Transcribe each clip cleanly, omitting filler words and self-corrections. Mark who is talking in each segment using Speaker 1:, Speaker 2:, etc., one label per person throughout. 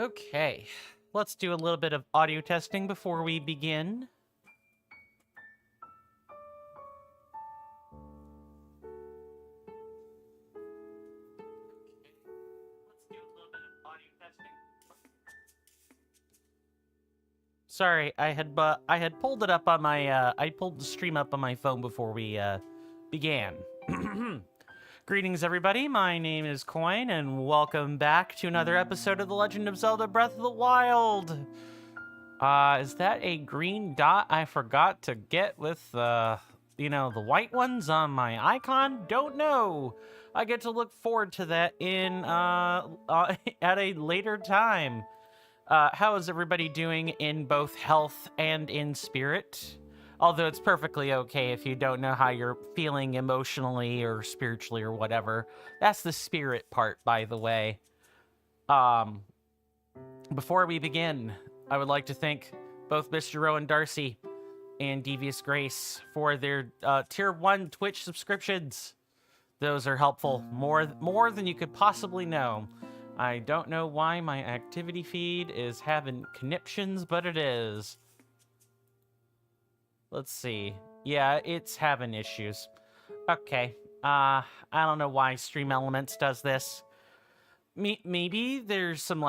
Speaker 1: Okay, let's do a little bit of audio testing before we begin. Sorry, I had pulled it up on my I pulled the stream up on my phone before we began. Greetings, everybody. My name is Coin, and welcome back to another episode of The Legend of Zelda: Breath of the Wild. Is that a green dot I forgot to get with the white ones on my icon? Don't know. I get to look forward to that in at a later time. How is everybody doing in both health and in spirit? Although it's perfectly okay if you don't know how you're feeling emotionally or spiritually or whatever. That's the spirit part, by the way. Before we begin, I would like to thank both Mr. Rowan Darcy and Devious Grace for their Tier 1 Twitch subscriptions. Those are helpful, more than you could possibly know. I don't know why my activity feed is having conniptions, but it is. Let's see. Yeah, it's having issues. Okay. I don't know why Stream Elements does this. Maybe there's some,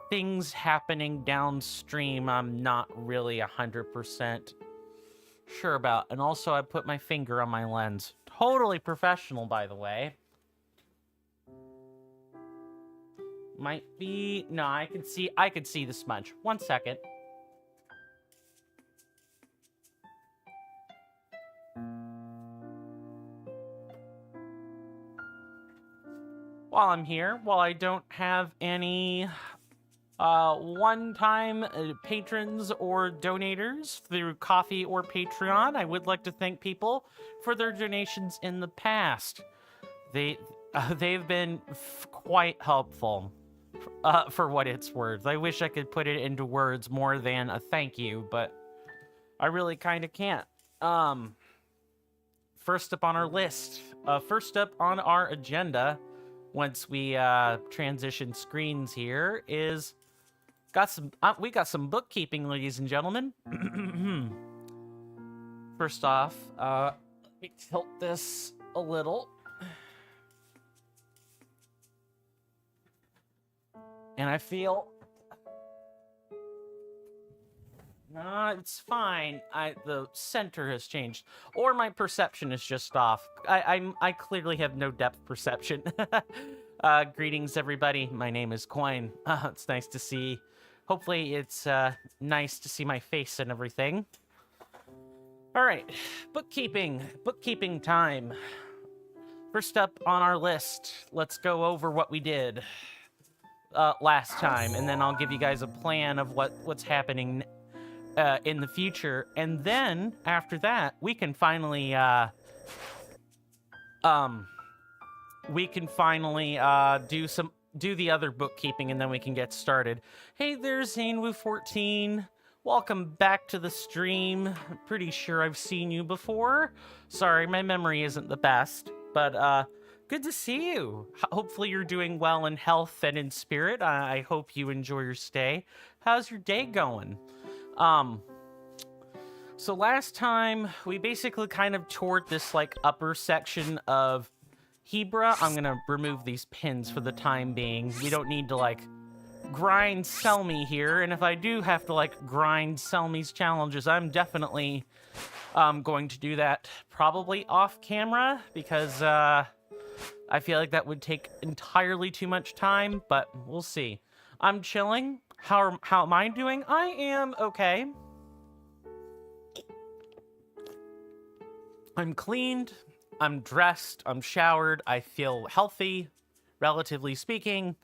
Speaker 1: things happening downstream I'm not really 100% sure about. And also, I put my finger on my lens. Totally professional, by the way. Might be... No, I could see the smudge. 1 second. While I'm here, while I don't have any one-time patrons or donators through Coffee or Patreon, I would like to thank people for their donations in the past. They've been quite helpful. For what it's worth. I wish I could put it into words more than a thank you, but I really kind of can't. First up on our list, first up on our agenda, once we transition screens here, is we got some bookkeeping, ladies and gentlemen. First off, let me tilt this a little. And I feel... it's fine. The center has changed. Or my perception is just off. I clearly have no depth perception. Greetings, everybody. My name is Coin. It's nice to see... Hopefully it's nice to see my face and everything. Alright. Bookkeeping time. First up on our list, let's go over what we did last time, and then I'll give you guys a plan of what's happening in the future, and then after that we can finally do the other bookkeeping, and then we can get started. Hey, there's Zanwu14. Welcome back to the stream. I'm pretty sure I've seen you before. Sorry, my memory isn't the best, but good to see you. Hopefully you're doing well in health and in spirit. I hope you enjoy your stay. How's your day going? So last time, we basically kind of toured this, upper section of Hebra. I'm gonna remove these pins for the time being. We don't need to, grind Selmy here. And if I do have to, grind Selmy's challenges, I'm definitely going to do that probably off camera, because, I feel like that would take entirely too much time, but we'll see. I'm chilling. How am I doing? I am okay. I'm cleaned. I'm dressed. I'm showered. I feel healthy, relatively speaking.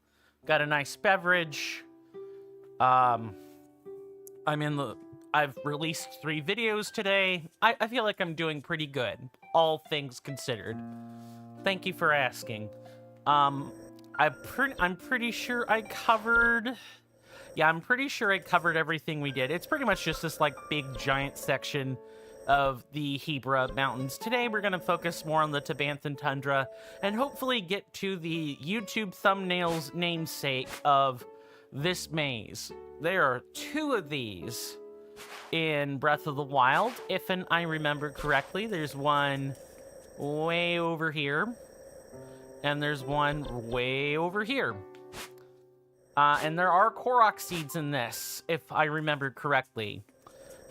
Speaker 1: Got a nice beverage. I've released 3 videos today. I feel like I'm doing pretty good, all things considered. Thank you for asking. I'm pretty sure I covered... Yeah, I'm pretty sure I covered everything we did. It's pretty much just this, big, giant section of the Hebra Mountains. Today, we're going to focus more on the Tabanthan Tundra, and hopefully get to the YouTube thumbnail's namesake of this maze. There are 2 of these in Breath of the Wild, if I remember correctly. There's one way over here, and there's one way over here. And there are Korok seeds in this, if I remember correctly.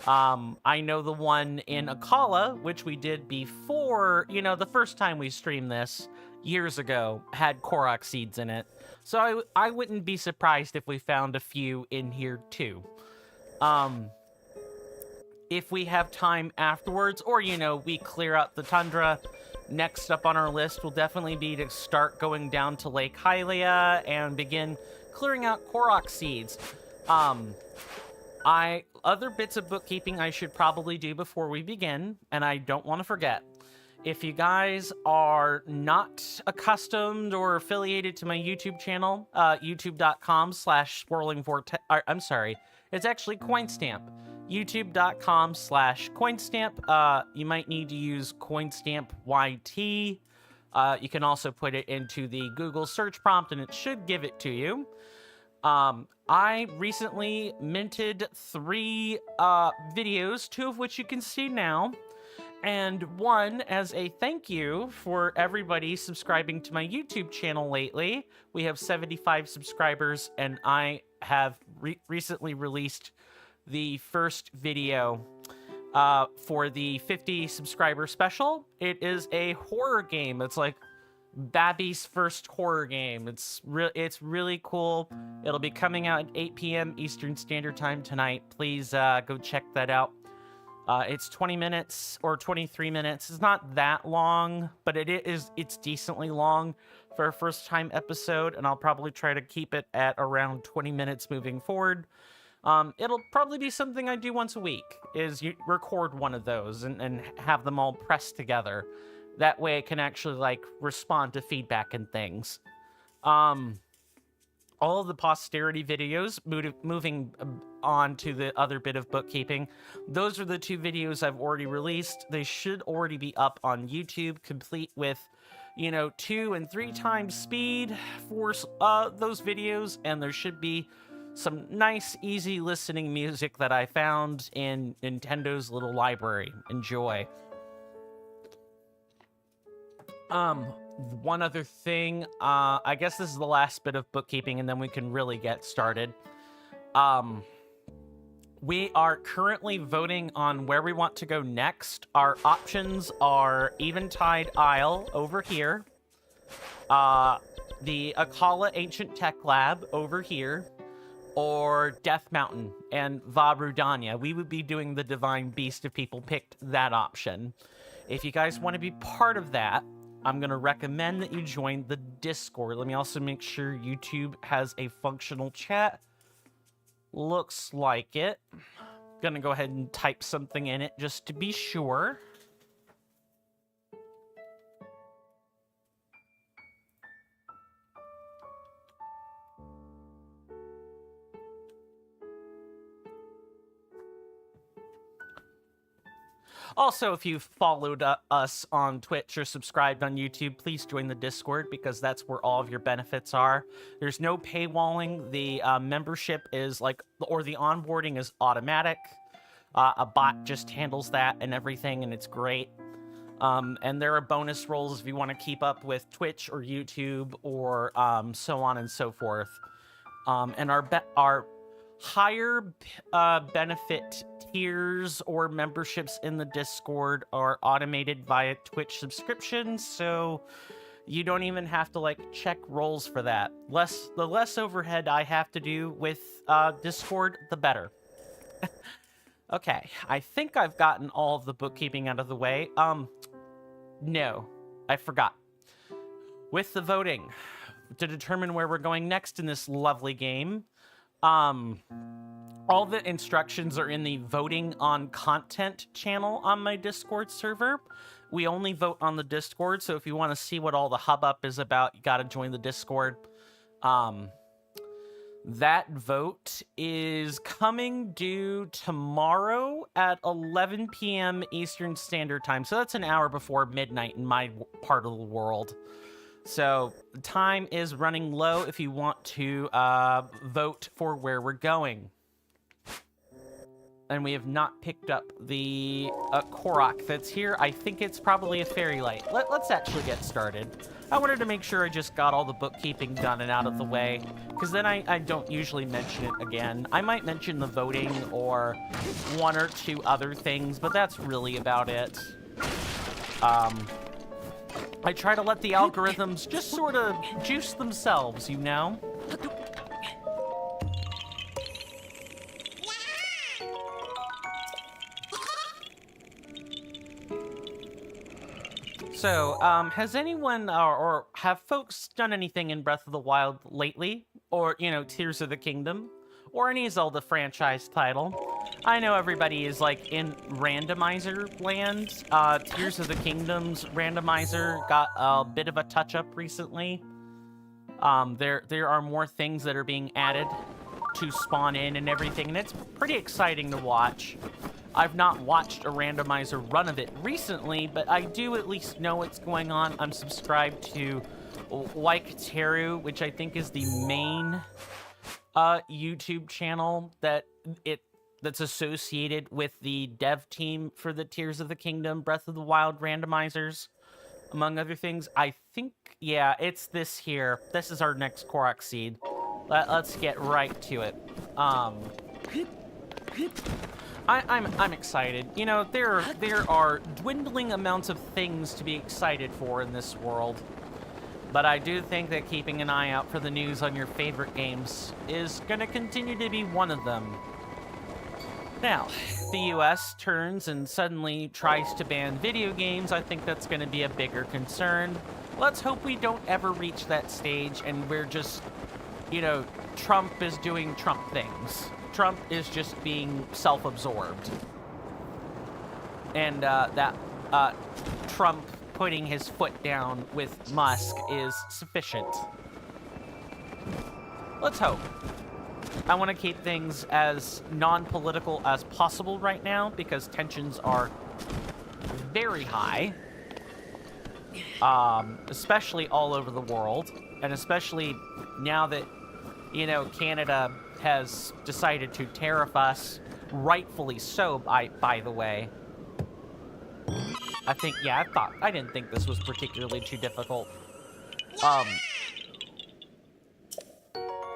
Speaker 1: I know the one in Akala, which we did before, the first time we streamed this years ago, had Korok seeds in it. So I wouldn't be surprised if we found a few in here too. If we have time afterwards, or, we clear out the tundra, next up on our list will definitely be to start going down to Lake Hylia and begin clearing out Korok seeds. Other bits of bookkeeping I should probably do before we begin, and I don't want to forget. If you guys are not accustomed or affiliated to my YouTube channel, youtube.com/swirlingvortex, I'm sorry, it's actually Coinstamp. youtube.com/Coinstamp. You might need to use Coinstamp YT. You can also put it into the Google search prompt and it should give it to you. I recently minted 3 videos, 2 of which you can see now, and one as a thank you for everybody subscribing to my YouTube channel lately. We have 75 subscribers, and I have recently released the first video for the 50 subscriber special. It is a horror game. It's like Babby's first horror game. It's really cool. It'll be coming out at 8 p.m. Eastern Standard Time tonight. Please go check that out. It's 20 minutes or 23 minutes. It's not that long, but it's decently long for a first time episode, and I'll probably try to keep it at around 20 minutes moving forward. It'll probably be something I do once a week, is you record one of those and have them all pressed together. That way I can actually, respond to feedback and things. All of the posterity videos, moving on to the other bit of bookkeeping, those are the 2 videos I've already released. They should already be up on YouTube, complete with, 2 and 3 times speed for those videos, and there should be some nice, easy listening music that I found in Nintendo's little library. Enjoy. One other thing, I guess this is the last bit of bookkeeping, and then we can really get started. We are currently voting on where we want to go next. Our options are Eventide Isle over here, the Akala Ancient Tech Lab over here, or Death Mountain and Va Rudania. We would be doing the Divine Beast if people picked that option. If you guys want to be part of that, I'm going to recommend that you join the Discord. Let me also make sure YouTube has a functional chat. Looks like it. Going to go ahead and type something in it just to be sure. Also, if you've followed us on Twitch or subscribed on YouTube, please join the Discord, because that's where all of your benefits are. There's no paywalling. The membership is or the onboarding is automatic. A bot just handles that and everything, and it's great. And there are bonus roles if you want to keep up with Twitch or YouTube or so on and so forth. And our higher benefit tiers or memberships in the Discord are automated via Twitch subscriptions, so you don't even have to check roles for that. The less overhead I have to do with Discord, the better. Okay, I think I've gotten all of the bookkeeping out of the way. No, I forgot. With the voting to determine where we're going next in this lovely game, all the instructions are in the voting on content channel on my Discord server. We only vote on the Discord, so if you want to see what all the hubbub is about, you gotta join the Discord. That vote is coming due tomorrow at 11 p.m. Eastern Standard Time, so that's an hour before midnight in my part of the world. So time is running low if you want to vote for where we're going. And we have not picked up the Korok that's here. I think it's probably a fairy light. Let's actually get started. I wanted to make sure I just got all the bookkeeping done and out of the way, because then I don't usually mention it again. I might mention the voting or one or two other things, but that's really about it. I try to let the algorithms just sort of juice themselves, you know? So, has anyone or have folks done anything in Breath of the Wild lately? Or, you know, Tears of the Kingdom? Or any Zelda franchise title? I know everybody is, like, in randomizer land. Tears of the Kingdom's randomizer got a bit of a touch-up recently. There are more things that are being added to spawn in and everything, and it's pretty exciting to watch. I've not watched a randomizer run of it recently, but I do at least know what's going on. I'm subscribed to Waikateru, which I think is the main YouTube channel that's associated with the dev team for the Tears of the Kingdom Breath of the Wild randomizers, among other things. I think, yeah, it's this here. This is our next Korok seed. Let's get right to it. I'm excited. You know, there are dwindling amounts of things to be excited for in this world. But I do think that keeping an eye out for the news on your favorite games is going to continue to be one of them. Now, the US turns and suddenly tries to ban video games. I think that's going to be a bigger concern. Let's hope we don't ever reach that stage and we're just, you know, Trump is doing Trump things. Trump is just being self-absorbed. And Trump putting his foot down with Musk is sufficient. Let's hope. I want to keep things as non-political as possible right now because tensions are very high, especially all over the world, and especially now that, you know, Canada has decided to tariff us, rightfully so, by the way. I think, yeah, I didn't think this was particularly too difficult.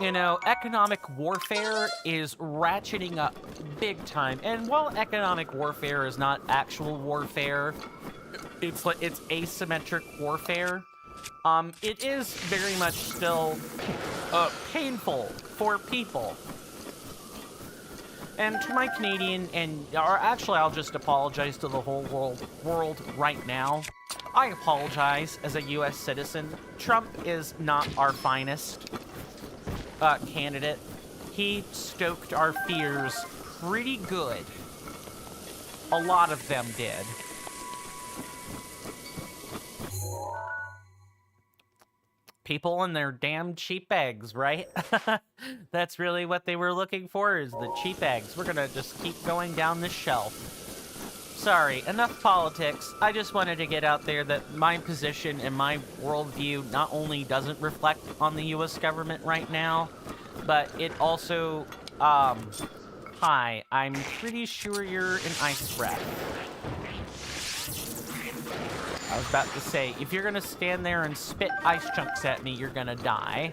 Speaker 1: You know, economic warfare is ratcheting up big time. And while economic warfare is not actual warfare, it's asymmetric warfare. It is very much still painful for people. And to my Canadian, or actually I'll just apologize to the whole world right now. I apologize as a US citizen. Trump is not our finest candidate. He stoked our fears pretty good. A lot of them did. People and their damn cheap eggs, right? That's really what they were looking for, is the cheap eggs. We're gonna just keep going down this shelf. Sorry, enough politics. I just wanted to get out there that my position and my worldview not only doesn't reflect on the US government right now, but it also, hi, I'm pretty sure you're an ice breath. I was about to say, if you're gonna stand there and spit ice chunks at me, you're gonna die.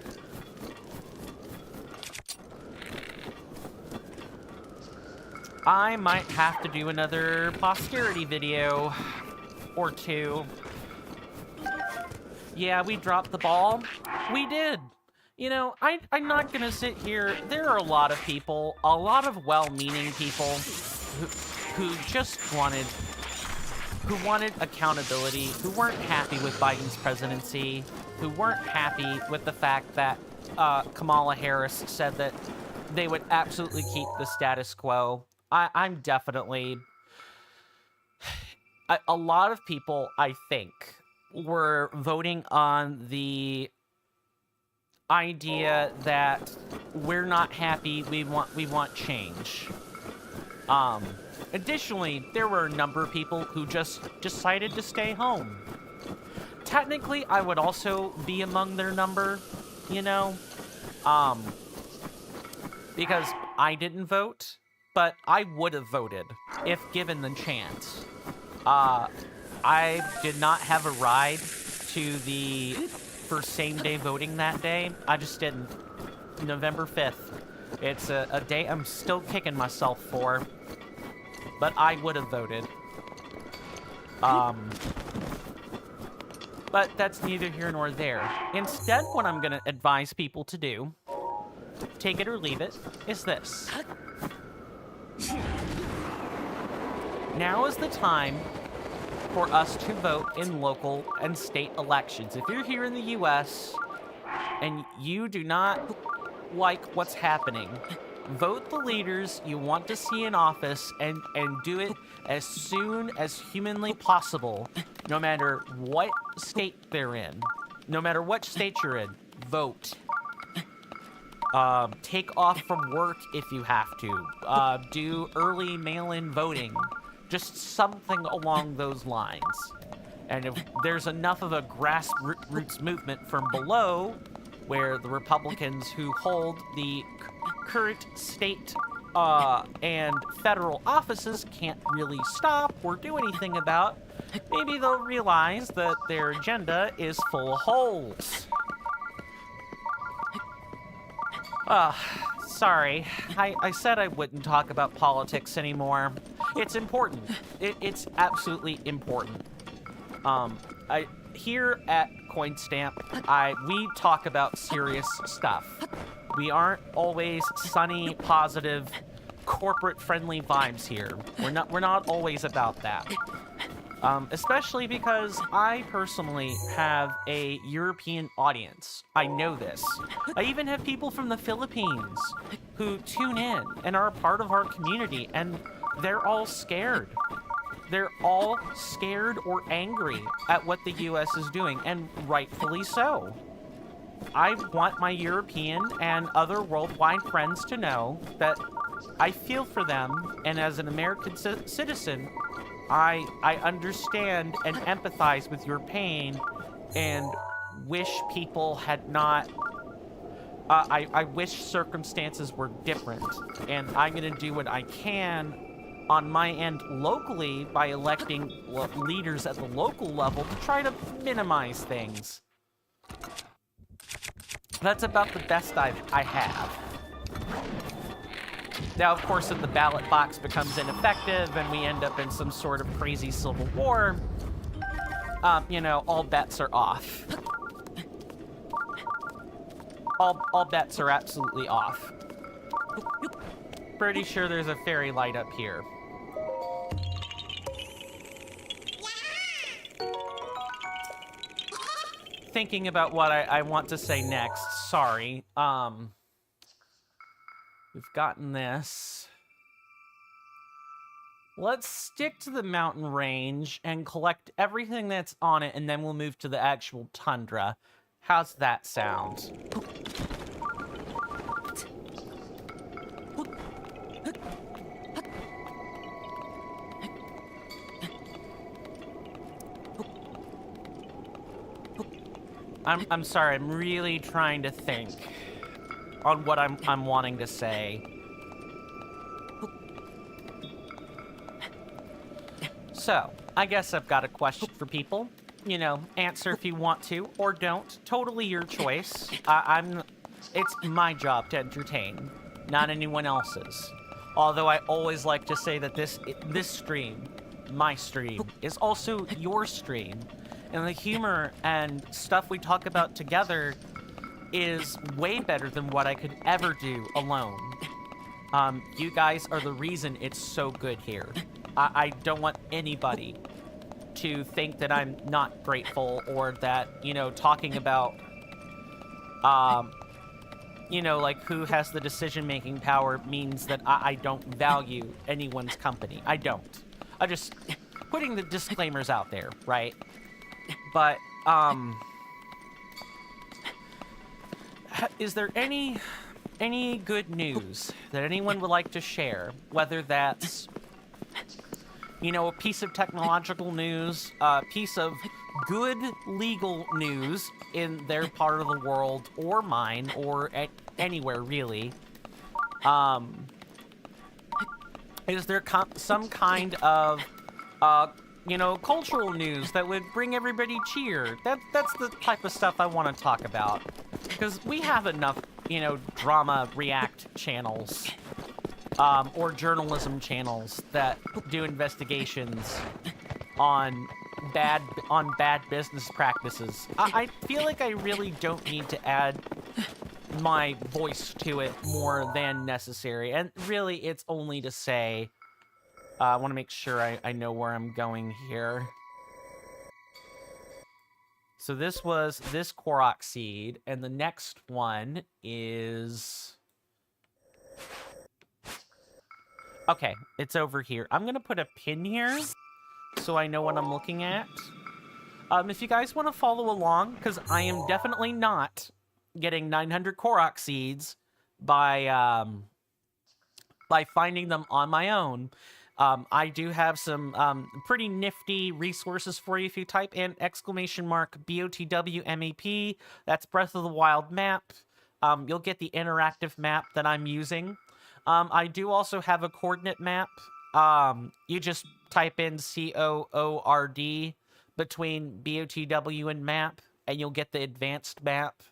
Speaker 1: I might have to do another posterity video or two. Yeah, we dropped the ball. We did. You know, I'm not gonna sit here. There are a lot of people, a lot of well-meaning people who just wanted accountability, who weren't happy with Biden's presidency, who weren't happy with the fact that Kamala Harris said that they would absolutely keep the status quo. I'm definitely... A lot of people, I think, were voting on the idea that we're not happy, we want change. Additionally, there were a number of people who just decided to stay home. technically, I would also be among their number, you know? Because I didn't vote, but I would have voted if given the chance. I did not have a ride for same-day voting that day. I just didn't. November 5th. It's a day I'm still kicking myself for, but I would have voted. But that's neither here nor there. Instead, what I'm going to advise people to do, take it or leave it, is this. Now is the time for us to vote in local and state elections. If you're here in the US and you do not like what's happening, vote the leaders you want to see in office and do it as soon as humanly possible, no matter what state they're in. No matter what state you're in, vote. Take off from work if you have to. Do early mail-in voting. Just something along those lines. And if there's enough of a grassroots movement from below, where the Republicans who hold the current state and federal offices can't really stop or do anything about, maybe they'll realize that their agenda is full of holes. Sorry. I said I wouldn't talk about politics anymore. It's important. It's absolutely important. Here at CoinStamp, we talk about serious stuff. We aren't always sunny, positive, corporate-friendly vibes here. We're not always about that. Especially because I personally have a European audience. I know this. I even have people from the Philippines who tune in and are a part of our community, and they're all scared. They're all scared or angry at what the US is doing, and rightfully so. I want my European and other worldwide friends to know that I feel for them, and as an American citizen, I understand and empathize with your pain and wish people had not... I wish circumstances were different, and I'm going to do what I can on my end locally by electing leaders at the local level to try to minimize things. That's about the best I have. Now, of course, if the ballot box becomes ineffective and we end up in some sort of crazy civil war, you know, all bets are off. All bets are absolutely off. Pretty sure there's a fairy light up here. Thinking about what I want to say next. Sorry. We've gotten this. Let's stick to the mountain range and collect everything that's on it, and then we'll move to the actual tundra. How's that sound? I'm sorry, I'm really trying to think on what I'm wanting to say. So, I guess I've got a question for people. You know, answer if you want to, or don't. Totally your choice. It's my job to entertain, not anyone else's. Although I always like to say that this stream, my stream, is also your stream. And the humor and stuff we talk about together is way better than what I could ever do alone. You guys are the reason it's so good here. I don't want anybody to think that I'm not grateful, or that, you know, talking about, you know, like who has the decision-making power means that I don't value anyone's company. I don't. I'm just putting the disclaimers out there, right? But, is there any good news that anyone would like to share? Whether that's, you know, a piece of technological news, a piece of good legal news in their part of the world, or mine, or anywhere really, is there some kind of, you know, cultural news that would bring everybody cheer? That's the type of stuff I want to talk about. Because we have enough, you know, drama react channels, or journalism channels that do investigations on bad business practices. I feel like I really don't need to add my voice to it more than necessary. And really, it's only to say, I want to make sure I know where I'm going here. So this was this Korok seed, and the next one is... Okay, it's over here. I'm going to put a pin here so I know what I'm looking at. If you guys want to follow along, because I am definitely not getting 900 Korok seeds by finding them on my own. I do have some pretty nifty resources for you if you type in !BOTWMAP. That's Breath of the Wild map. You'll get the interactive map that I'm using. I do also have a coordinate map. You just type in COORD between BOTW and map, and you'll get the advanced map.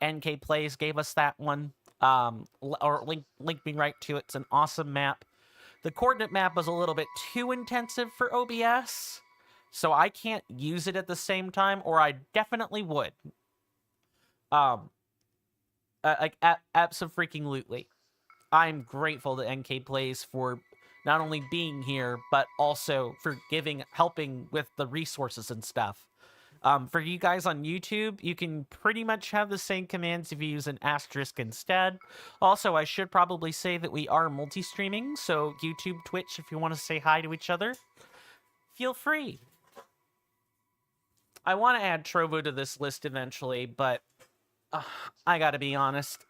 Speaker 1: NK Plays gave us that one, or linked me right to it. It's an awesome map. The coordinate map is a little bit too intensive for OBS, so I can't use it at the same time, or I definitely would. Like, abso-freaking-lutely. I'm grateful to NK Plays for not only being here, but also for helping with the resources and stuff. For you guys on YouTube, you can pretty much have the same commands if you use an asterisk instead. Also, I should probably say that we are multi-streaming, so YouTube, Twitch, if you want to say hi to each other, feel free. I want to add Trovo to this list eventually, but I gotta be honest.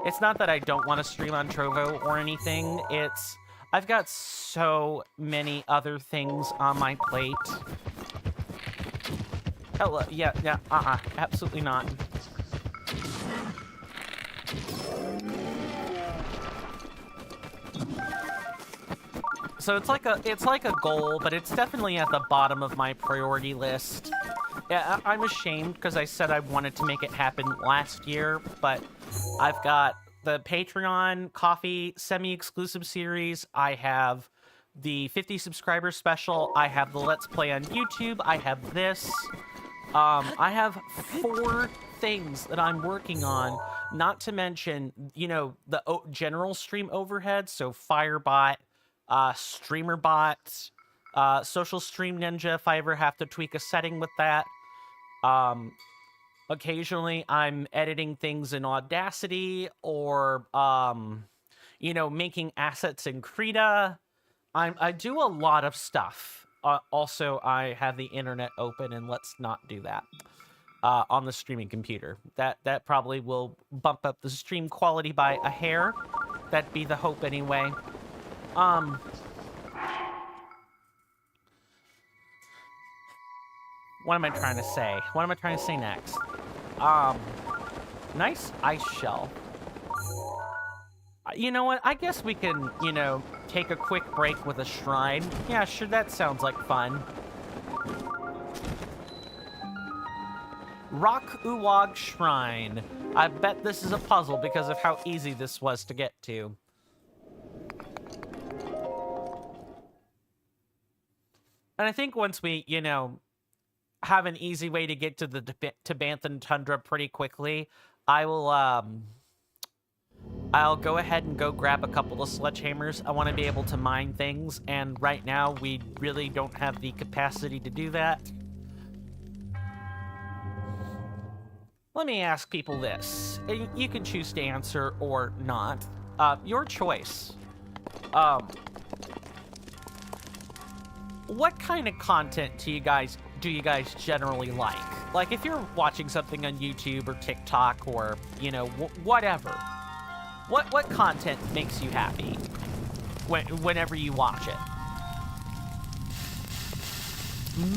Speaker 1: It's not that I don't want to stream on Trovo or anything, it's... I've got so many other things on my plate. Hello, yeah, absolutely not. So it's like a goal, but it's definitely at the bottom of my priority list. Yeah, I'm ashamed because I said I wanted to make it happen last year, but I've got the Patreon Coffee semi-exclusive series. I have the 50 subscriber special. I have the Let's Play on YouTube. I have this. I have 4 things that I'm working on, not to mention, you know, the general stream overhead, so Firebot, StreamerBot, Social Stream Ninja if I ever have to tweak a setting with that. Occasionally I'm editing things in Audacity or, you know, making assets in Krita. I do a lot of stuff. Also, I have the internet open, and let's not do that on the streaming computer. That probably will bump up the stream quality by a hair. That'd be the hope anyway. What am I trying to say? What am I trying to say next? Nice ice shell. You know what? I guess we can, you know, take a quick break with a shrine. Yeah, sure, that sounds like fun. Rock Uwag Shrine. I bet this is a puzzle because of how easy this was to get to. And I think once we, you know, have an easy way to get to the Tabanthan Tundra pretty quickly, I will, I'll go ahead and go grab a couple of sledgehammers. I want to be able to mine things, and right now we really don't have the capacity to do that. Let me ask people this. You can choose to answer or not. Your choice. What kind of content do you guys generally like? Like, if you're watching something on YouTube or TikTok or, you know, whatever. What content makes you happy whenever you watch it?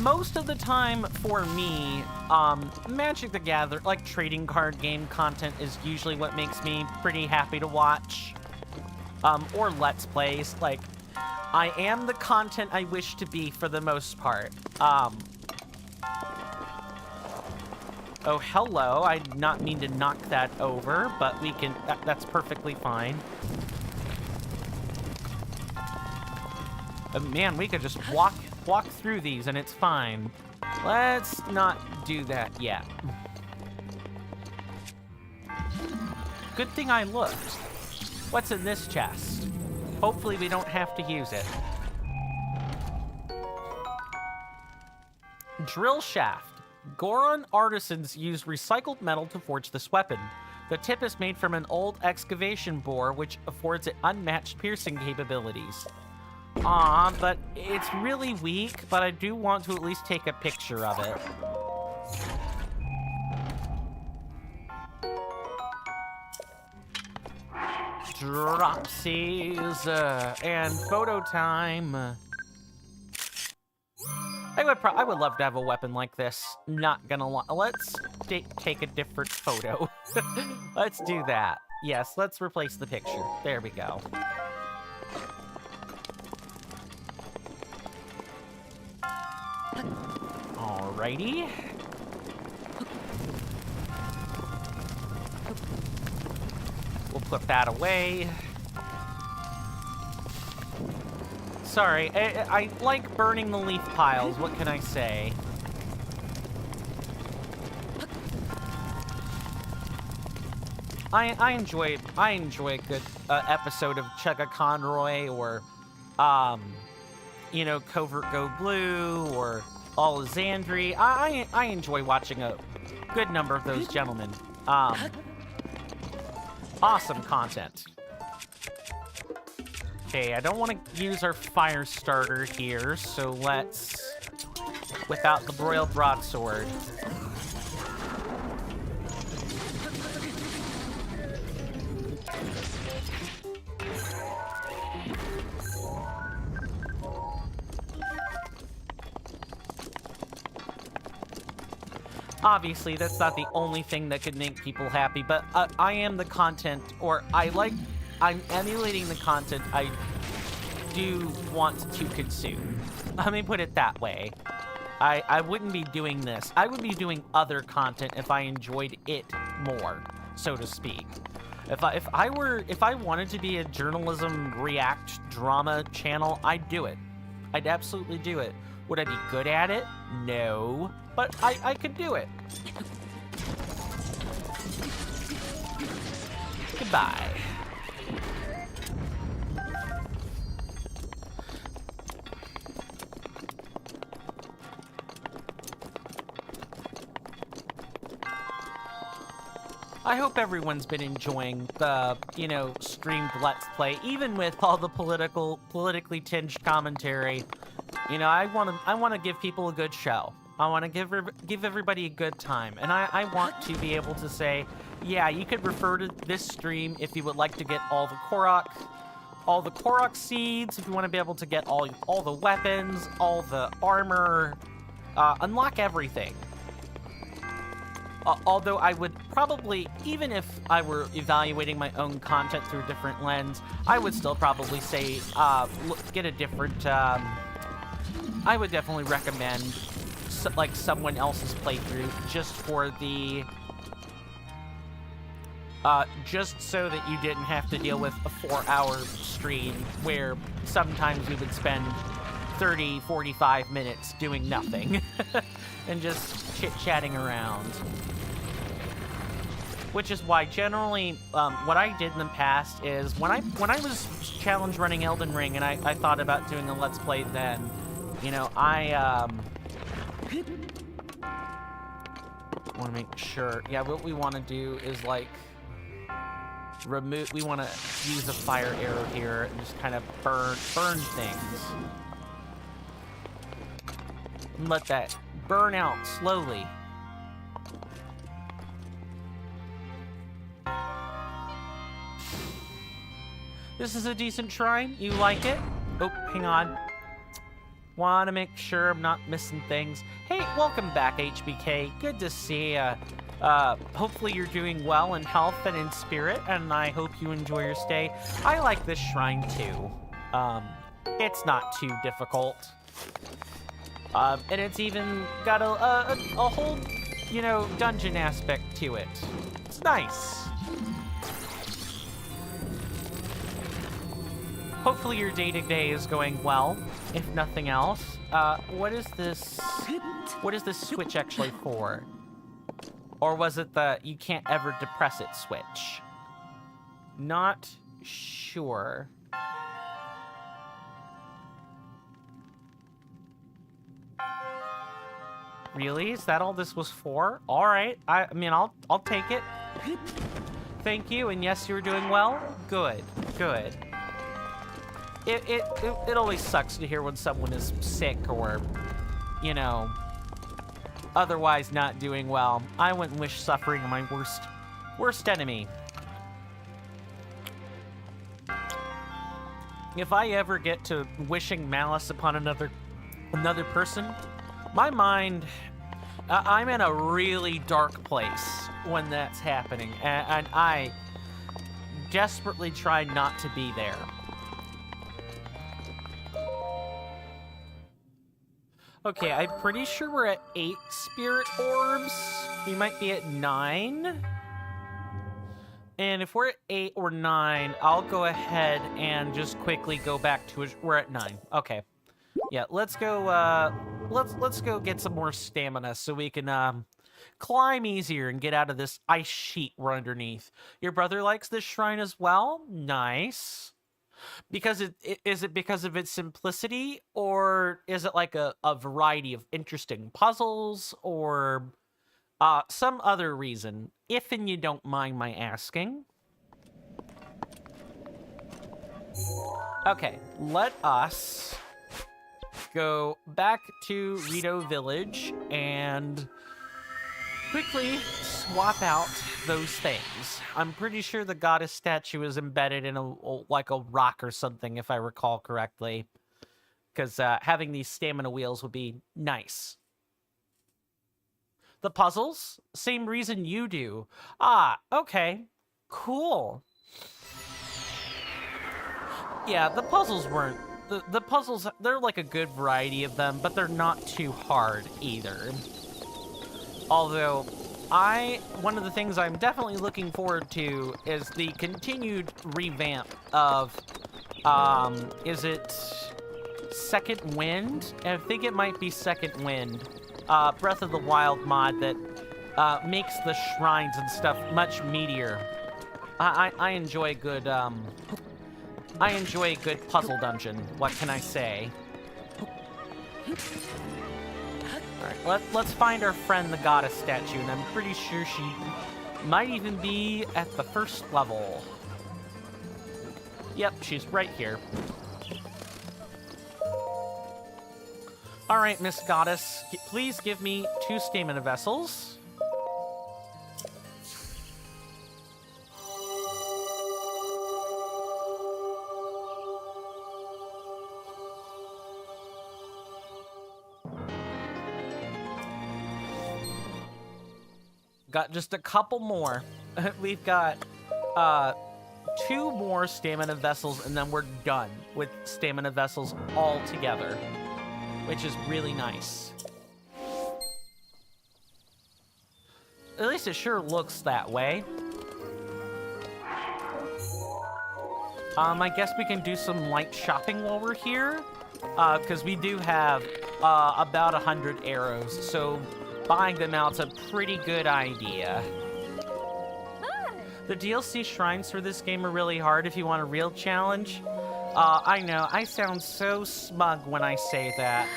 Speaker 1: most of the time for me, Magic the Gathering, like trading card game content is usually what makes me pretty happy to watch. Or Let's Plays. Like, I am the content I wish to be for the most part. Oh, hello. I did not mean to knock that over, but we can, that's perfectly fine. Man, we could just walk through these and it's fine. Let's not do that yet. Good thing I looked. What's in this chest? Hopefully we don't have to use it. Drill shaft. Goron artisans use recycled metal to forge this weapon. The tip is made from an old excavation bore, which affords it unmatched piercing capabilities. Aw, but it's really weak, but I do want to at least take a picture of it. Dropsies, and photo time. I would love to have a weapon like this. Not gonna lie. Let's take a different photo. Let's do that. Yes, let's replace the picture. There we go. Alrighty. We'll put that away. Sorry, I like burning the leaf piles. What can I say? I enjoy a good episode of Chugga Conroy or, you know, Covert Go Blue or Alexandri. I enjoy watching a good number of those gentlemen. Awesome content. Okay, I don't want to use our fire starter here, so let's without the broiled broadsword. Obviously, that's not the only thing that could make people happy, but I am the content, or I'm emulating the content I do want to consume. Let me put it that way. I wouldn't be doing this. I would be doing other content if I enjoyed it more, so to speak. If I wanted to be a journalism react drama channel, I'd do it. I'd absolutely do it. Would I be good at it? No. But I could do it. Goodbye. I hope everyone's been enjoying the, you know, streamed Let's Play, even with all the politically tinged commentary. You know, I want to give people a good show. I want to give everybody a good time, and I want to be able to say, yeah, you could refer to this stream if you would like to get all the Korok seeds, if you want to be able to get all the weapons, all the armor, unlock everything. Although I would probably, even if I were evaluating my own content through a different lens, I would still probably say, get a different, I would definitely recommend, like, someone else's playthrough just for the, just so that you didn't have to deal with a 4-hour stream where sometimes we would spend 30, 45 minutes doing nothing and just chit-chatting around. Which is why generally, what I did in the past is when I was challenge running Elden Ring and I thought about doing a Let's Play then, you know, I want to make sure, yeah, what we want to do is like we want to use a fire arrow here and just kind of burn things. And let that burn out slowly. This is a decent shrine. You like it? Oh, hang on. Want to make sure I'm not missing things. Hey, welcome back, HBK. Good to see ya. Hopefully you're doing well in health and in spirit, and I hope you enjoy your stay. I like this shrine too. It's not too difficult. And it's even got a whole, you know, dungeon aspect to it. It's nice. Hopefully your day-to-day is going well, if nothing else. What is this? What is this switch actually for? Or was it the you can't ever depress it switch? Not sure. Really? Is that all this was for? All right. I mean, I'll take it. Thank you. And yes, you were doing well. Good. Good. It always sucks to hear when someone is sick or, you know, otherwise not doing well. I wouldn't wish suffering on my worst enemy. If I ever get to wishing malice upon another person, my mind, I'm in a really dark place when that's happening, and I desperately try not to be there. Okay, I'm pretty sure we're at 8 spirit orbs. We might be at 9. And if we're at 8 or 9, I'll go ahead and just quickly go back to it. We're at 9. Okay. Yeah, let's go let's go get some more stamina so we can climb easier and get out of this ice sheet we're underneath. Your brother likes this shrine as well? Nice. Because is it because of its simplicity, or is it like a variety of interesting puzzles, or some other reason, if and you don't mind my asking? Okay, let us go back to Rito Village and quickly swap out those things. I'm pretty sure the goddess statue is embedded in like a rock or something, if I recall correctly. Because having these stamina wheels would be nice. The puzzles? Same reason you do. Ah, okay. Cool. Yeah, the puzzles weren't... The puzzles, they're like a good variety of them, but they're not too hard either. Although, one of the things I'm definitely looking forward to is the continued revamp of, is it Second Wind? I think it might be Second Wind. Breath of the Wild mod that makes the shrines and stuff much meatier. I enjoy good, I enjoy a good puzzle dungeon. What can I say? Alright, let's find our friend the goddess statue, and I'm pretty sure she might even be at the first level. Yep, she's right here. Alright, Miss Goddess, please give me 2 stamina vessels. Got just a couple more. We've got 2 more stamina vessels, and then we're done with stamina vessels all together, which is really nice. At least it sure looks that way. I guess we can do some light shopping while we're here, because we do have about 100 arrows, so buying them out's a pretty good idea. The DLC shrines for this game are really hard if you want a real challenge. I know, I sound so smug when I say that.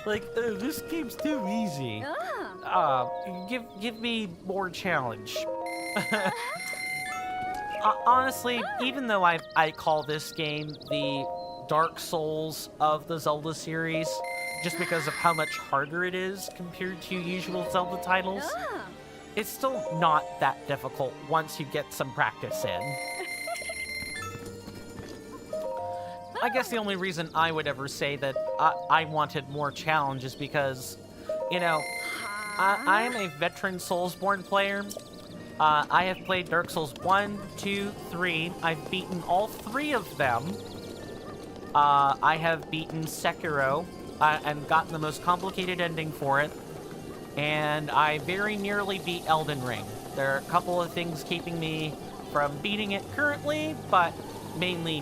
Speaker 1: Like, this game's too easy. Give me more challenge. Honestly, even though I call this game the Dark Souls of the Zelda series, just because of how much harder it is compared to usual Zelda titles, it's still not that difficult once you get some practice in. I guess the only reason I would ever say that I wanted more challenge is because, you know, I am a veteran Soulsborne player. I have played Dark Souls 1, 2, 3. I've beaten all 3 of them. I have beaten Sekiro and gotten the most complicated ending for it. And I very nearly beat Elden Ring. There are a couple of things keeping me from beating it currently, but mainly,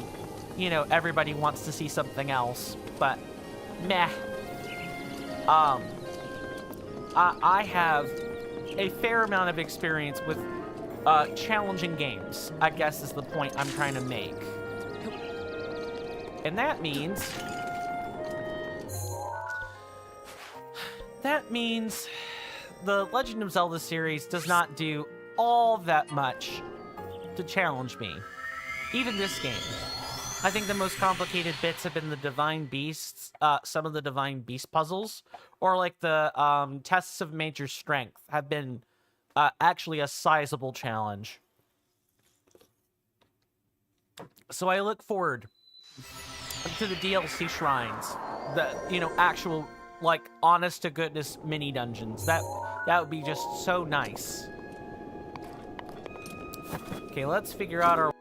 Speaker 1: you know, everybody wants to see something else. But, meh. I have a fair amount of experience with challenging games, I guess is the point I'm trying to make. And that means the Legend of Zelda series does not do all that much to challenge me. Even this game. I think the most complicated bits have been the Divine Beasts, some of the Divine Beast puzzles, or like the tests of major strength have been actually a sizable challenge. So I look forward to the DLC shrines, the, you know, actual, like, honest to goodness mini dungeons. That would be just so nice. Okay, let's figure out our...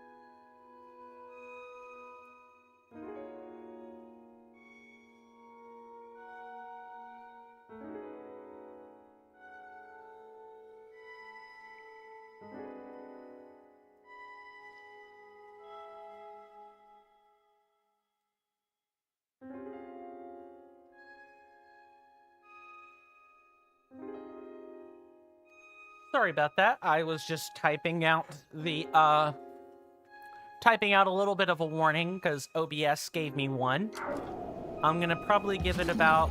Speaker 1: Sorry about that. I was just typing out the, typing out a little bit of a warning, because OBS gave me one. I'm gonna probably give it about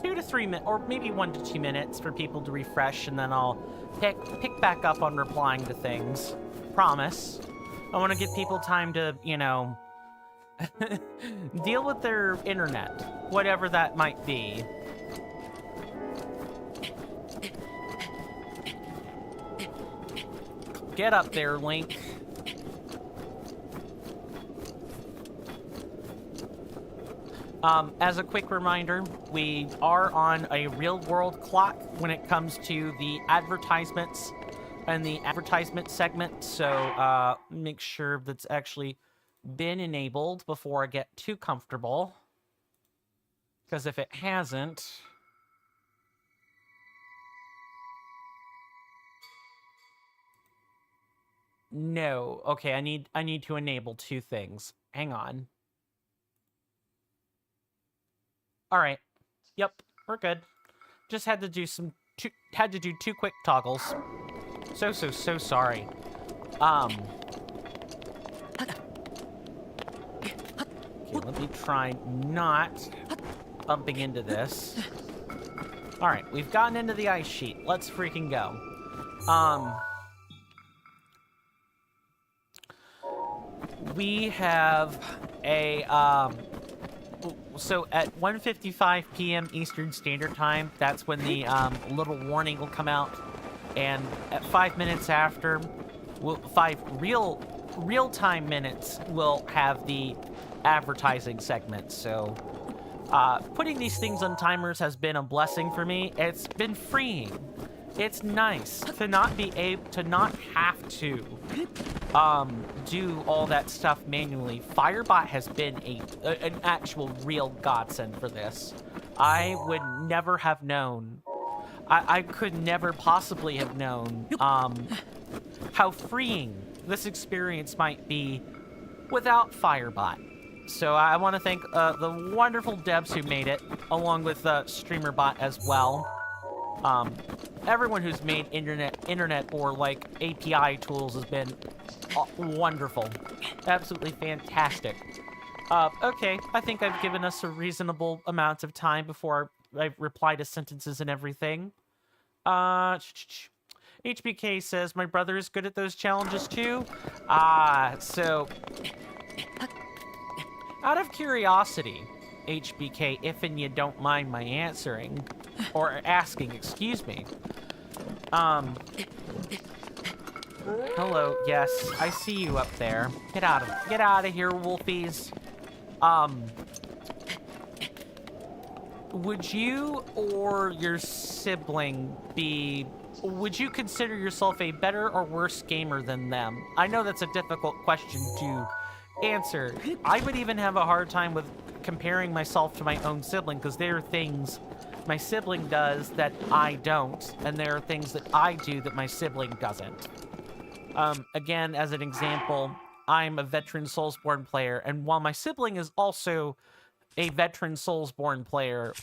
Speaker 1: 2 to 3 minutes, or maybe 1 to 2 minutes for people to refresh, and then I'll pick back up on replying to things. Promise. I want to give people time to, you know, deal with their internet, whatever that might be. Get up there, Link. As a quick reminder, we are on a real-world clock when it comes to the advertisements and the advertisement segment, so make sure that's actually been enabled before I get too comfortable. Because if it hasn't... No. Okay, I need to enable 2 things. Hang on. All right. Yep, we're good. Just had to do had to do 2 quick toggles. So sorry. Okay, let me try not bumping into this. All right, we've gotten into the ice sheet. Let's freaking go. We have a, so at 1:55 p.m. Eastern Standard Time, that's when the little warning will come out. And at 5 minutes after, 5 real-time minutes, we'll have the advertising segment. So putting these things on timers has been a blessing for me. It's been freeing. It's nice to not be able to not have to do all that stuff manually. Firebot has been an actual real godsend for this. I would never have known. I could never possibly have known how freeing this experience might be without Firebot. So I want to thank the wonderful devs who made it, along with StreamerBot as well. Everyone who's made internet or like API tools has been wonderful. Absolutely fantastic. Okay, I think I've given us a reasonable amount of time before I reply to sentences and everything. HBK says, my brother is good at those challenges too. So... out of curiosity, HBK, if and you don't mind my answering, or asking, excuse me. Hello, yes, I see you up there. Get out of here, wolfies. Would you or your sibling would you consider yourself a better or worse gamer than them? I know that's a difficult question to answer. I would even have a hard time with comparing myself to my own sibling, because there are things my sibling does that I don't, and there are things that I do that my sibling doesn't. Again, as an example, I'm a veteran Soulsborne player, and while my sibling is also a veteran Soulsborne player,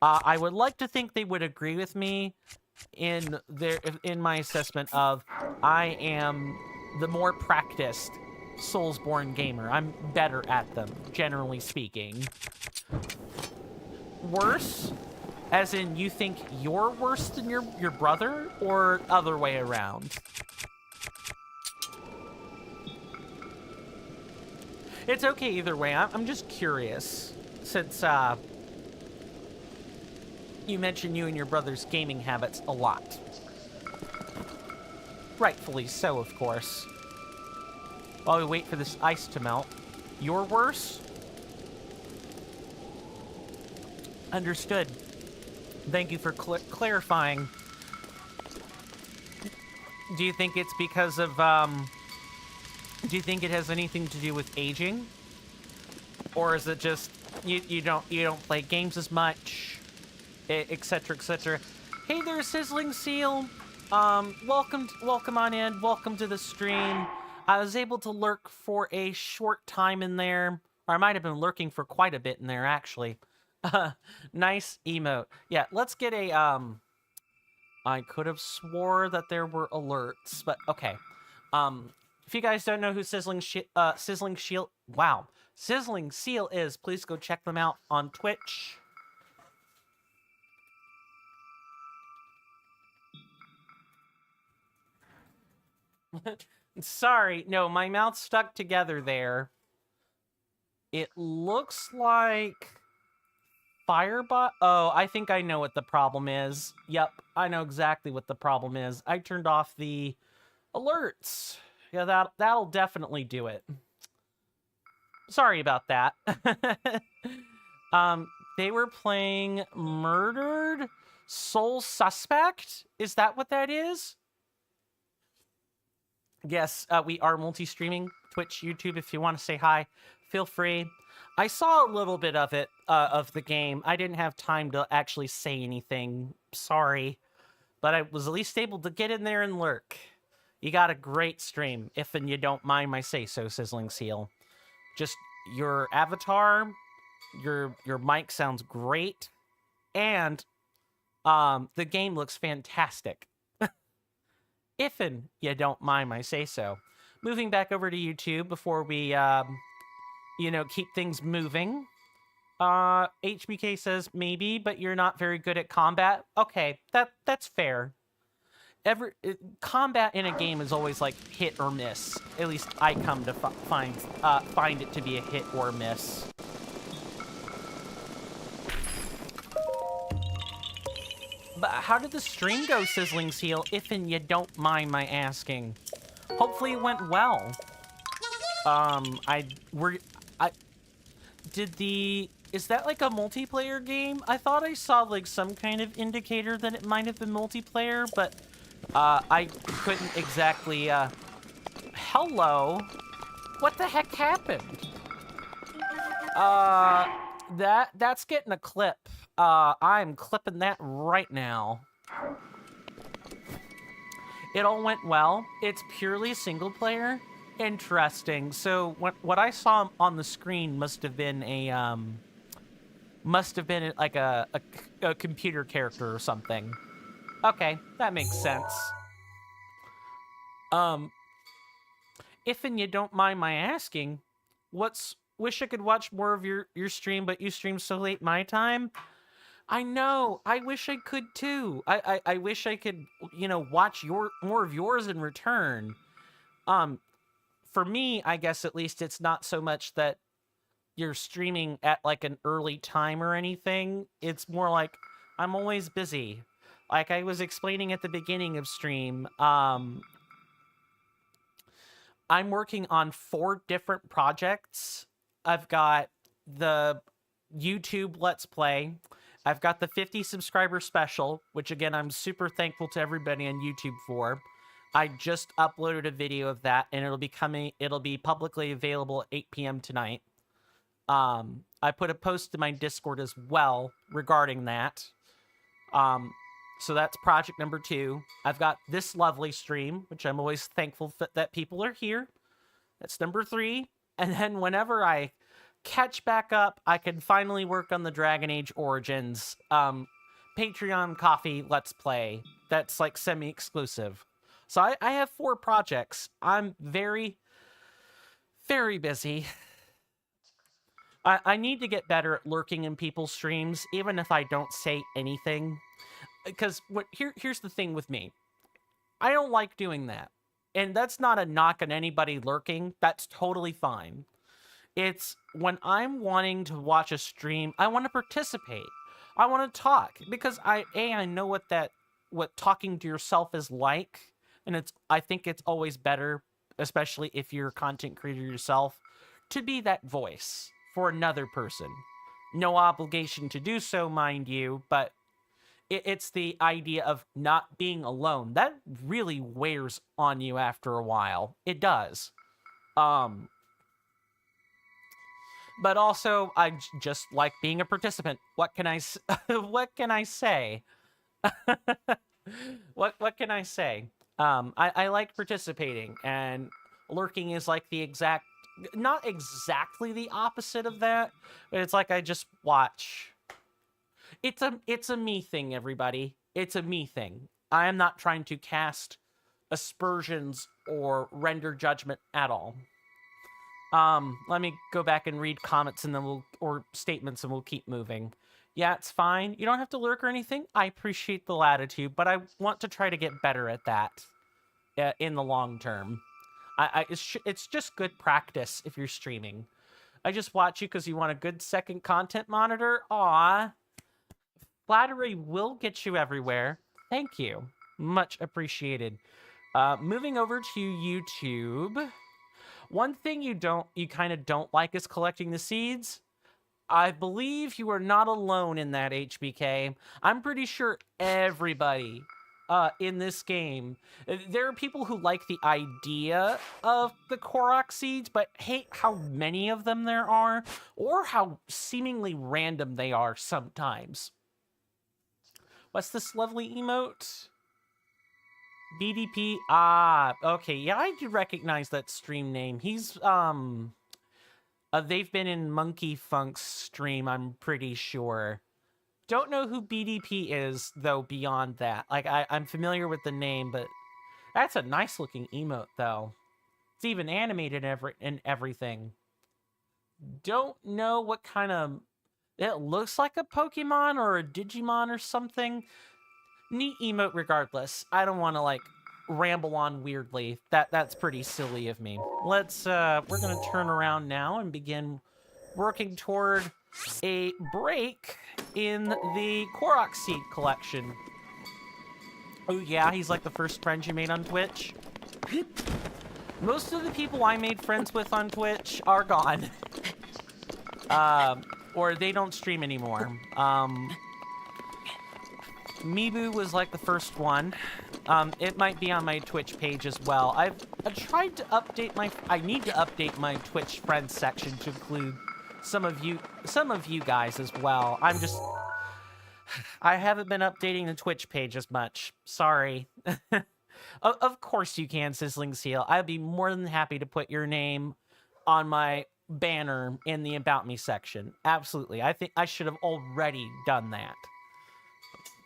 Speaker 1: I would like to think they would agree with me in my assessment of I am the more practiced Soulsborne gamer. I'm better at them, generally speaking. Worse? As in, you think you're worse than your brother, or other way around? It's okay either way. I'm just curious, since you mentioned you and your brother's gaming habits a lot. Rightfully so, of course. While we wait for this ice to melt. You're worse? Understood. Thank you for clarifying. Do you think it's because of, do you think it has anything to do with aging? Or is it just, you don't play games as much, etc., etc.? Hey there, Sizzling Seal. Welcome on in. Welcome to the stream. I was able to lurk for a short time in there. Or I might have been lurking for quite a bit in there, actually. Nice emote. Yeah, let's get a, I could have swore that there were alerts, but okay. If you guys don't know who Sizzling Seal is, please go check them out on Twitch. Sorry, no, my mouth stuck together there. It looks like Firebot. Oh, I think I know what the problem is. Yep, I know exactly what the problem is. I turned off the alerts. Yeah, that'll definitely do it. Sorry about that. They were playing Murdered Soul Suspect? Is that what that is? Yes, we are multi-streaming. Twitch, YouTube, if you want to say hi, feel free. I saw a little bit of it, of the game. I didn't have time to actually say anything. Sorry. But I was at least able to get in there and lurk. You got a great stream, if and you don't mind my say-so, Sizzling Seal. Just your avatar, your mic sounds great, and the game looks fantastic. If and you don't mind my say-so. Moving back over to YouTube before we, keep things moving. HBK says, maybe, but you're not very good at combat. Okay, that's fair. Combat in a game is always like hit or miss. At least I come to find it to be a hit or miss. But how did the stream go, Sizzling Seal, if and you don't mind my asking? Hopefully it went well. Is that like a multiplayer game? I thought I saw like some kind of indicator that it might have been multiplayer, but I couldn't exactly, hello? What the heck happened? That's getting a clip. I'm clipping that right now. It all went well. It's purely single player. Interesting. So what I saw on the screen must have been like a computer character or something. Okay, that makes sense. If and you don't mind my asking, wish I could watch more of your stream, but you stream so late my time? I know. I wish I could too. I wish I could, watch more of yours in return. For me, I guess at least it's not so much that you're streaming at like an early time or anything. It's more like I'm always busy. Like I was explaining at the beginning of stream, I'm working on 4 different projects. I've got the YouTube Let's Play. I've got the 50 subscriber special, which again, I'm super thankful to everybody on YouTube for. I just uploaded a video of that, and it'll be publicly available at 8 p.m. tonight. I put a post to my Discord as well regarding that. So that's project number 2. I've got this lovely stream, which I'm always thankful that people are here. That's number 3. And then whenever I catch back up, I can finally work on the Dragon Age Origins Patreon Coffee Let's Play. That's like semi-exclusive. So I have 4 projects. I'm very, very busy. I need to get better at lurking in people's streams, even if I don't say anything. Because here's the thing with me. I don't like doing that. And that's not a knock on anybody lurking. That's totally fine. It's when I'm wanting to watch a stream, I want to participate. I want to talk. Because I know what talking to yourself is like. And I think it's always better, especially if you're a content creator yourself, to be that voice for another person. No obligation to do so, mind you, but it's the idea of not being alone. That really wears on you after a while. It does. But also, I just like being a participant. What can I what can I say? What can I say? I like participating, and lurking is like not exactly the opposite of that, but it's like I just watch. It's a me thing, everybody. It's a me thing. I am not trying to cast aspersions or render judgment at all. Let me go back and read comments and then or statements, and we'll keep moving. Yeah, it's fine. You don't have to lurk or anything. I appreciate the latitude, but I want to try to get better at that in the long term. It's just good practice if you're streaming. I just watch you because you want a good second content monitor. Aw. Flattery will get you everywhere. Thank you. Much appreciated. Moving over to YouTube. One thing you kind of don't like is collecting the seeds. I believe you are not alone in that, HBK. I'm pretty sure everybody in this game, there are people who like the idea of the Korok seeds, but hate how many of them there are, or how seemingly random they are sometimes. What's this lovely emote? BDP. Ah, okay. Yeah, I do recognize that stream name. He's, they've been in Monkey Funk's stream, I'm pretty sure. Don't know who BDP is, though, beyond that. Like, I'm familiar with the name, but that's a nice-looking emote, though. It's even animated and everything. Don't know what kind of... It looks like a Pokemon or a Digimon or something. Neat emote regardless. I don't want to, like, ramble on weirdly. That's pretty silly of me. We're gonna turn around now and begin working toward a break in the Korok seed collection. Oh yeah, he's like the first friend you made on Twitch. Most of the people I made friends with on Twitch are gone. Or they don't stream anymore. Mibu was like the first one. It might be on my Twitch page as well. I tried to update I need to update my Twitch friends section to include some of you guys as well. I haven't been updating the Twitch page as much. Sorry. Of course you can, Sizzling Seal. I'd be more than happy to put your name on my banner in the About Me section. Absolutely. I think I should have already done that.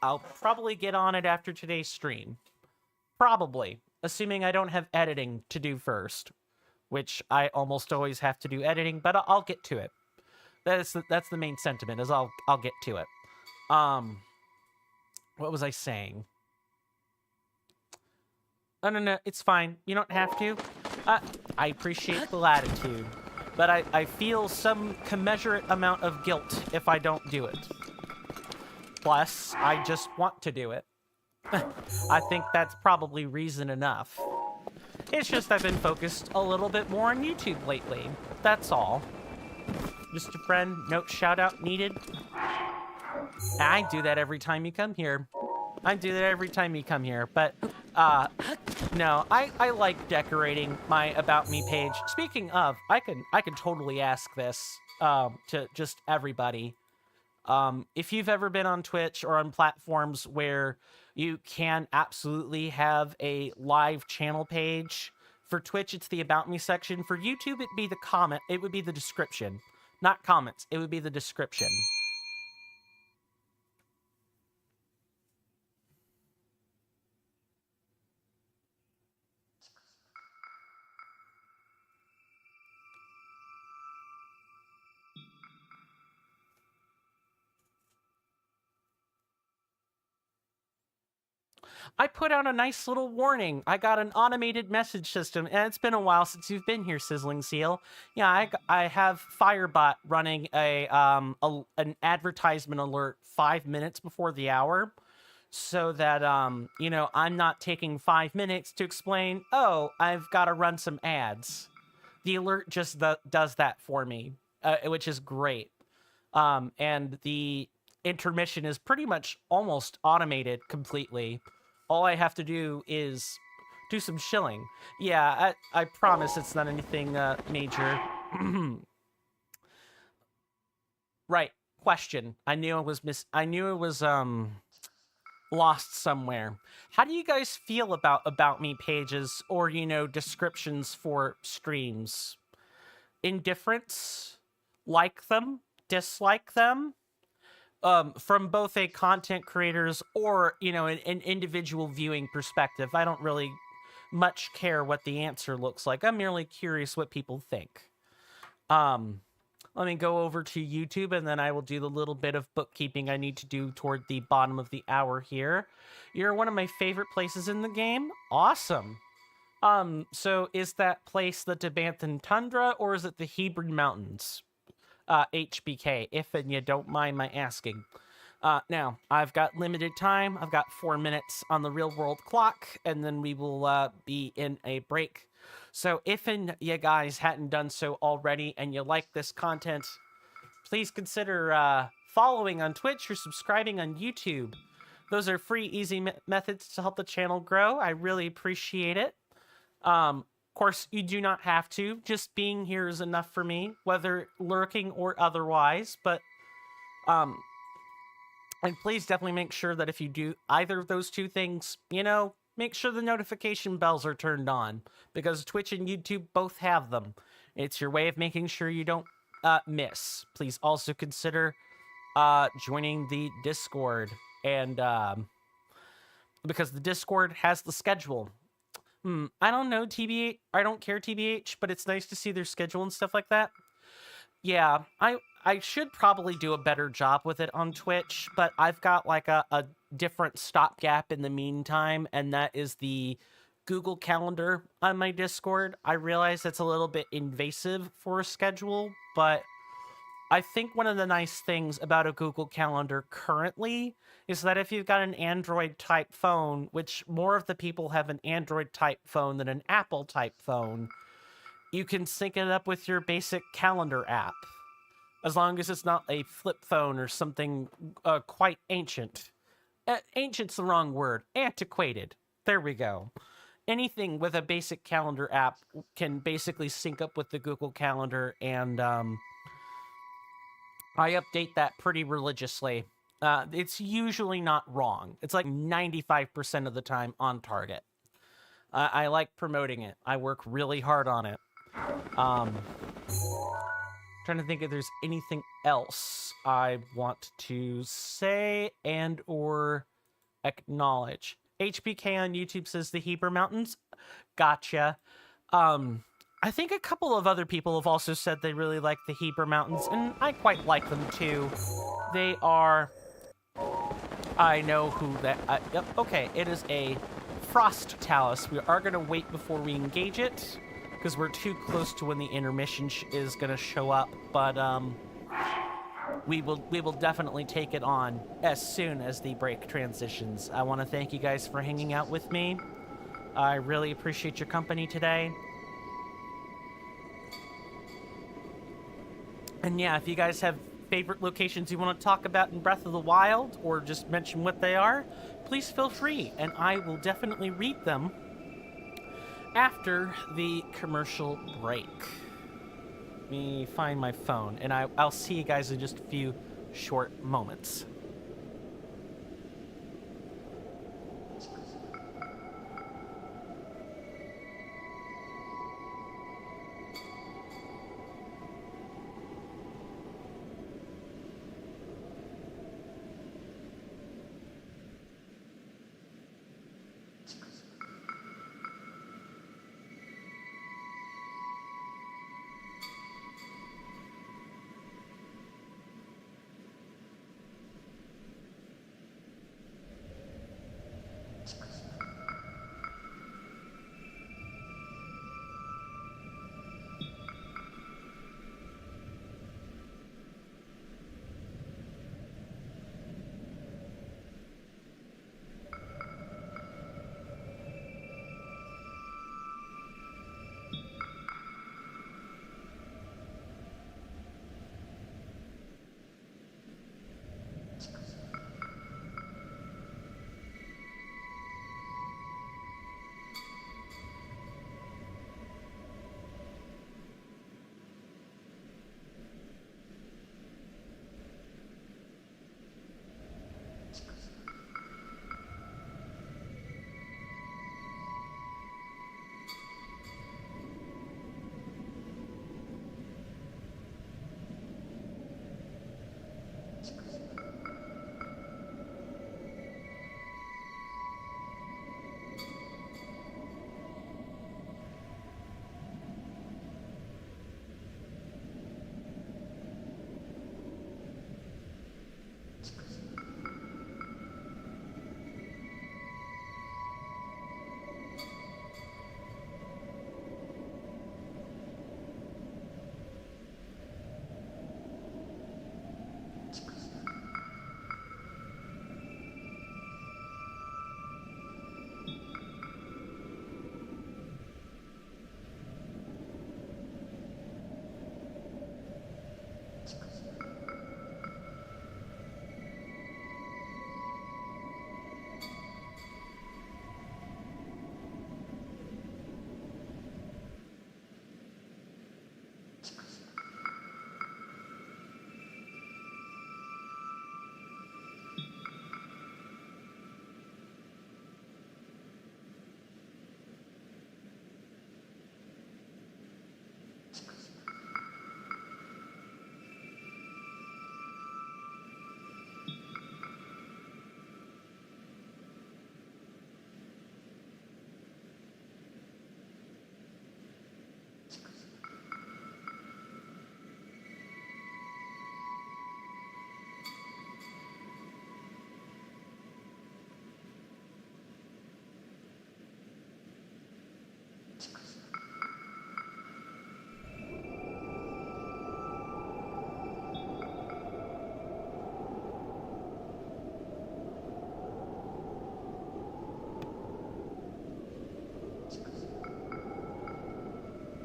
Speaker 1: I'll probably get on it after today's stream. Probably. Assuming I don't have editing to do first. Which I almost always have to do editing, but I'll get to it. That's the main sentiment, is I'll get to it. What was I saying? Oh, no, it's fine. You don't have to. I appreciate the latitude, but I feel some commensurate amount of guilt if I don't do it. Plus, I just want to do it. I think that's probably reason enough. It's just I've been focused a little bit more on YouTube lately. That's all. Just a friend, no shout out needed. I do that every time you come here. But no, I like decorating my About Me page. Speaking of, I can totally ask this to just everybody. If you've ever been on Twitch or on platforms where you can absolutely have a live channel page, for Twitch it's the About Me section. For YouTube it'd be the comment. It would be the description, not comments. It would be the description. I put out a nice little warning. I got an automated message system, and it's been a while since you've been here, Sizzling Seal. Yeah, I have Firebot running an advertisement alert 5 minutes before the hour, so that you know, I'm not taking 5 minutes to explain. Oh, I've got to run some ads. The alert just does that for me, which is great. And the intermission is pretty much almost automated completely. All I have to do is do some shilling. Yeah, I promise it's not anything major. Right. Question. I knew it was lost somewhere. How do you guys feel about me pages or, you know, descriptions for streams? Indifference? Like them? Dislike them? From both a content creator's or, you know, an individual viewing perspective. I don't really much care what the answer looks like. I'm merely curious what people think. Let me go over to YouTube, and then I will do the little bit of bookkeeping I need to do toward the bottom of the hour here. You're one of my favorite places in the game? Awesome. So is that place the Debanthan Tundra, or is it the Hebran Mountains? HBK, if and you don't mind my asking. Now, I've got limited time. I've got 4 minutes on the real world clock, and then we will be in a break. So if and you guys hadn't done so already and you like this content, please consider following on Twitch or subscribing on YouTube. Those are free, easy methods to help the channel grow. I really appreciate it. Of course, you do not have to. Just being here is enough for me, whether lurking or otherwise. But, and please definitely make sure that if you do either of those two things, you know, make sure the notification bells are turned on, because Twitch and YouTube both have them. It's your way of making sure you don't miss. Please also consider joining the Discord, and because the Discord has the schedule. I don't know, TBH. I don't care, TBH, but it's nice to see their schedule and stuff like that. Yeah, I should probably do a better job with it on Twitch, but I've got like a different stopgap in the meantime, and that is the Google Calendar on my Discord. I realize it's a little bit invasive for a schedule, but I think one of the nice things about a Google Calendar currently is that if you've got an Android-type phone, which more of the people have an Android-type phone than an Apple-type phone, you can sync it up with your basic calendar app, as long as it's not a flip phone or something quite ancient. Ancient's the wrong word. Antiquated. There we go. Anything with a basic calendar app can basically sync up with the Google Calendar, and I update that pretty religiously. It's usually not wrong. It's like 95% of the time on target. I like promoting it. I work really hard on it. Trying to think if there's anything else I want to say and or acknowledge. HBK on YouTube says the Hebran Mountains. Gotcha. I think a couple of other people have also said they really like the Hebran Mountains, and I quite like them too. They are... I know who that... yep, okay, it is a Frost Talus. We are going to wait before we engage it, because we're too close to when the intermission is going to show up, but we will definitely take it on as soon as the break transitions. I want to thank you guys for hanging out with me. I really appreciate your company today. And yeah, if you guys have favorite locations you want to talk about in Breath of the Wild or just mention what they are, please feel free, and I will definitely read them after the commercial break. Let me find my phone, and I'll see you guys in just a few short moments.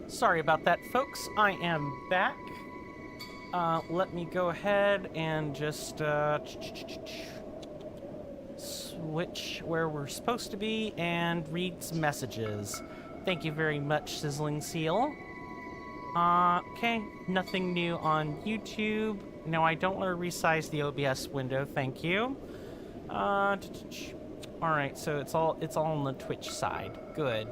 Speaker 1: Sorry about that, folks. I am back. Let me go ahead and just switch where we're supposed to be and read some messages. Thank you very much, Sizzling Seal. Okay, nothing new on YouTube. No, I don't want to resize the OBS window, thank you. Alright, so it's all on the Twitch side. Good.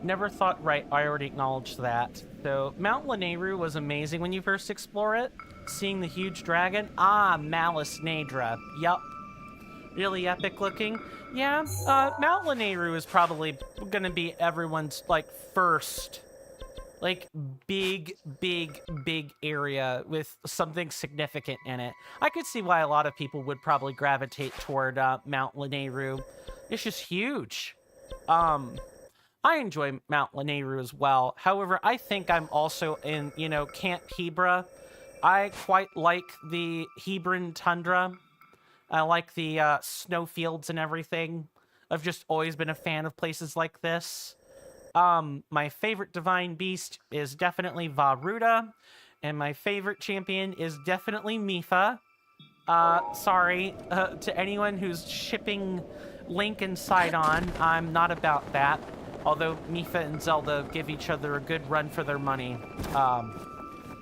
Speaker 1: Never thought, right, I already acknowledged that. So, Mount Lanayru was amazing when you first explore it. Seeing the huge dragon. Ah, Malice Nadra. Yup. Really epic looking. Yeah, Mount Lanayru is probably gonna be everyone's, like, first, like, big area with something significant in it. I could see why a lot of people would probably gravitate toward, Mount Lanayru. It's just huge. I enjoy Mount Lanayru as well. However, I think I'm also in, you know, Camp Hebra. I quite like the Hebran tundra. I like the snowfields and everything. I've just always been a fan of places like this. My favorite divine beast is definitely Varuda, and my favorite champion is definitely Mipha. Sorry to anyone who's shipping Link and Sidon. I'm not about that. Although Mipha and Zelda give each other a good run for their money.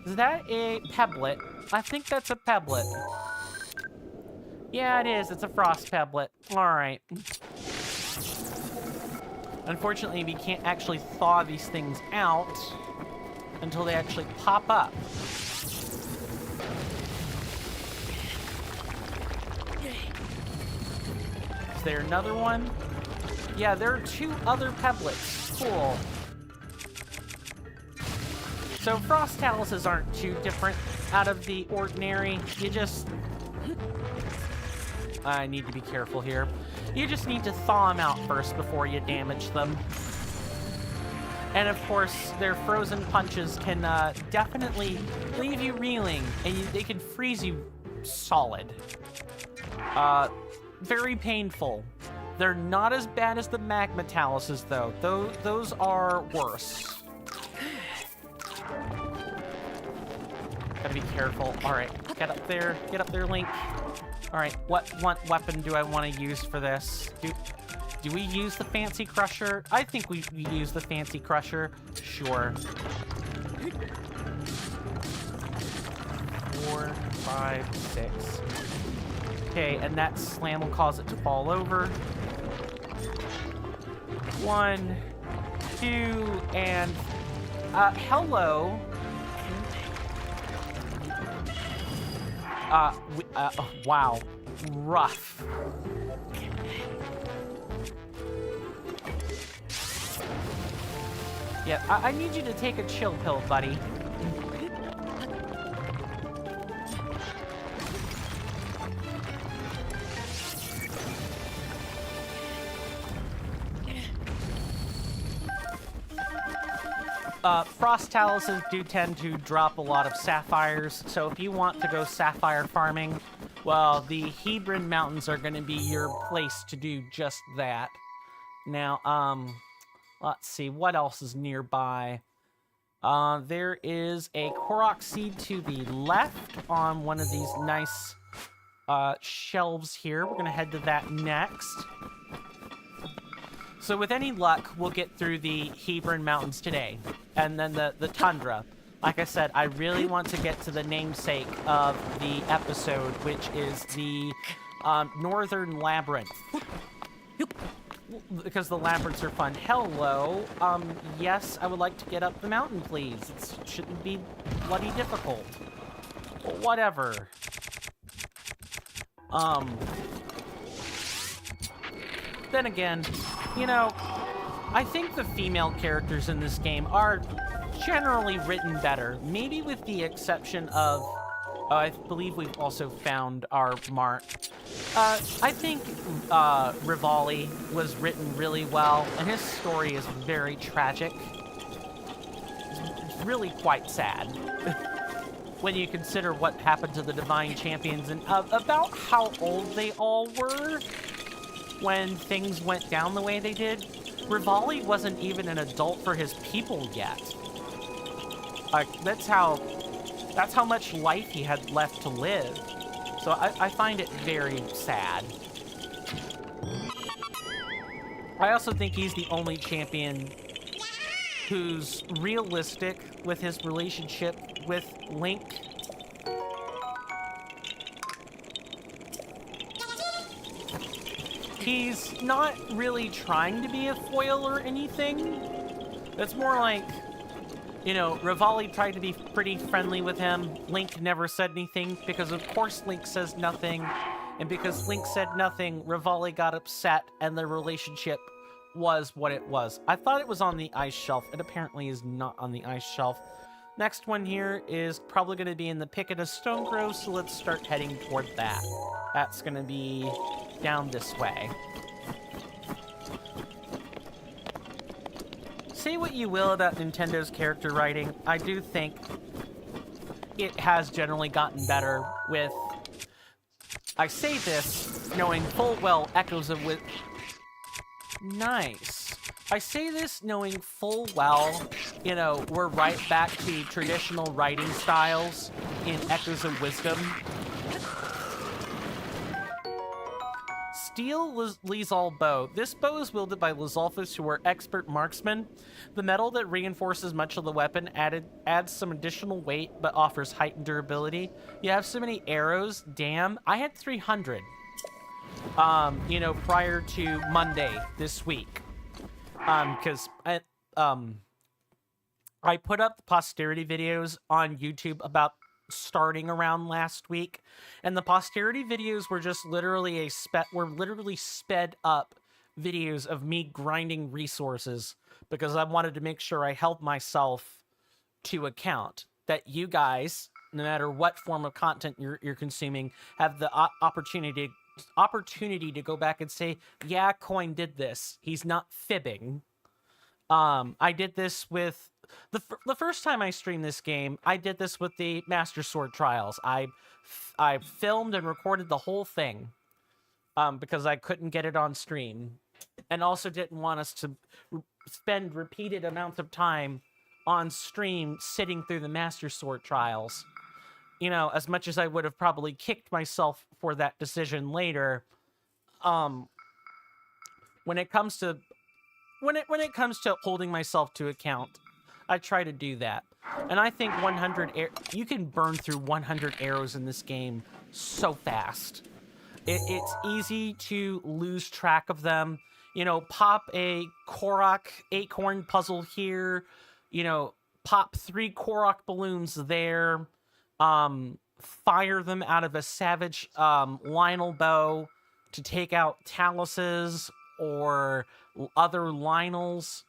Speaker 1: Is that a pebblet? I think that's a pebblet. Yeah, it is. It's a frost pebblet. Alright. Unfortunately, we can't actually thaw these things out until they actually pop up. Is there another one? Yeah, there are 2 other pebblets. Cool. So frost taluses aren't too different out of the ordinary. You just... I need to be careful here. You just need to thaw them out first before you damage them. And of course, their frozen punches can definitely leave you reeling, and they can freeze you solid. Very painful. They're not as bad as the magma taluses, though. Those are worse. Gotta be careful. All right, get up there, Link. All right, what weapon do I want to use for this? Do we use the Fancy Crusher? I think we use the Fancy Crusher. Sure. 4, 5, 6. Okay, and that slam will cause it to fall over. 1, 2, and hello. Wow. Rough. Yeah, I need you to take a chill pill, buddy. Frost taluses do tend to drop a lot of sapphires, so if you want to go sapphire farming, well, the Hebran Mountains are going to be your place to do just that. Now, let's see, what else is nearby? There is a Korok seed to the left on one of these nice shelves here. We're going to head to that next. So with any luck, we'll get through the Hebran Mountains today. And then the tundra. Like I said, I really want to get to the namesake of the episode, which is the Northern Labyrinth. Because the labyrinths are fun. Hello. Yes, I would like to get up the mountain, please. It shouldn't be bloody difficult. Whatever. Then again, you know, I think the female characters in this game are generally written better. Maybe with the exception of, I believe we've also found our mark. I think Rivali was written really well, and his story is very tragic. It's really quite sad. When you consider what happened to the Divine Champions and about how old they all were when things went down the way they did. Rivali wasn't even an adult for his people yet. Like, that's how much life he had left to live. So I find it very sad. I also think he's the only champion who's realistic with his relationship with Link. He's not really trying to be a foil or anything. It's more like, you know, Rivali tried to be pretty friendly with him. Link never said anything because, of course, Link says nothing. And because Link said nothing, Rivali got upset and their relationship was what it was. I thought it was on the ice shelf. It apparently is not on the ice shelf. Next one here is probably going to be in the Picket of Stone Grove, so let's start heading toward that. That's going to be down this way. Say what you will about Nintendo's character writing, I do think it has generally gotten better with... I say this knowing full well echoes of with... Nice. I say this knowing full well, you know, we're right back to traditional writing styles in Echoes of Wisdom. Steel Lizal bow. This bow is wielded by Lizalfos, who are expert marksmen. The metal that reinforces much of the weapon adds some additional weight, but offers heightened durability. You have so many arrows. Damn, I had 300. You know, prior to Monday this week. Because I put up the posterity videos on YouTube about starting around last week, and the posterity videos were just literally literally sped up videos of me grinding resources because I wanted to make sure I held myself to account that you guys, no matter what form of content you're consuming, have the opportunity to go back and say, yeah, Coin did this. He's not fibbing. I did this with the first time I streamed this game. I did this with the Master Sword Trials. I filmed and recorded the whole thing because I couldn't get it on stream, and also didn't want us to spend repeated amounts of time on stream sitting through the Master Sword Trials. You know, as much as I would have probably kicked myself for that decision later, when it comes to holding myself to account, I try to do that. And I think you can burn through 100 arrows in this game so fast. It's easy to lose track of them. You know, pop a Korok acorn puzzle here. You know, pop 3 Korok balloons there. Fire them out of a savage Lionel bow to take out Taluses or other Lionels.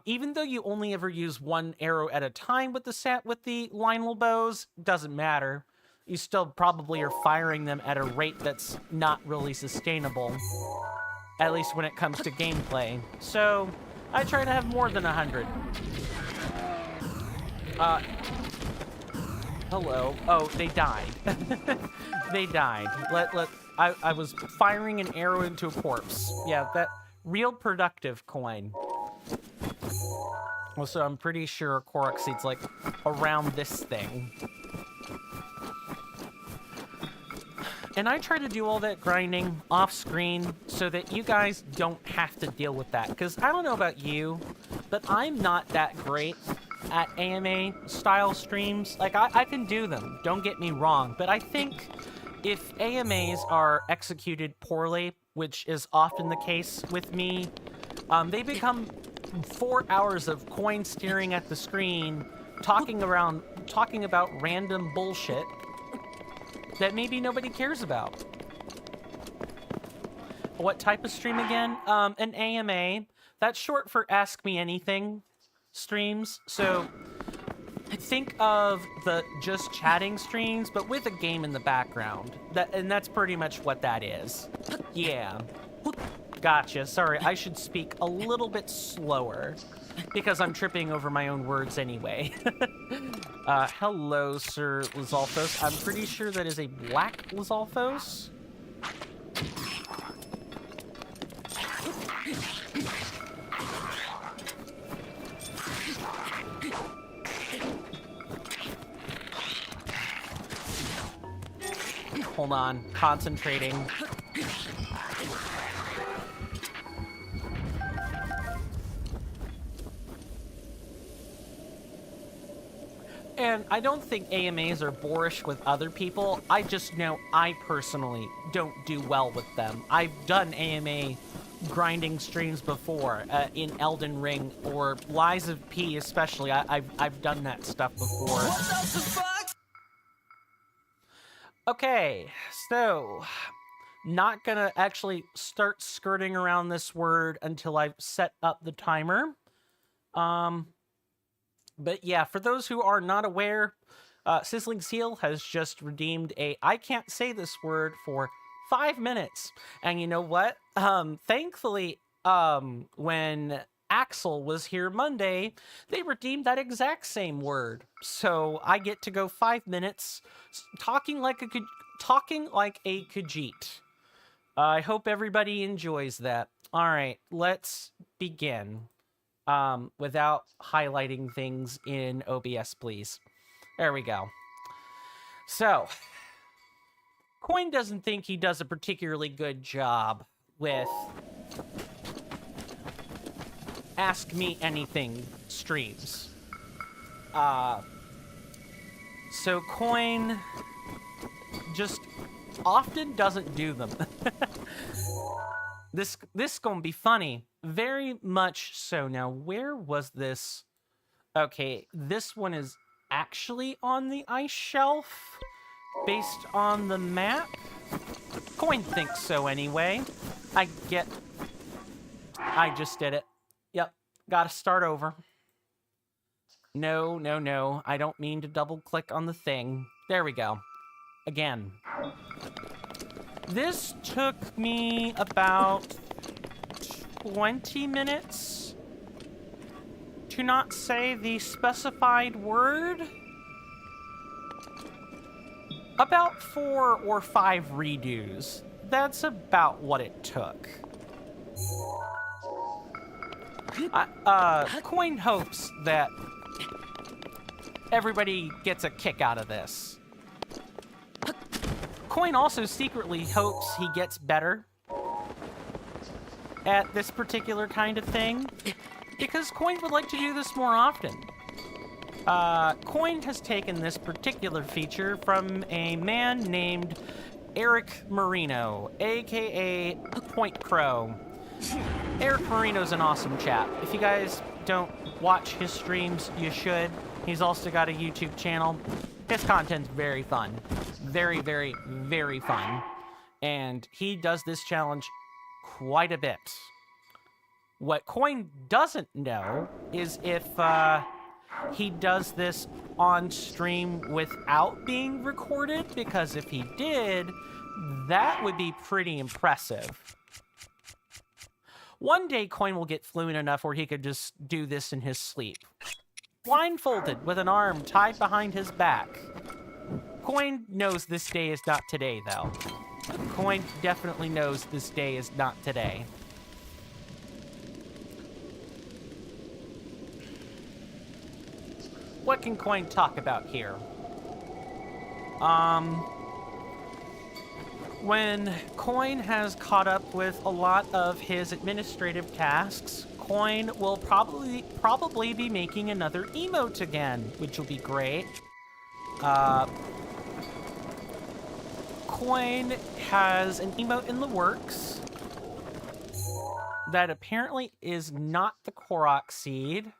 Speaker 1: Even though you only ever use 1 arrow at a time with the Lionel bows, doesn't matter. You still probably are firing them at a rate that's not really sustainable, at least when it comes to gameplay. So I try to have more than 100. Hello. Oh, they died. They died. I was firing an arrow into a corpse. Yeah, that real productive Coin. Well, so I'm pretty sure Korok seed's like around this thing. And I try to do all that grinding off screen so that you guys don't have to deal with that. Because I don't know about you, but I'm not that great at AMA style streams. Like, I can do them, don't get me wrong, but I think if AMAs are executed poorly, which is often the case with me, they become 4 hours of Coin staring at the screen, talking about random bullshit that maybe nobody cares about. What type of stream again? An AMA. That's short for Ask Me Anything streams. So think of the just chatting streams, but with a game in the background. And that's pretty much what that is. Yeah. Gotcha. Sorry, I should speak a little bit slower because I'm tripping over my own words anyway. Hello, Sir Lizalfos. I'm pretty sure that is a black Lizalfos. Hold on, concentrating. And I don't think AMAs are boorish with other people. I just know I personally don't do well with them. I've done AMA grinding streams before in Elden Ring or Lies of P especially. I've done that stuff before. What the fuck? Okay, so not gonna actually start skirting around this word until I've set up the timer. But yeah, for those who are not aware, Sizzling Seal has just redeemed I can't say this word for 5 minutes. And you know what? Thankfully, when Axel was here Monday, they redeemed that exact same word. So I get to go 5 minutes talking like a Khajiit. I hope everybody enjoys that. All right, let's begin. Without highlighting things in OBS, please. There we go. So, Coin doesn't think he does a particularly good job with Ask Me Anything streams. So Coin just often doesn't do them. This gonna be funny. Very much so. Now, where was this? Okay, this one is actually on the ice shelf based on the map. Coin thinks so anyway. I just did it. Yep, gotta start over. No, I don't mean to double click on the thing. There we go. Again. This took me about 20 minutes, to not say the specified word. About 4 or 5 redos. That's about what it took. Coin hopes that everybody gets a kick out of this. Coin also secretly hopes he gets better at this particular kind of thing, because Coin would like to do this more often. Coin has taken this particular feature from a man named Eric Marino, aka Point Crow. Eric Marino's an awesome chap. If you guys don't watch his streams, you should. He's also got a YouTube channel. His content's very fun. Very, very, very fun. And he does this challenge quite a bit. What Coin doesn't know is if he does this on stream without being recorded, because if he did, that would be pretty impressive. One day, Coin will get fluent enough where he could just do this in his sleep. Blindfolded, with an arm tied behind his back. Coin knows this day is not today, though. Coin definitely knows this day is not today. What can Coin talk about here? When Coin has caught up with a lot of his administrative tasks, Coin will probably be making another emote again, which will be great. Coin has an emote in the works that apparently is not the Korok seed.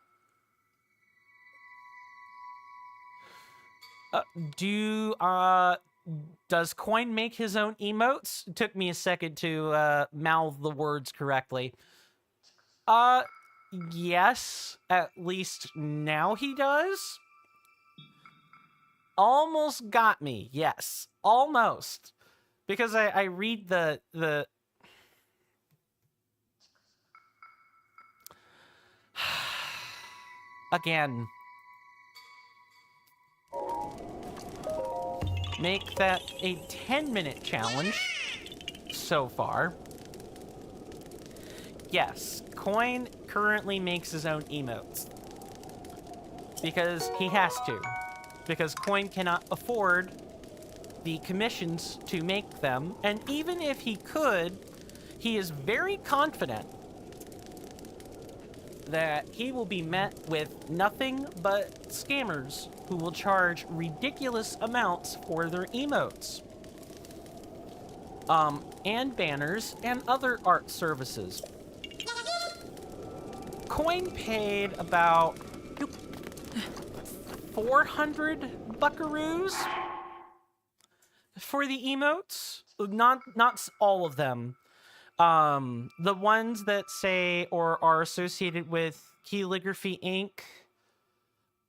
Speaker 1: Does Coin make his own emotes? It took me a second to mouth the words correctly. Yes, at least now he does. Almost got me, yes. Almost. Because I read the... Again. Make that a 10-minute challenge so far. Yes, Coin currently makes his own emotes. Because he has to. Because Coin cannot afford the commissions to make them. And even if he could, he is very confident that he will be met with nothing but scammers who will charge ridiculous amounts for their emotes. And banners and other art services. Coin paid about 400 buckaroos for the emotes. Not all of them. The ones that say or are associated with Calligraphy Inc.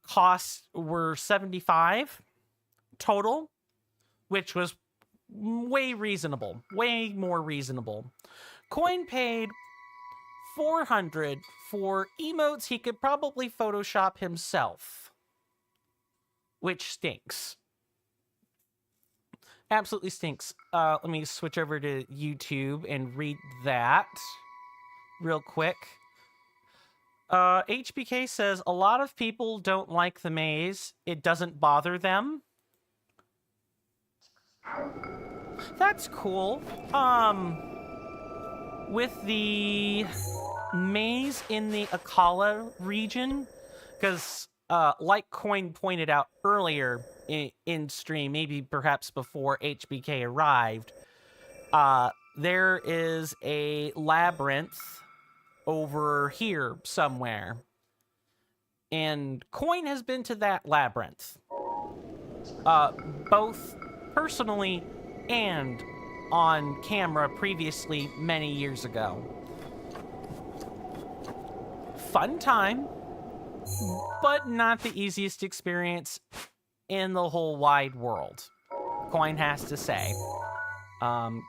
Speaker 1: costs were 75 total, which was way reasonable, way more reasonable. Coin paid 400 for emotes he could probably Photoshop himself, which stinks. Absolutely stinks. Let me switch over to YouTube and read that real quick. HBK says, a lot of people don't like the maze. It doesn't bother them. That's cool. With the maze in the Akala region, because like Coin pointed out earlier in stream, maybe perhaps before HBK arrived, there is a labyrinth over here somewhere. And Coin has been to that labyrinth. Both personally and on camera previously many years ago. Fun time, but not the easiest experience in the whole wide world, Coin has to say.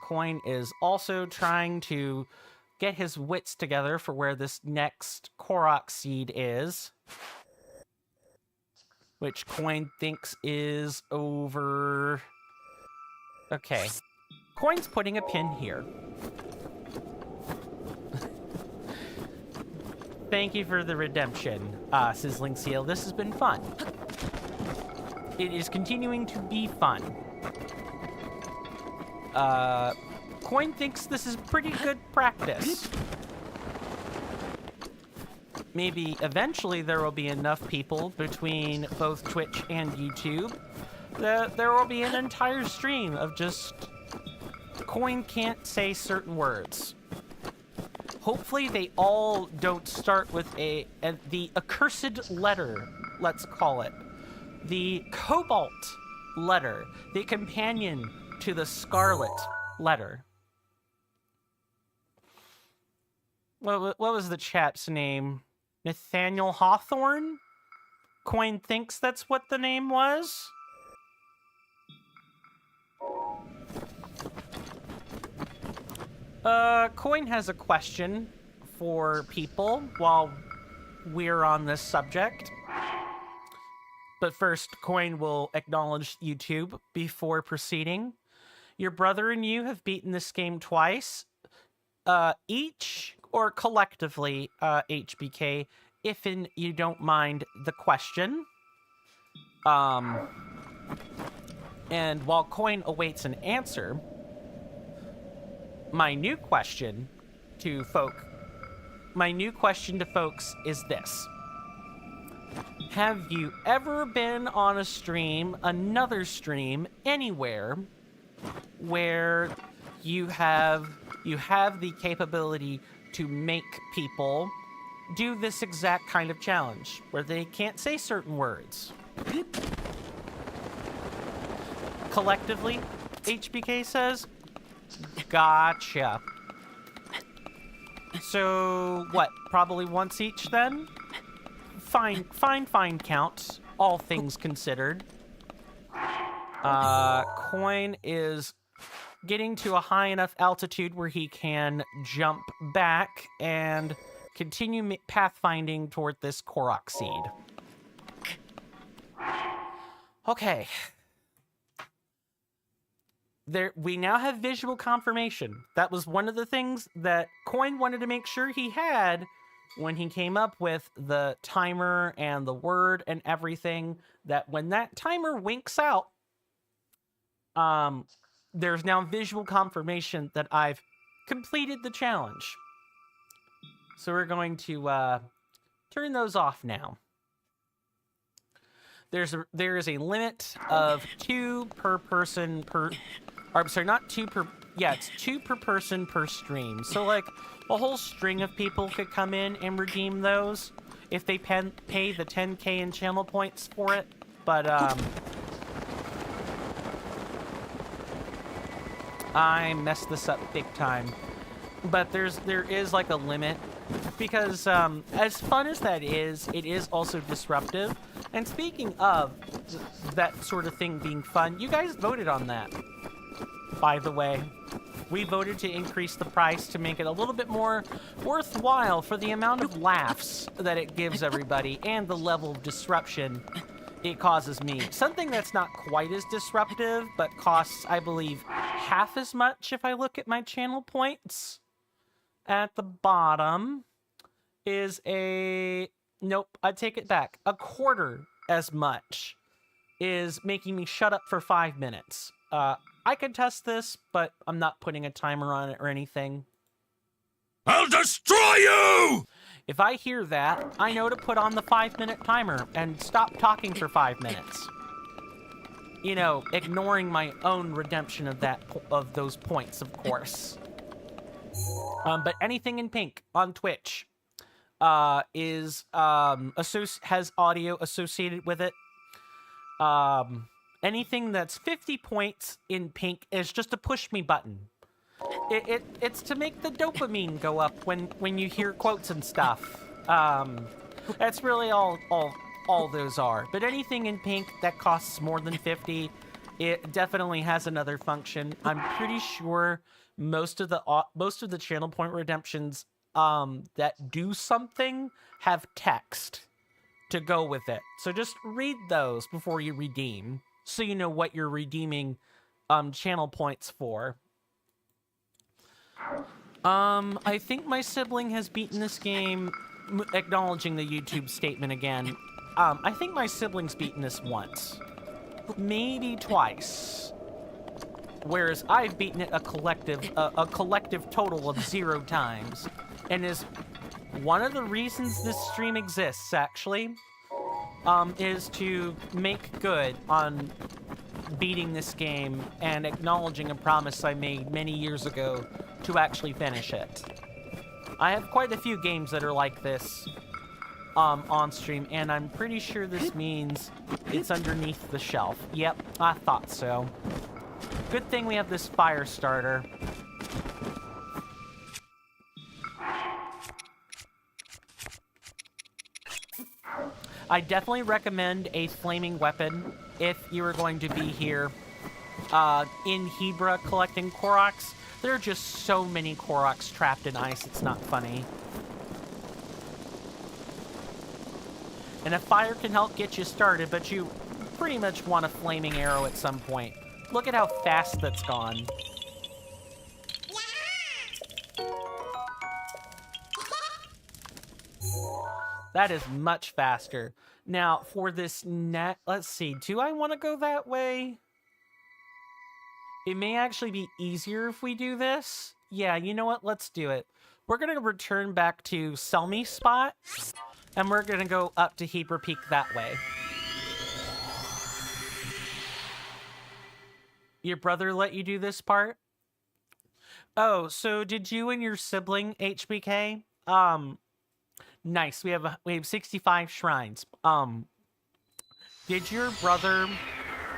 Speaker 1: Coin is also trying to get his wits together for where this next Korok seed is, which Coin thinks is over... Okay. Coin's putting a pin here. Thank you for the redemption, Sizzling Seal. This has been fun. It is continuing to be fun. Coin thinks this is pretty good practice. Maybe eventually there will be enough people between both Twitch and YouTube that there will be an entire stream of just Coin can't say certain words. Hopefully they all don't start with the accursed letter, let's call it. The cobalt letter, the companion to the scarlet letter. What was the chat's name? Nathaniel Hawthorne? Coin thinks that's what the name was? Coin has a question for people while we're on this subject. But first, Coin will acknowledge YouTube before proceeding. Your brother and you have beaten this game twice. Each or collectively, HBK, if you don't mind the question. And while Coin awaits an answer, my new question to folks is this. Have you ever been on a stream, another stream, anywhere, where you have the capability to make people do this exact kind of challenge, where they can't say certain words? Collectively, HBK says, gotcha. So, what, probably once each then? Fine count, all things considered. Coin is getting to a high enough altitude where he can jump back and continue pathfinding toward this Korok seed. Okay. We now have visual confirmation. That was one of the things that Coin wanted to make sure he had when he came up with the timer and the word and everything, that when that timer winks out, there's now visual confirmation that I've completed the challenge. So we're going to turn those off now. There is a limit of 2 per person per... Or, I'm sorry, not 2 per... Yeah, it's 2 per person per stream. So, like, a whole string of people could come in and redeem those if they pay the 10k in channel points for it. But, I messed this up big time. But there is, like, a limit. Because, as fun as that is, it is also disruptive. And speaking of that sort of thing being fun, you guys voted on that. By the way, we voted to increase the price to make it a little bit more worthwhile for the amount of laughs that it gives everybody and the level of disruption it causes me. Something that's not quite as disruptive, but costs, I believe, half as much if I look at my channel points. At the bottom is a... Nope, I take it back. A quarter as much is making me shut up for 5 minutes. I can test this, but I'm not putting a timer on it or anything.
Speaker 2: I'll destroy you!
Speaker 1: If I hear that, I know to put on the 5-minute timer and stop talking for 5 minutes. You know, ignoring my own redemption of those points, of course. But anything in pink on Twitch has audio associated with it. Anything that's 50 points in pink is just a push me button. It's to make the dopamine go up when you hear quotes and stuff. That's really all those are. But anything in pink that costs more than 50, it definitely has another function. I'm pretty sure most of the channel point redemptions that do something have text to go with it. So just read those before you redeem, so you know what you're redeeming channel points for. I think my sibling has beaten this game, acknowledging the YouTube statement again. I think my sibling's beaten this once, maybe twice, whereas I've beaten it a collective total of 0 times, and is one of the reasons this stream exists, actually, is to make good on beating this game and acknowledging a promise I made many years ago to actually finish it. I have quite a few games that are like this on stream, and I'm pretty sure this means it's underneath the shelf. Yep, I thought so. Good thing we have this fire starter. I definitely recommend a flaming weapon if you are going to be here in Hebra collecting Koroks. There are just so many Koroks trapped in ice, it's not funny. And a fire can help get you started, but you pretty much want a flaming arrow at some point. Look at how fast that's gone. That is much faster. Now, for this net, let's see, do I want to go that way? It may actually be easier if we do this. Yeah, you know what? Let's do it. We're going to return back to Sell Me Spot, and we're going to go up to Hebra Peak that way. Your brother let you do this part? Oh, so did you and your sibling, HBK? Nice. We have 65 shrines. Did your brother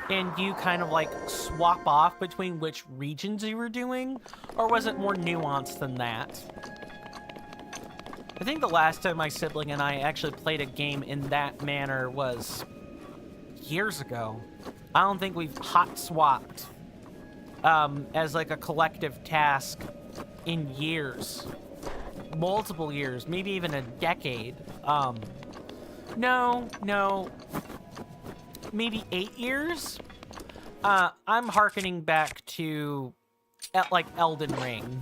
Speaker 1: and you kind of like swap off between which regions you were doing, or was it more nuanced than that? I think the last time my sibling and I actually played a game in that manner was years ago. I don't think we've hot swapped as like a collective task in years. Multiple years, maybe even a decade. No, maybe 8 years. I'm hearkening back to like Elden Ring.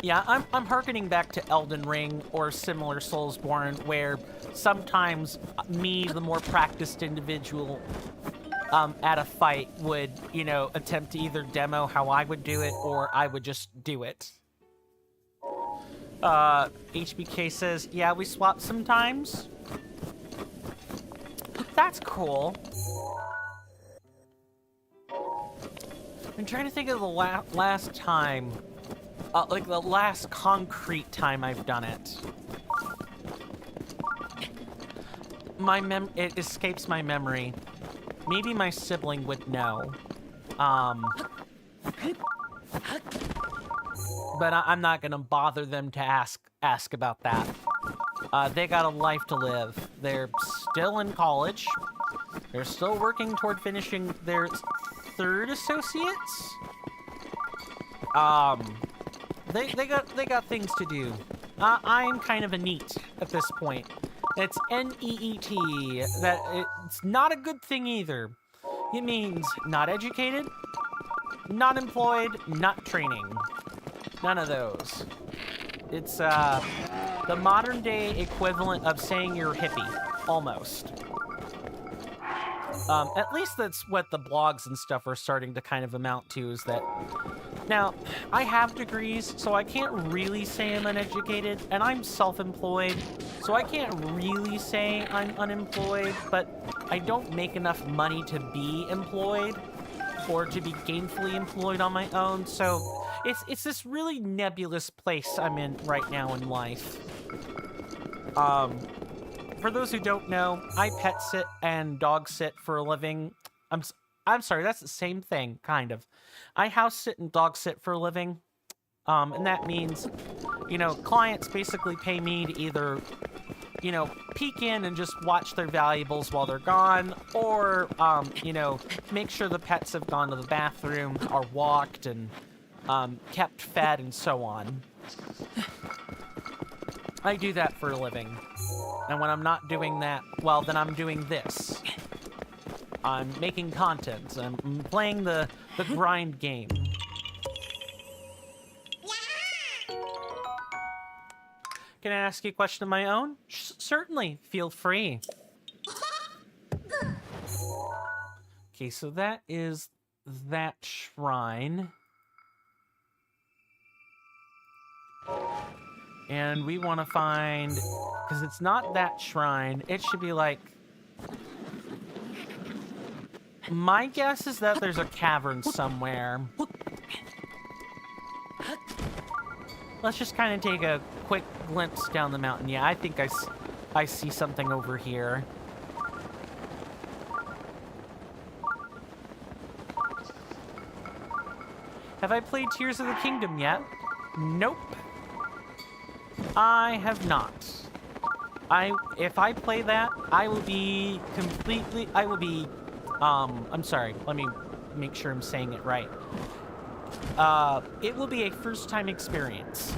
Speaker 1: Yeah, I'm hearkening back to Elden Ring or similar Soulsborne, where sometimes me, the more practiced individual at a fight, would, you know, attempt to either demo how I would do it, or I would just do it. HBK says, yeah, we swap sometimes. That's cool. I'm trying to think of the last time, like the last concrete time I've done it. It escapes my memory. Maybe my sibling would know. But I'm not gonna bother them to ask about that. They got a life to live. They're still in college. They're still working toward finishing their 3rd associates. They got things to do. I'm kind of a NEET at this point, It's N-E-E-T. That it's not a good thing either. It means not educated, not employed, not training. None of those. It's the modern day equivalent of saying you're hippie, almost. At least that's what the blogs and stuff are starting to kind of amount to, is that... Now, I have degrees, so I can't really say I'm uneducated, and I'm self-employed, so I can't really say I'm unemployed, but I don't make enough money to be employed, or to be gainfully employed on my own, so it's this really nebulous place I'm in right now in life. For those who don't know, I pet sit and dog sit for a living. I'm sorry, that's the same thing, kind of. I house sit and dog sit for a living, and that means, you know, clients basically pay me to either, you know, peek in and just watch their valuables while they're gone, or, you know, make sure the pets have gone to the bathroom, are walked, and kept fed, and so on. I do that for a living. And when I'm not doing that, well, then I'm doing this. I'm making content. I'm playing the grind game. Can I ask you a question of my own? Certainly, feel free. Okay, so that is that shrine. And we want to find, because it's not that shrine, it should be like... My guess is that there's a cavern somewhere. Let's just kind of take a quick glimpse down the mountain. Yeah, I think I see something over here. Have I played Tears of the Kingdom yet? Nope. I have not. If I play that, I will be completely... I'm sorry, let me make sure I'm saying it right. It will be a first-time experience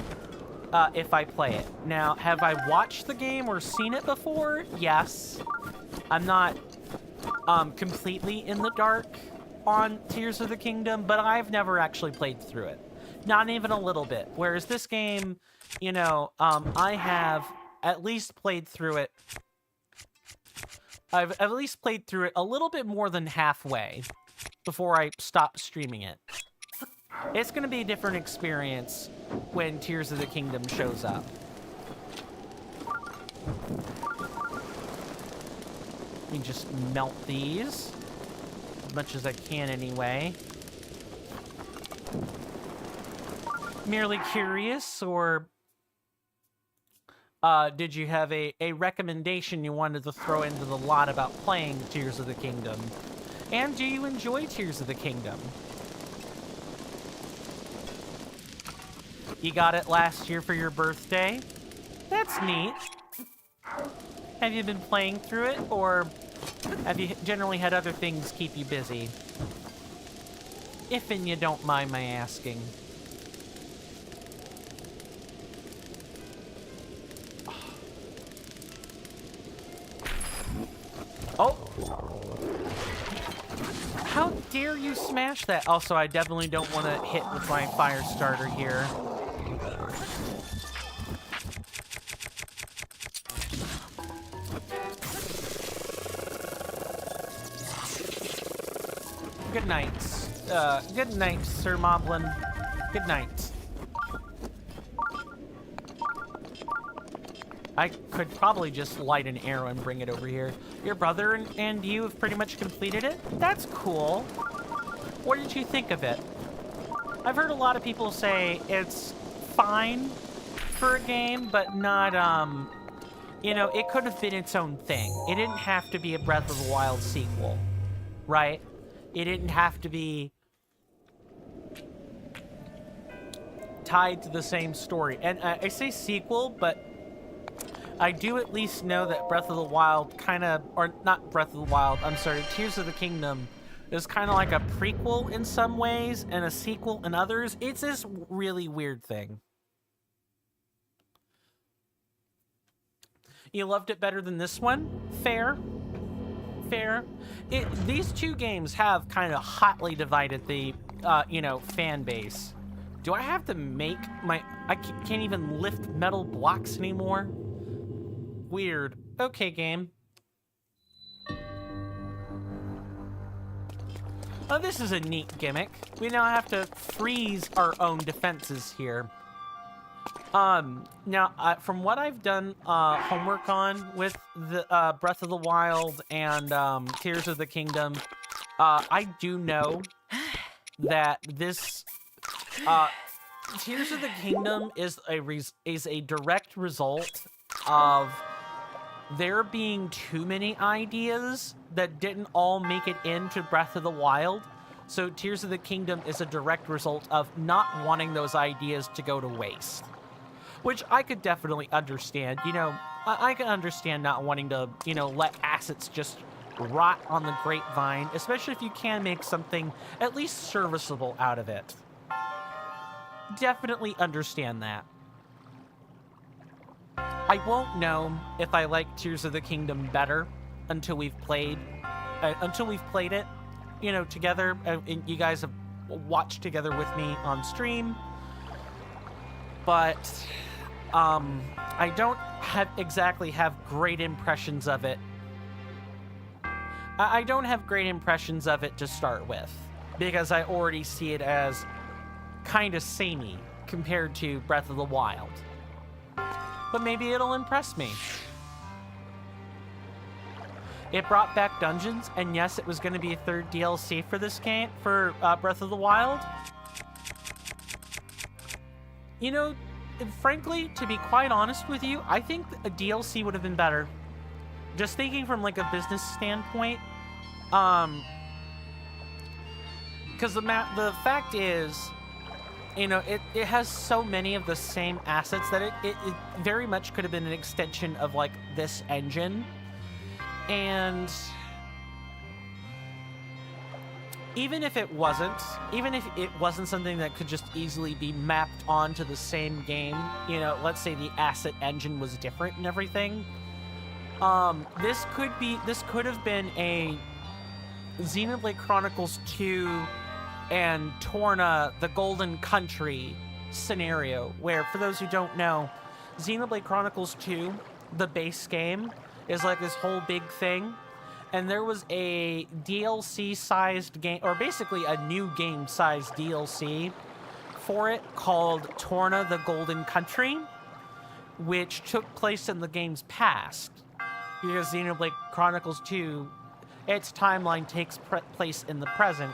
Speaker 1: if I play it. Now, have I watched the game or seen it before? Yes. I'm not completely in the dark on Tears of the Kingdom, but I've never actually played through it. Not even a little bit. Whereas this game, you know, I have at least played through it. I've at least played through it a little bit more than halfway before I stop streaming it. It's going to be a different experience when Tears of the Kingdom shows up. Let me just melt these as much as I can anyway. Merely curious, or did you have a recommendation you wanted to throw into the lot about playing Tears of the Kingdom? And do you enjoy Tears of the Kingdom? You got it last year for your birthday? That's neat. Have you been playing through it, or have you generally had other things keep you busy? If and you don't mind my asking. Oh! How dare you smash that? Also, I definitely don't want to hit with my fire starter here. Good night. Good night, Sir Moblin. Good night. I could probably just light an arrow and bring it over here. Your brother and you have pretty much completed it? That's cool. What did you think of it? I've heard a lot of people say it's fine for a game, but not, you know, it could have been its own thing. It didn't have to be a Breath of the Wild sequel, right? It didn't have to be tied to the same story. And I say sequel, but I do at least know that Breath of the Wild kind of, or not Breath of the Wild, I'm sorry, Tears of the Kingdom is kind of like a prequel in some ways and a sequel in others. It's this really weird thing. You loved it better than this one? Fair. Fair. These two games have kind of hotly divided the, fan base. Do I have to make my... I can't even lift metal blocks anymore? Weird. Okay, game. Oh, this is a neat gimmick. We now have to freeze our own defenses here. Now, from what I've done homework on with the Breath of the Wild and Tears of the Kingdom, I do know that this Tears of the Kingdom is a direct result of there being too many ideas that didn't all make it into Breath of the Wild. So Tears of the Kingdom is a direct result of not wanting those ideas to go to waste. Which I could definitely understand. I can understand not wanting to, let assets just rot on the grapevine, especially if you can make something at least serviceable out of it. Definitely understand that. I won't know if I like Tears of the Kingdom better until we've played it, together. And you guys have watched together with me on stream. But I don't exactly have great impressions of it. I don't have great impressions of it to start with, because I already see it as kind of samey compared to Breath of the Wild. But maybe it'll impress me. It brought back dungeons, and yes, it was going to be a third DLC for this game, for Breath of the Wild. Frankly, to be quite honest with you, I think a DLC would have been better. Just thinking from like a business standpoint, because the fact is, it has so many of the same assets that it very much could have been an extension of like this engine, and even if it wasn't something that could just easily be mapped onto the same game, let's say the asset engine was different and everything, this could have been a Xenoblade Chronicles 2 and Torna the Golden Country scenario, where, for those who don't know, Xenoblade Chronicles 2, the base game, is like this whole big thing. And there was a DLC-sized game, or basically a new game-sized DLC for it called Torna the Golden Country, which took place in the game's past. Because Xenoblade Chronicles 2, its timeline takes place in the present,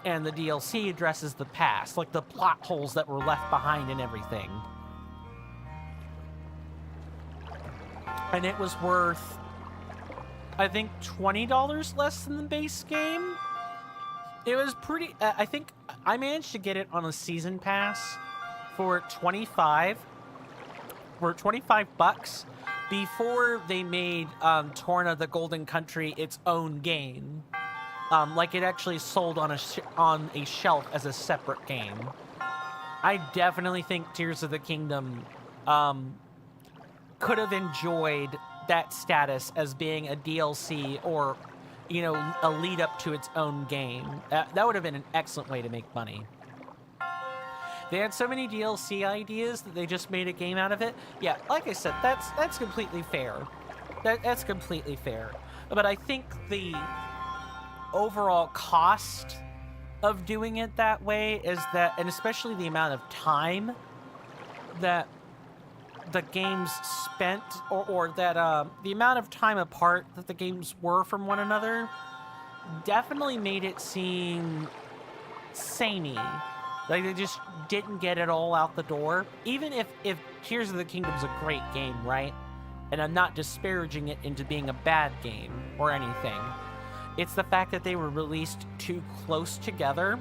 Speaker 1: and the DLC addresses the past, like the plot holes that were left behind and everything. And it was worth, I think, $20 less than the base game. It was pretty... I think I managed to get it on a season pass for $25 bucks before they made Torna the Golden Country its own game. Like, it actually sold on a shelf as a separate game. I definitely think Tears of the Kingdom could have enjoyed that status as being a DLC or, a lead up to its own game. That would have been an excellent way to make money. They had so many DLC ideas that they just made a game out of it. Yeah, like I said, that's completely fair. That's completely fair. But I think the overall cost of doing it that way is that, and especially the amount of time that the games spent, or that the amount of time apart that the games were from one another, definitely made it seem samey. Like, they just didn't get it all out the door. Even if Tears of the Kingdom's a great game, right? And I'm not disparaging it into being a bad game or anything. It's the fact that they were released too close together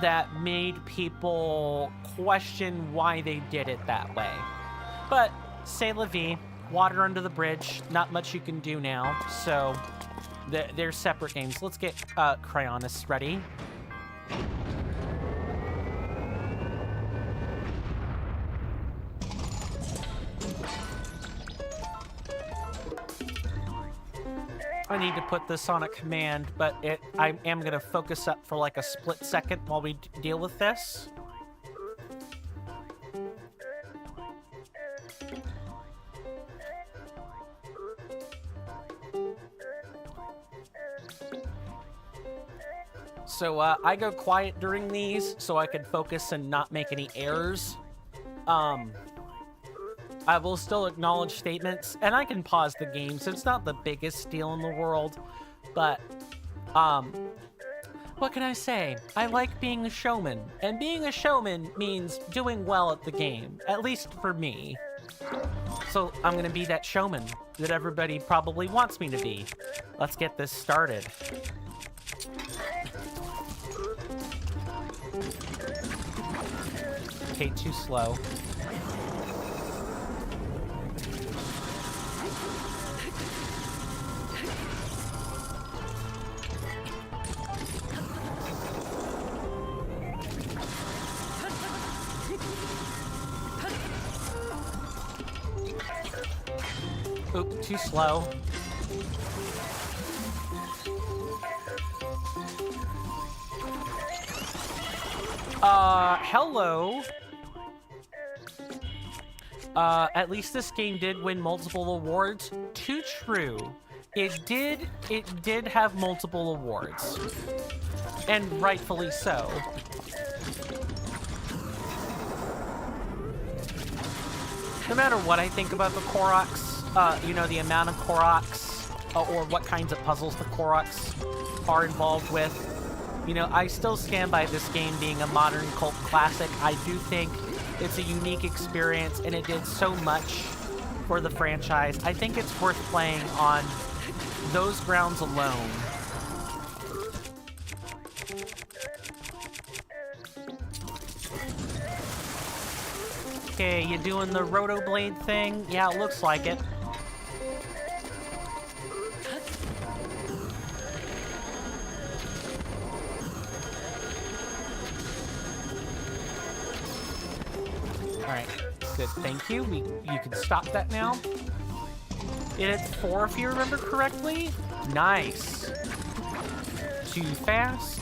Speaker 1: that made people question why they did it that way. But, c'est la vie, water under the bridge, not much you can do now, so they're separate games. Let's get Cryonis ready. I need to put this on a command, but I am going to focus up for like a split second while we deal with this. So I go quiet during these so I can focus and not make any errors. I will still acknowledge statements, and I can pause the game, so it's not the biggest deal in the world. But, what can I say? I like being a showman, and being a showman means doing well at the game, at least for me. So I'm gonna be that showman that everybody probably wants me to be. Let's get this started. Okay, too slow. Oop, too slow. Hello. At least this game did win multiple awards. Too true. It did have multiple awards. And rightfully so. No matter what I think about the Koroks, you know, the amount of Koroks, or what kinds of puzzles the Koroks are involved with, you know, I still stand by this game being a modern cult classic. I do think it's a unique experience, and it did so much for the franchise. I think it's worth playing on those grounds alone. Okay, you doing the roto blade thing? Yeah, it looks like it. Alright, good, thank you. You can stop that now. It's 4 if you remember correctly. Nice. Too fast.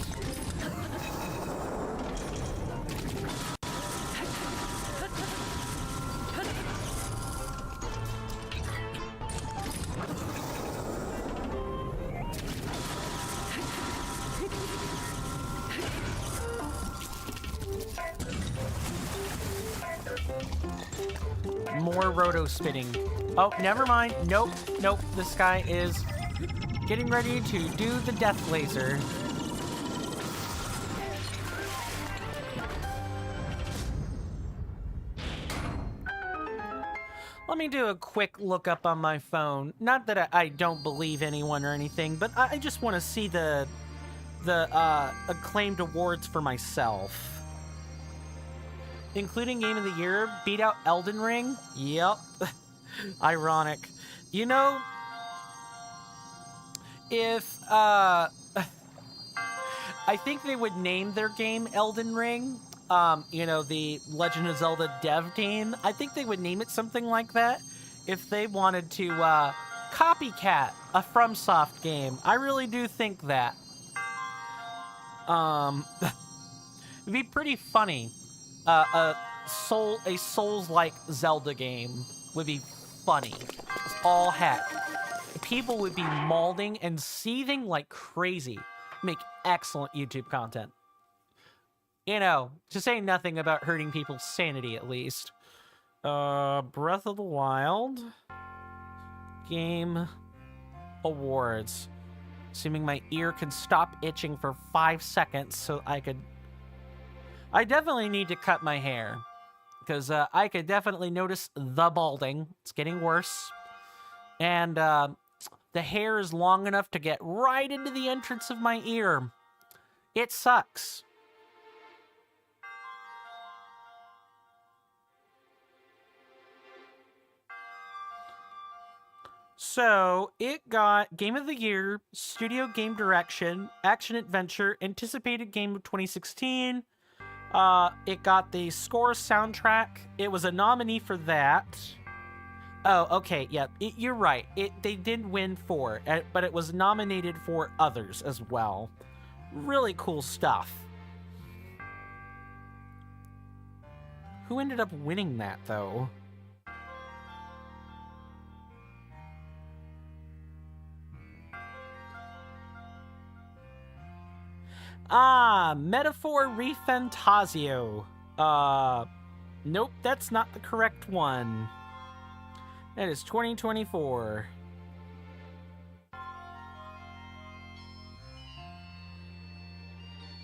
Speaker 1: More roto spitting. Oh, never mind. Nope. This guy is getting ready to do the death laser. Let me do a quick look up on my phone. Not that I don't believe anyone or anything, but I just want to see the acclaimed awards for myself. Including Game of the Year, beat out Elden Ring? Yep. Ironic. You know, if, I think they would name their game Elden Ring. You know, the Legend of Zelda dev team. I think they would name it something like that if they wanted to, copycat a FromSoft game. I really do think that. It'd be pretty funny. A Souls-like Zelda game would be funny. It's all heck. People would be mauling and seething like crazy. Make excellent YouTube content. You know, to say nothing about hurting people's sanity, at least. Breath of the Wild. Game Awards. Assuming my ear can stop itching for 5 seconds so I could... I definitely need to cut my hair, because I could definitely notice the balding. It's getting worse. And the hair is long enough to get right into the entrance of my ear. It sucks. So, it got Game of the Year, Studio Game Direction, Action Adventure, Anticipated Game of 2016... it got the score soundtrack. It was a nominee for that. Oh, okay, yeah, you're right. They did win 4, but it was nominated for others as well. Really cool stuff. Who ended up winning that, though? Metaphor Refantasio. Nope, that's not the correct one. That is 2024.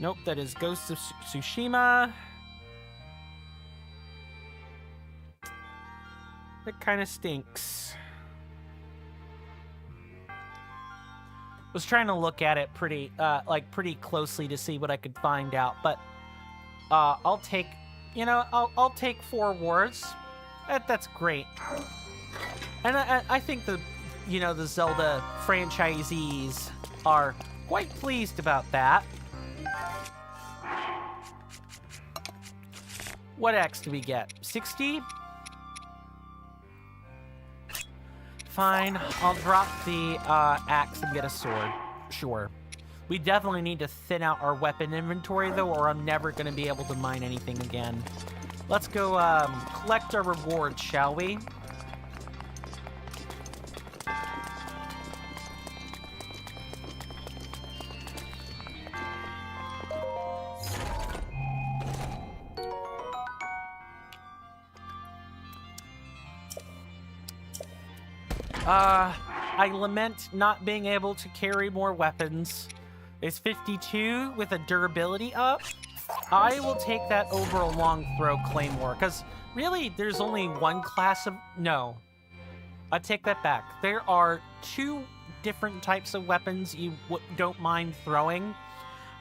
Speaker 1: Nope, that is Ghost of Tsushima. That kind of stinks. Was trying to look at it pretty closely to see what I could find out, but I'll take, I'll take 4 awards. That's great. And I think the Zelda franchisees are quite pleased about that. What X do we get? 60? Fine, I'll drop the axe and get a sword. Sure. We definitely need to thin out our weapon inventory, though, or I'm never going to be able to mine anything again. Let's go collect our rewards, shall we? I lament not being able to carry more weapons. It's 52 with a durability up. I will take that over a long throw claymore, because really there's only one class of... No. I take that back. There are 2 different types of weapons you don't mind throwing.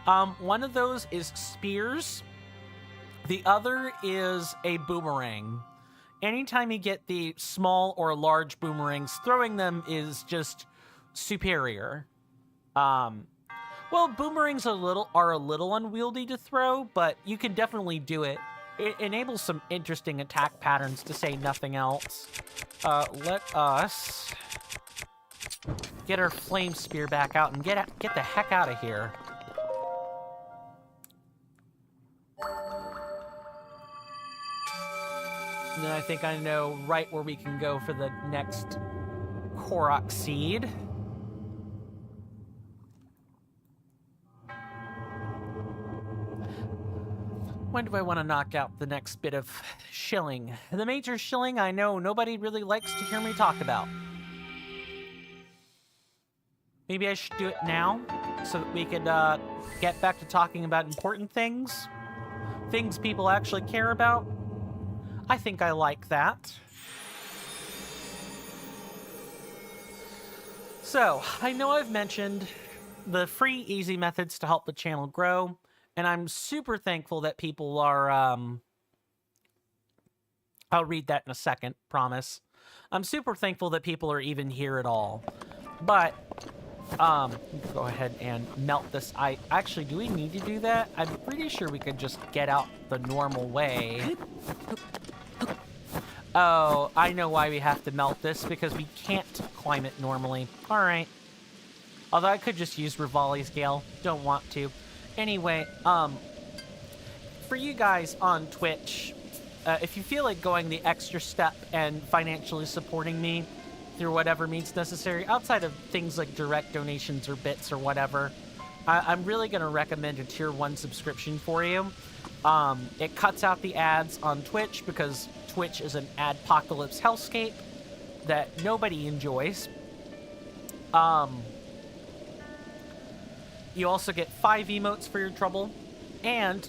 Speaker 1: One of those is spears. The other is a boomerang. Anytime you get the small or large boomerangs, throwing them is just superior. Well, boomerangs are a little unwieldy to throw, but you can definitely do it. It enables some interesting attack patterns, to say nothing else. Let us get our flame spear back out and get the heck out of here. And then I think I know right where we can go for the next Korok seed. When do I want to knock out the next bit of shilling? The major shilling I know nobody really likes to hear me talk about. Maybe I should do it now, so that we could get back to talking about important things. Things people actually care about. I think I like that. So, I know I've mentioned the free, easy methods to help the channel grow, and I'm super thankful that people are, I'll read that in a second, promise. I'm super thankful that people are even here at all. But, go ahead and melt this. Actually, do we need to do that? I'm pretty sure we could just get out the normal way. Oh, I know why we have to melt this, because we can't climb it normally. Alright. Although I could just use Rivali's Gale. Don't want to. Anyway, for you guys on Twitch, if you feel like going the extra step and financially supporting me through whatever means necessary, outside of things like direct donations or bits or whatever, I'm really going to recommend a Tier 1 subscription for you. It cuts out the ads on Twitch, because Twitch is an adpocalypse hellscape that nobody enjoys. You also get 5 emotes for your trouble, and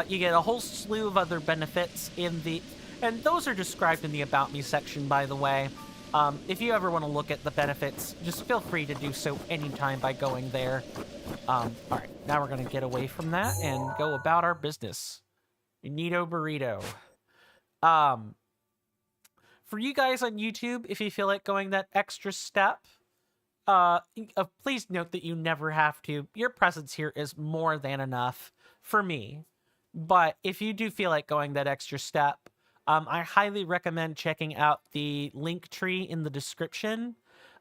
Speaker 1: you get a whole slew of other benefits in the... And those are described in the About Me section, by the way. If you ever want to look at the benefits, just feel free to do so anytime by going there. Alright, now we're going to get away from that and go about our business. Neato burrito. For you guys on YouTube, if you feel like going that extra step, please note that you never have to. Your presence here is more than enough for me. But if you do feel like going that extra step, I highly recommend checking out the link tree in the description.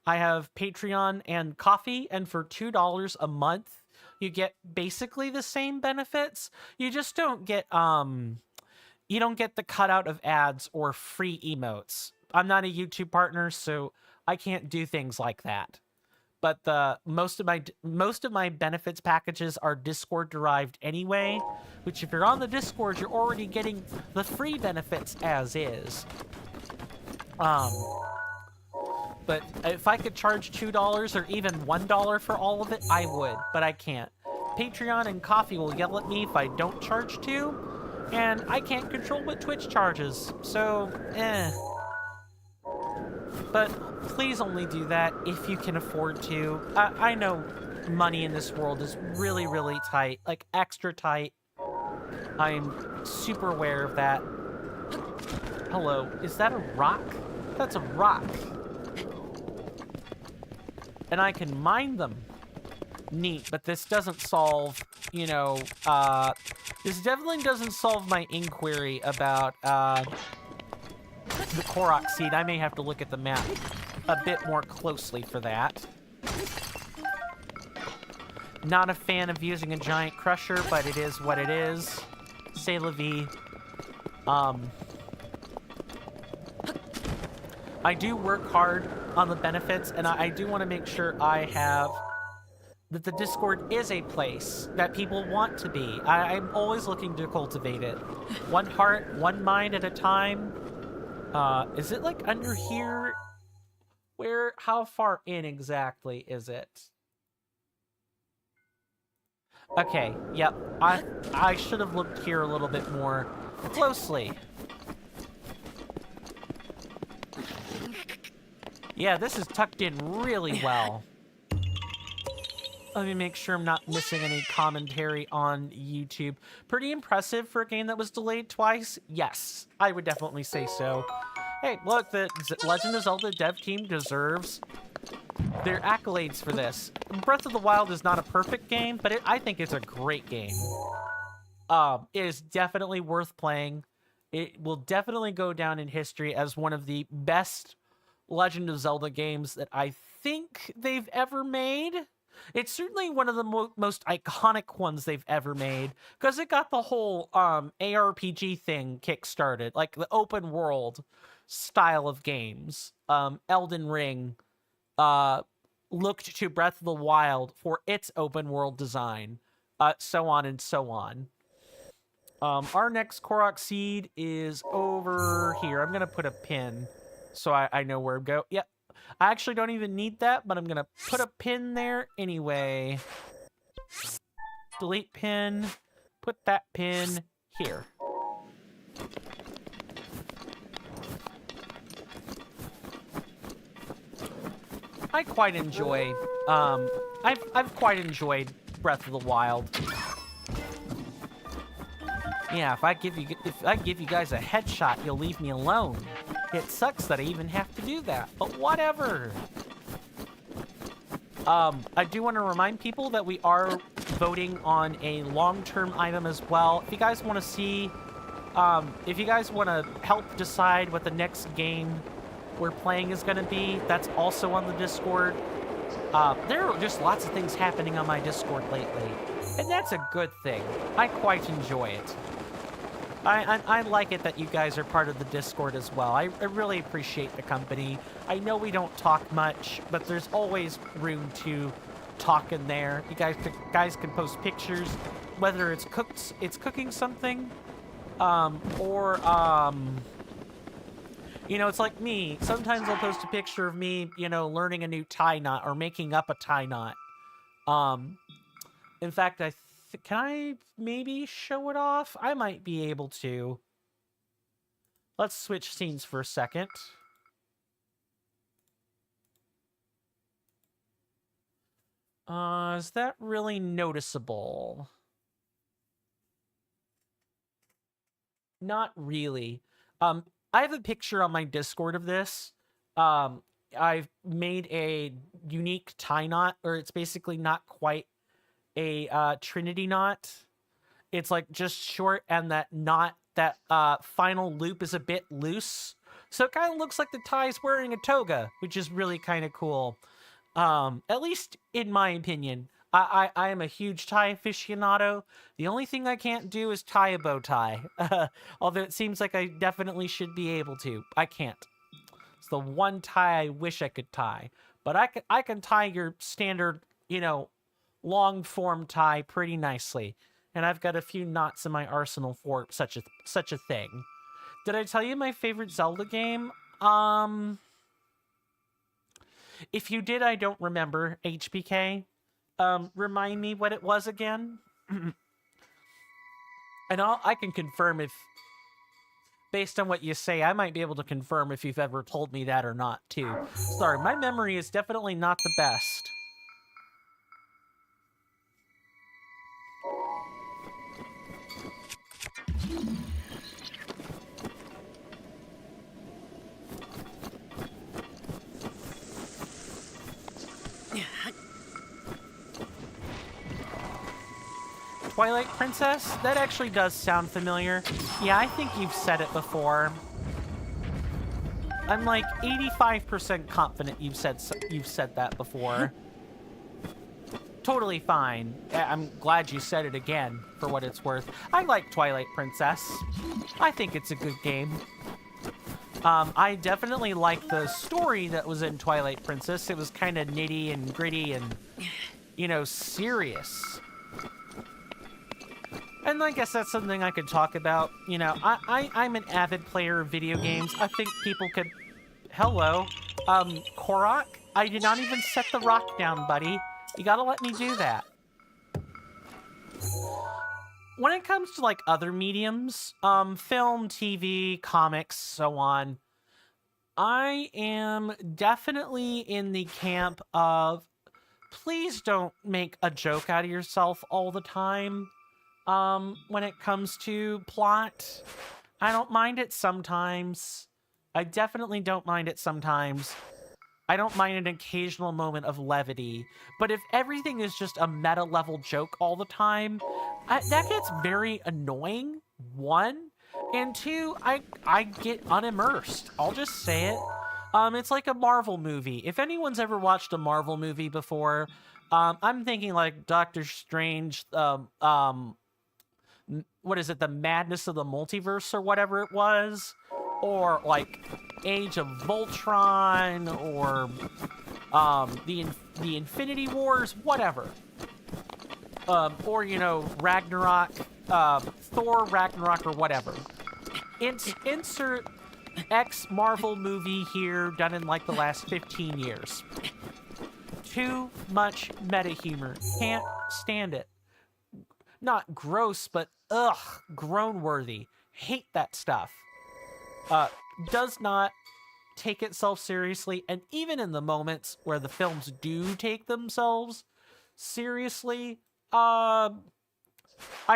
Speaker 1: I have Patreon and Coffee, and for $2 a month, you get basically the same benefits. You just don't get you don't get the cutout of ads or free emotes. I'm not a YouTube partner, so I can't do things like that. But the most of my benefits packages are Discord derived anyway, which if you're on the Discord, you're already getting the free benefits as is. But if I could charge $2 or even $1 for all of it, I would, but I can't. Patreon and Coffee will yell at me if I don't charge $2, and I can't control what Twitch charges, so But please only do that if you can afford to. I know money in this world is really, really tight, like extra tight. I'm super aware of that. Hello, is that a rock? That's a rock. And I can mine them. Neat, but this doesn't solve, you know, this definitely doesn't solve my inquiry about, the Korok seed. I may have to look at the map a bit more closely for that. Not a fan of using a giant crusher, but it is what it is. C'est la vie. I do work hard on the benefits, and I do want to make sure that the Discord is a place that people want to be. I'm always looking to cultivate it. One heart, one mind at a time. Is it like under here? How far in exactly is it? Okay, yep. I should have looked here a little bit more closely. Yeah, this is tucked in really well. Let me make sure I'm not missing any commentary on YouTube. Pretty impressive for a game that was delayed twice? Yes, I would definitely say so. Hey, look, the Legend of Zelda dev team deserves their accolades for this. Breath of the Wild is not a perfect game, but I think it's a great game. It is definitely worth playing. It will definitely go down in history as one of the best Legend of Zelda games that I think they've ever made. It's certainly one of the most iconic ones they've ever made, because it got the whole ARPG thing kickstarted, like the open world style of games. Elden Ring looked to Breath of the Wild for its open world design, so on and so on. Our next Korok seed is over here. I'm gonna put a pin so I know where to go. Yep. I actually don't even need that, but I'm gonna put a pin there anyway. Delete pin. Put that pin here. I quite enjoy, I've quite enjoyed Breath of the Wild. Yeah, if I give you guys a headshot, you'll leave me alone. It sucks that I even have to do that, but whatever. I do want to remind people that we are voting on a long-term item as well. If you guys want to see, if you guys want to help decide what the next game we're playing is going to be, that's also on the Discord. There are just lots of things happening on my Discord lately, and that's a good thing. I quite enjoy it. I like it that you guys are part of the Discord as well. I really appreciate the company. I know we don't talk much, but there's always room to talk in there. You guys can post pictures, whether it's cooking something, or you know, it's like me. Sometimes I'll post a picture of me, you know, learning a new tie knot or making up a tie knot. In fact, can I maybe show it off? I might be able to. Let's switch scenes for a second. Is that really noticeable? Not really. I have a picture on my Discord of this. I've made a unique tie knot, or it's basically not quite a Trinity knot. It's like just short, and that knot that final loop is a bit loose. So it kind of looks like the tie's wearing a toga, which is really kind of cool. At least in my opinion. I am a huge tie aficionado. The only thing I can't do is tie a bow tie. Although it seems like I definitely should be able to. I can't. It's the one tie I wish I could tie. But I can tie your standard, long form tie pretty nicely. And I've got a few knots in my arsenal for such a thing. Did I tell you my favorite Zelda game? If you did, I don't remember. HBK. Remind me what it was again? And I can confirm if, based on what you say, I might be able to confirm if you've ever told me that or not, too. Sorry, my memory is definitely not the best. Twilight Princess? That actually does sound familiar. Yeah, I think you've said it before. I'm like 85% confident you've said that before. Totally fine. I'm glad you said it again, for what it's worth. I like Twilight Princess. I think it's a good game. I definitely like the story that was in Twilight Princess. It was kind of nitty and gritty and, serious. And I guess that's something I could talk about. I'm an avid player of video games. I think people could... Hello. Korok? I did not even set the rock down, buddy. You gotta let me do that. When it comes to, other mediums, film, TV, comics, so on, I am definitely in the camp of please don't make a joke out of yourself all the time. When it comes to plot, I don't mind it sometimes. I definitely don't mind it sometimes. I don't mind an occasional moment of levity. But if everything is just a meta-level joke all the time, that gets very annoying, one. And two, I get unimmersed. I'll just say it. It's like a Marvel movie. If anyone's ever watched a Marvel movie before, I'm thinking like Doctor Strange, what is it, the Madness of the Multiverse or whatever it was, or like Age of Voltron, or the Infinity Wars, whatever, or Ragnarok, Thor Ragnarok or whatever. Insert X Marvel movie here done in like the last 15 years. Too much meta humor. Can't stand it. Not gross, but groan-worthy. Hate that stuff. Does not take itself seriously, and even in the moments where the films do take themselves seriously, I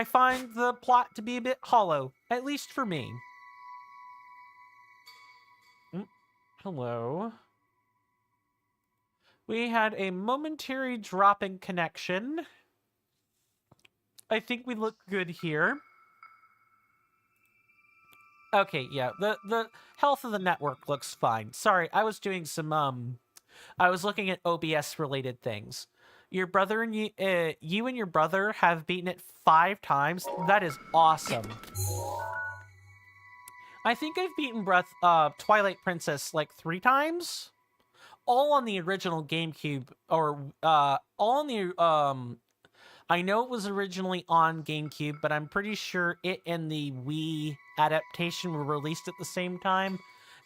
Speaker 1: find the plot to be a bit hollow, at least for me. Hello. We had a momentary drop in connection. I think we look good here. Okay, yeah, the health of the network looks fine. Sorry, I was doing some, I was looking at OBS-related things. Your brother and you and your brother have beaten it 5 times? That is awesome. I think I've beaten Twilight Princess like 3 times? All on the original GameCube, or, all on the, I know it was originally on GameCube, but I'm pretty sure it and the Wii adaptation were released at the same time.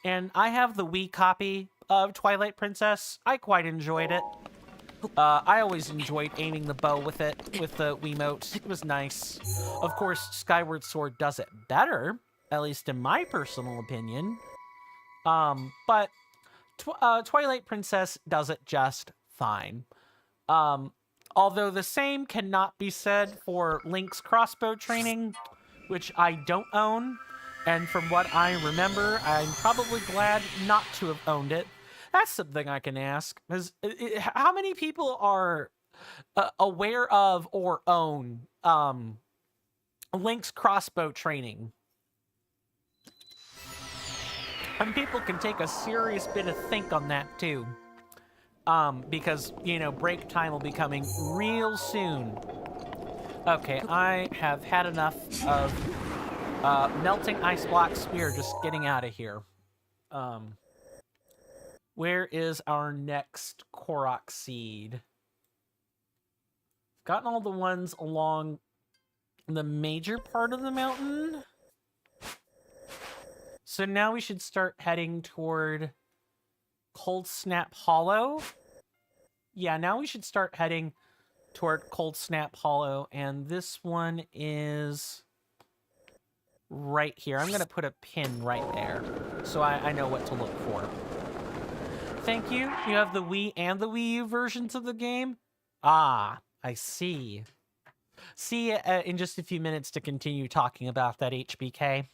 Speaker 1: And I have the Wii copy of Twilight Princess. I quite enjoyed it. I always enjoyed aiming the bow with it, with the Wiimote. It was nice. Of course, Skyward Sword does it better, at least in my personal opinion. But Twilight Princess does it just fine. Although the same cannot be said for Link's crossbow training, which I don't own. And from what I remember, I'm probably glad not to have owned it. That's something I can ask. How many people are aware of or own Link's crossbow training? And people can take a serious bit of think on that too. Because, break time will be coming real soon. Okay, I have had enough of melting ice block spear, just getting out of here. Where is our next Korok seed? Gotten all the ones along the major part of the mountain. So now we should start heading toward Cold Snap Hollow. Yeah, now we should start heading toward Cold Snap Hollow, and this one is right here. I'm going to put a pin right there so I know what to look for. Thank you. You have the Wii and the Wii U versions of the game? Ah, I see. See you in just a few minutes to continue talking about that HBK.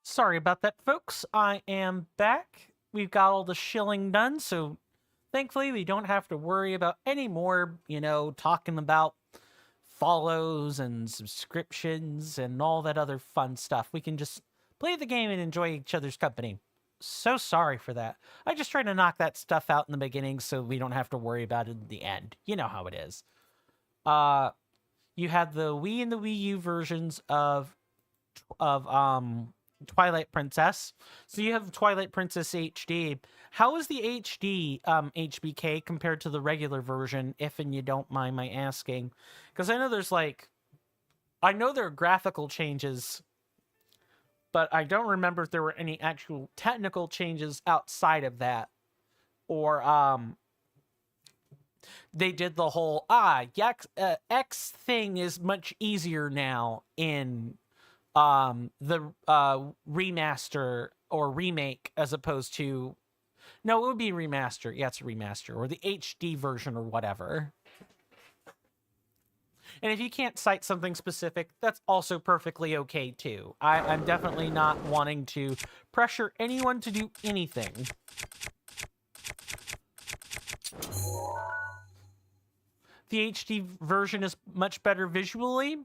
Speaker 1: Sorry about that, folks. I am back. We've got all the shilling done, so thankfully we don't have to worry about any more, talking about follows and subscriptions and all that other fun stuff. We can just play the game and enjoy each other's company. So sorry for that. I just try to knock that stuff out in the beginning so we don't have to worry about it in the end. You know how it is. You had the Wii and the Wii U versions of Twilight Princess. So you have Twilight Princess HD. How is the HD HBK compared to the regular version, if and you don't mind my asking? Because I know there are graphical changes, but I don't remember if there were any actual technical changes outside of that. Or they did the whole X thing is much easier now in the remaster or remake as opposed to No, it would be remaster. Yeah, it's a remaster or the HD version or whatever. And if you can't cite something specific, that's also perfectly okay too. I'm definitely not wanting to pressure anyone to do anything. The HD version is much better visually.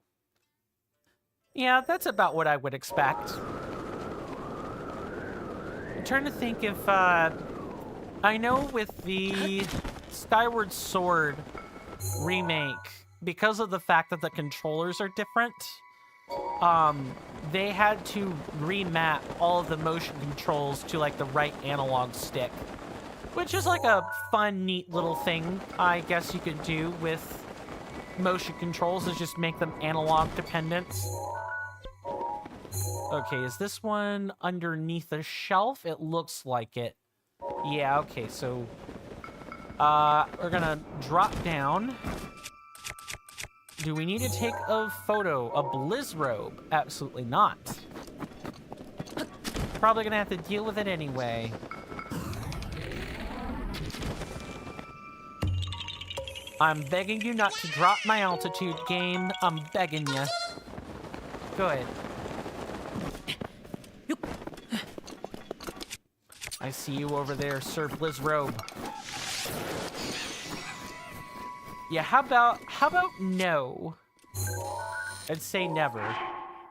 Speaker 1: Yeah, that's about what I would expect. I'm trying to think if, I know with the Skyward Sword remake, because of the fact that the controllers are different, they had to remap all of the motion controls to, like, the right analog stick. Which is like a fun, neat little thing, I guess you could do with motion controls, is just make them analog dependent. Okay, is this one underneath a shelf? It looks like it. Yeah, okay, so we're gonna drop down. Do we need to take a photo? A Blizzrobe? Absolutely not. Probably gonna have to deal with it anyway. I'm begging you not to drop my altitude, game. I'm begging you. Go ahead. I see you over there, Sir Blizzrobe. Yeah, how about no? I'd say never.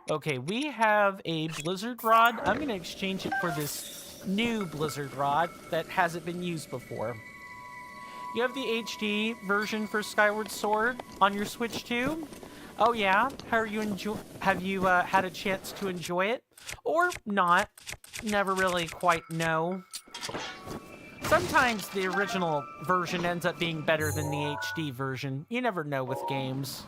Speaker 1: Okay, we have a Blizzard Rod. I'm gonna exchange it for this new Blizzard Rod that hasn't been used before. You have the HD version for Skyward Sword on your Switch too? Oh yeah? How are you have you had a chance to enjoy it? Or not? Never really quite know. Sometimes the original version ends up being better than the HD version. You never know with games.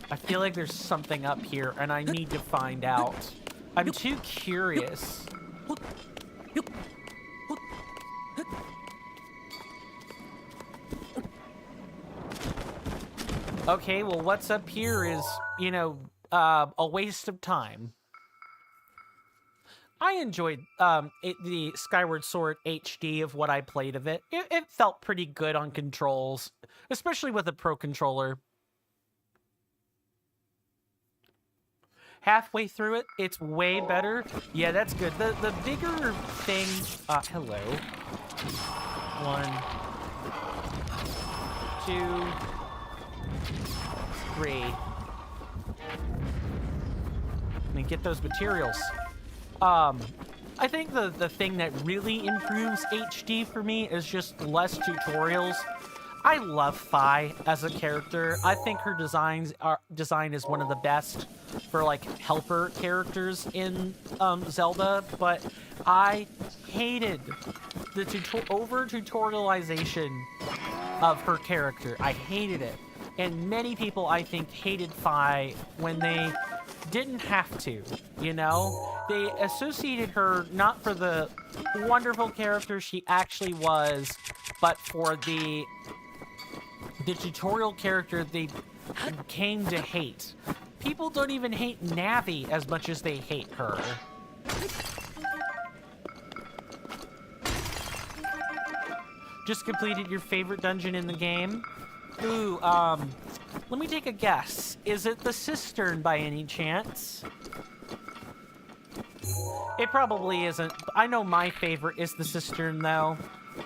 Speaker 1: I feel like there's something up here and I need to find out. I'm too curious. Okay, well, what's up here is, you know, a waste of time. I enjoyed the Skyward Sword HD of what I played of it. It felt pretty good on controls, especially with a Pro Controller. Halfway through it, it's way better. Yeah, that's good. The bigger thing... hello. 1, 2... 3. Let me get those materials. I think the thing that really improves HD for me is just less tutorials. I love Fi as a character. I think her design is one of the best for like helper characters in Zelda, but I hated the over tutorialization of her character. I hated it. And many people, I think, hated Fi when they didn't have to, you know? They associated her not for the wonderful character she actually was, but for the tutorial character they came to hate. People don't even hate Navi as much as they hate her. Just completed your favorite dungeon in the game? Ooh, let me take a guess. Is it the cistern by any chance? It probably isn't. I know my favorite is the cistern, though.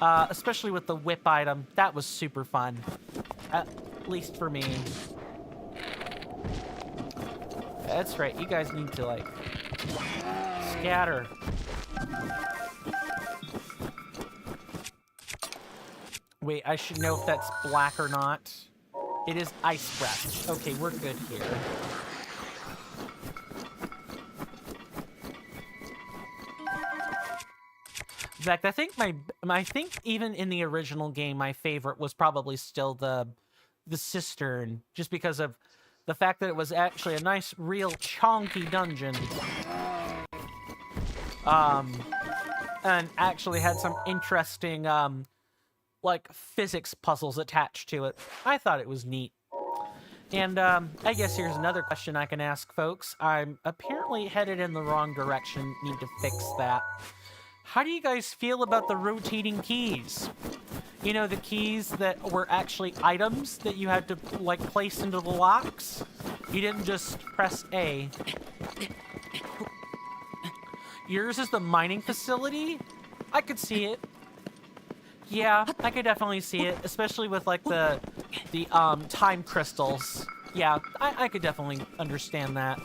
Speaker 1: Especially with the whip item. That was super fun. At least for me. That's right, you guys need to, like, scatter. Wait, I should know if that's black or not. It is ice breath. Okay, we're good here. In fact, I think even in the original game, my favorite was probably still the cistern, just because of the fact that it was actually a nice, real chonky dungeon. And actually had some interesting, like, physics puzzles attached to it. I thought it was neat. And I guess here's another question I can ask folks. I'm apparently headed in the wrong direction. Need to fix that. How do you guys feel about the rotating keys? You know, the keys that were actually items that you had to, like, place into the locks? You didn't just press A. Yours is the mining facility? I could see it. Yeah, I could definitely see it, especially with, like, the time crystals. Yeah, I could definitely understand that.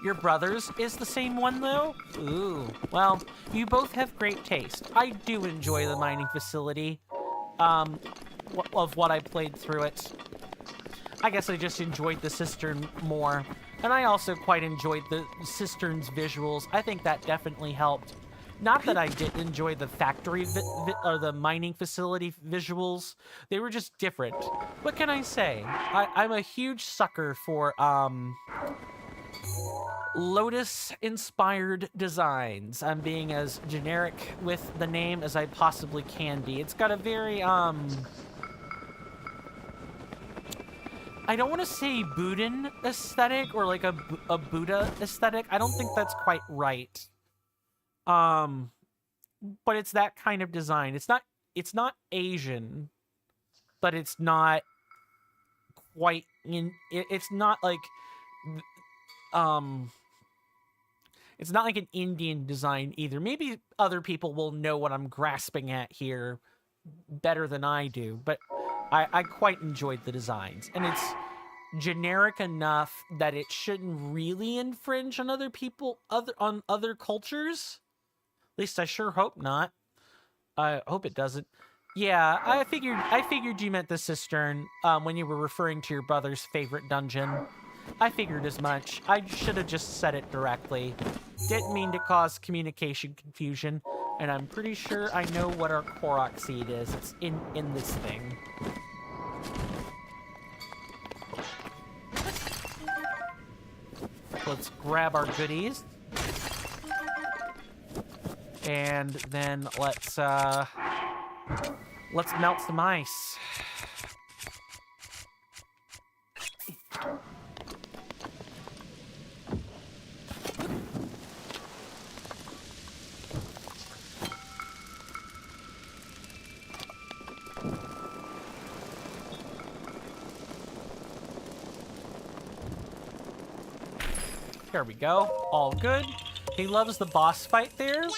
Speaker 1: Your brother's is the same one, though? Ooh. Well, you both have great taste. I do enjoy the mining facility, of what I played through it. I guess I just enjoyed the cistern more. And I also quite enjoyed the cistern's visuals. I think that definitely helped. Not that I didn't enjoy the factory or the mining facility visuals. They were just different. What can I say? I'm a huge sucker for Lotus-inspired designs. I'm being as generic with the name as I possibly can be. It's got a very I don't want to say Buddhan aesthetic or like a Buddha aesthetic. I don't think that's quite right. But it's that kind of design. It's not Asian, but it's not quite it's not like it's not like an Indian design either. Maybe other people will know what I'm grasping at here better than I do, but I quite enjoyed the designs. And it's generic enough that it shouldn't really infringe on other people, on other cultures. At least I sure hope not. I hope it doesn't. Yeah, I figured you meant the cistern when you were referring to your brother's favorite dungeon. I figured as much. I should have just said it directly. Didn't mean to cause communication confusion, and I'm pretty sure I know what our Korok seed is. It's in this thing. Let's grab our goodies. And then let's melt some ice. There we go. All good. He loves the boss fight there.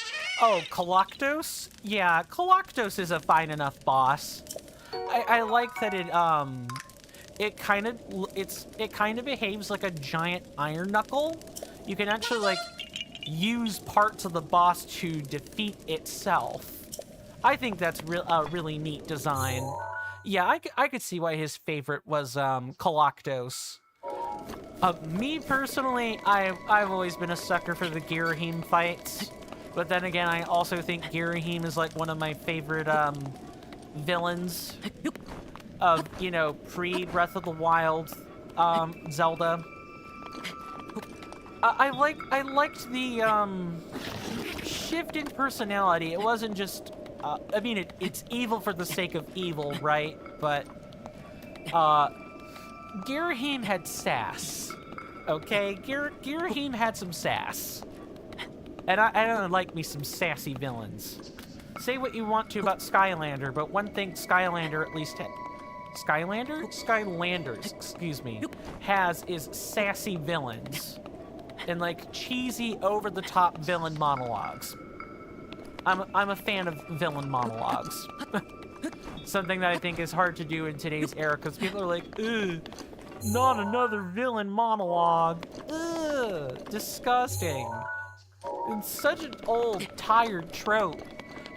Speaker 1: Oh, Koloktos? Yeah, Koloktos is a fine enough boss. I like that it kind of behaves like a giant iron knuckle. You can actually like use parts of the boss to defeat itself. I think that's a really neat design. Yeah, I could see why his favorite was Koloktos. Me personally, I've always been a sucker for the Girahim fights. But then again, I also think Girahim is like one of my favorite villains of, you know, pre-Breath of the Wild Zelda. I liked the shift in personality. It wasn't just I mean it's evil for the sake of evil, right? But Girahim had sass. Okay? Girahim had some sass. And I don't like me some sassy villains. Say what you want to about Skylander, but one thing Skylander at least Skylanders, excuse me, has is sassy villains. And like cheesy, over-the-top villain monologues. I'm a fan of villain monologues. Something that I think is hard to do in today's era, because people are like, ugh, not another villain monologue. Ugh, disgusting. It's such an old, tired trope.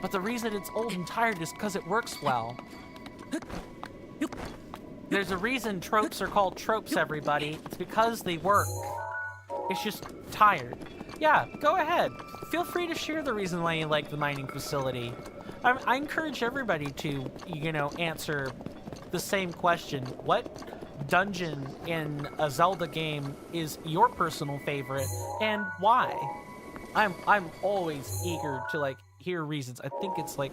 Speaker 1: But the reason it's old and tired is because it works well. There's a reason tropes are called tropes, everybody. It's because they work. It's just tired. Yeah, go ahead. Feel free to share the reason why you like the mining facility. I encourage everybody to, you know, answer the same question. What dungeon in a Zelda game is your personal favorite, and why? I'm always eager to, like, hear reasons. I think it's, like,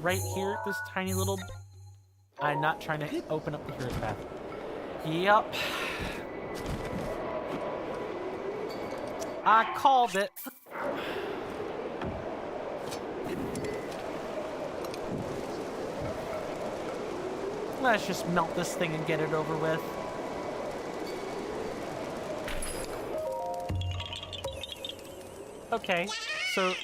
Speaker 1: right here, this tiny little... I'm not trying to open up the hero path. Yep. I called it. Let's just melt this thing and get it over with. Okay, so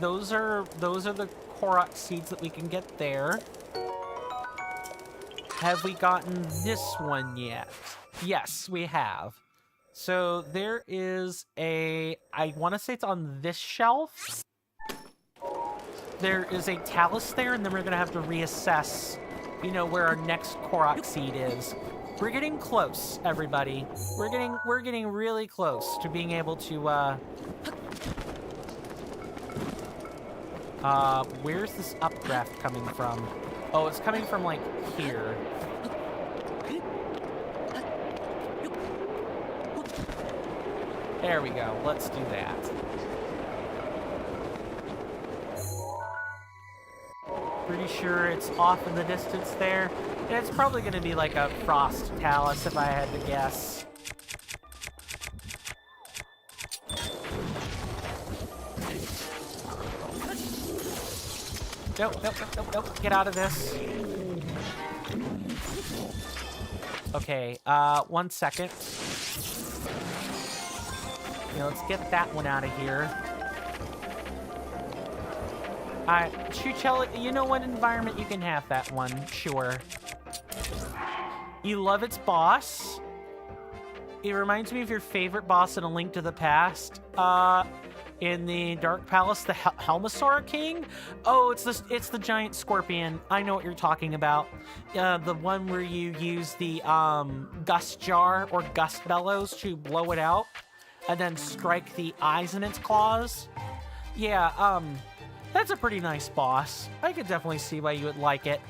Speaker 1: those are the Korok seeds that we can get there. Have we gotten this one yet? Yes, we have. So there is a, I want to say it's on this shelf. There is a talus there, and then we're gonna have to reassess, you know, where our next Korok seed is. We're getting close, everybody. We're getting really close to being able to where's this updraft coming from? Oh, it's coming from like here. There we go. Let's do that. Pretty sure it's off in the distance there. And it's probably going to be like a frost talus if I had to guess. Nope, nope, nope, nope, nope. Get out of this. Okay, 1 second. Yeah, let's get that one out of here. Chuchella, you know what environment you can have that one, sure. You love its boss. It reminds me of your favorite boss in A Link to the Past. In the Dark Palace, the Helmasaur King. Oh, it's the giant scorpion. I know what you're talking about. The one where you use the gust jar or gust bellows to blow it out, and then strike the eyes in its claws. Yeah, that's a pretty nice boss. I could definitely see why you would like it.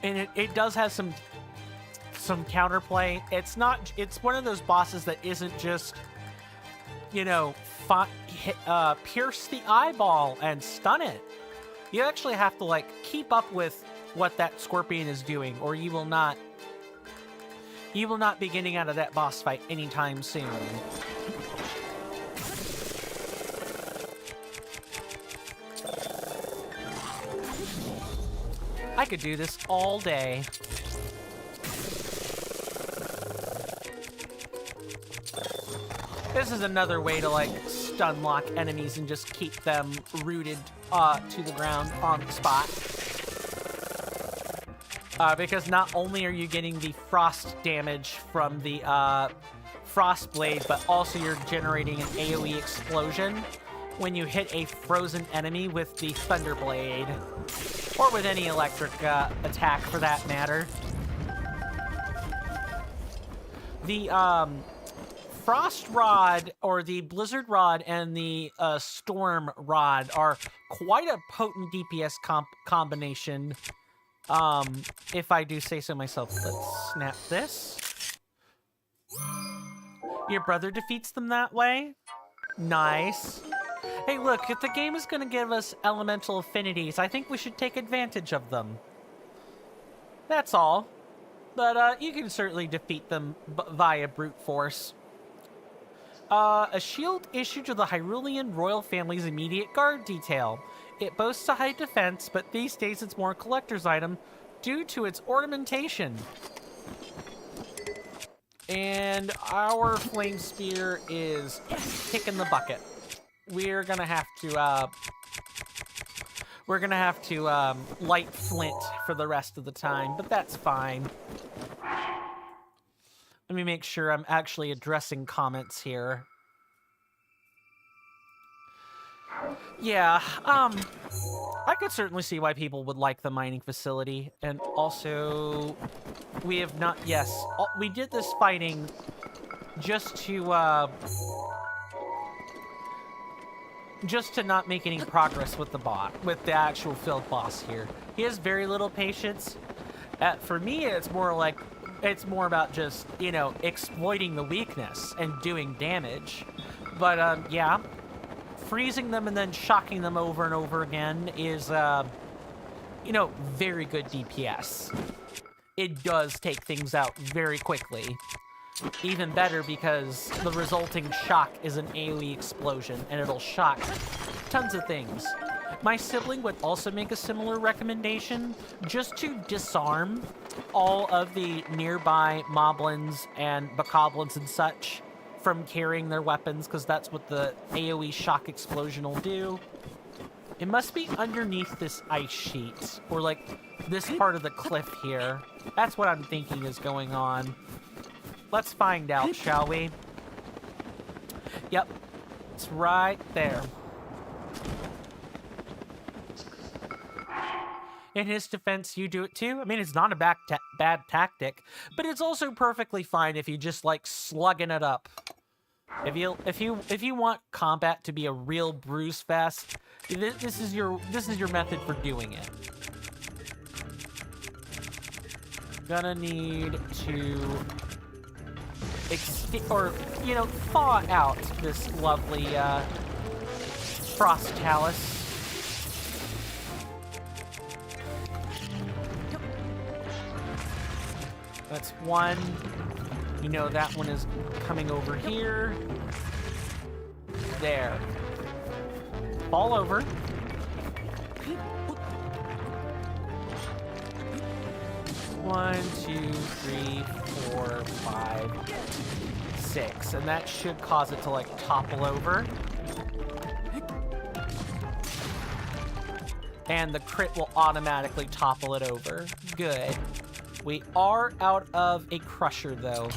Speaker 1: And it does have some counterplay. It's one of those bosses that isn't just, you know, pierce the eyeball and stun it. You actually have to, like, keep up with what that scorpion is doing, or you will not be getting out of that boss fight anytime soon. I could do this all day. This is another way to, like, stun lock enemies and just keep them rooted to the ground on the spot. Because not only are you getting the frost damage from the frost blade, but also you're generating an AoE explosion when you hit a frozen enemy with the thunder blade. Or with any electric attack, for that matter. The Frost Rod, or the Blizzard Rod, and the Storm Rod are quite a potent DPS combination, if I do say so myself. Let's snap this. Your brother defeats them that way? Nice. Hey, look, if the game is going to give us elemental affinities, I think we should take advantage of them. That's all. But you can certainly defeat them via brute force. A shield issued to the Hyrulean royal family's immediate guard detail. It boasts a high defense, but these days it's more a collector's item due to its ornamentation. And our flame spear is kicking the bucket. We're gonna have to light flint for the rest of the time, but that's fine. Let me make sure I'm actually addressing comments here. Yeah, I could certainly see why people would like the mining facility, and also we have not, yes, we did this fighting just to not make any progress with the actual field boss here. He has very little patience. For me, it's more about just, you know, exploiting the weakness and doing damage. But, yeah, freezing them and then shocking them over and over again is you know, very good DPS. It does take things out very quickly. Even better because the resulting shock is an AoE explosion, and it'll shock tons of things. My sibling would also make a similar recommendation, just to disarm all of the nearby moblins and bokoblins and such from carrying their weapons, because that's what the AoE shock explosion will do. It must be underneath this ice sheet, or like this part of the cliff here. That's what I'm thinking is going on. Let's find out, shall we? Yep, it's right there. In his defense, you do it too. I mean, it's not a bad tactic, but it's also perfectly fine if you just like slugging it up. If you want combat to be a real bruise fest, this is your method for doing it. Gonna need to thaw out this lovely frost talus. That's one. You know that one is coming over here. There. Fall over. One, two, three, 4, 5, 6. And that should cause it to, like, topple over. And the crit will automatically topple it over. Good. We are out of a crusher, though.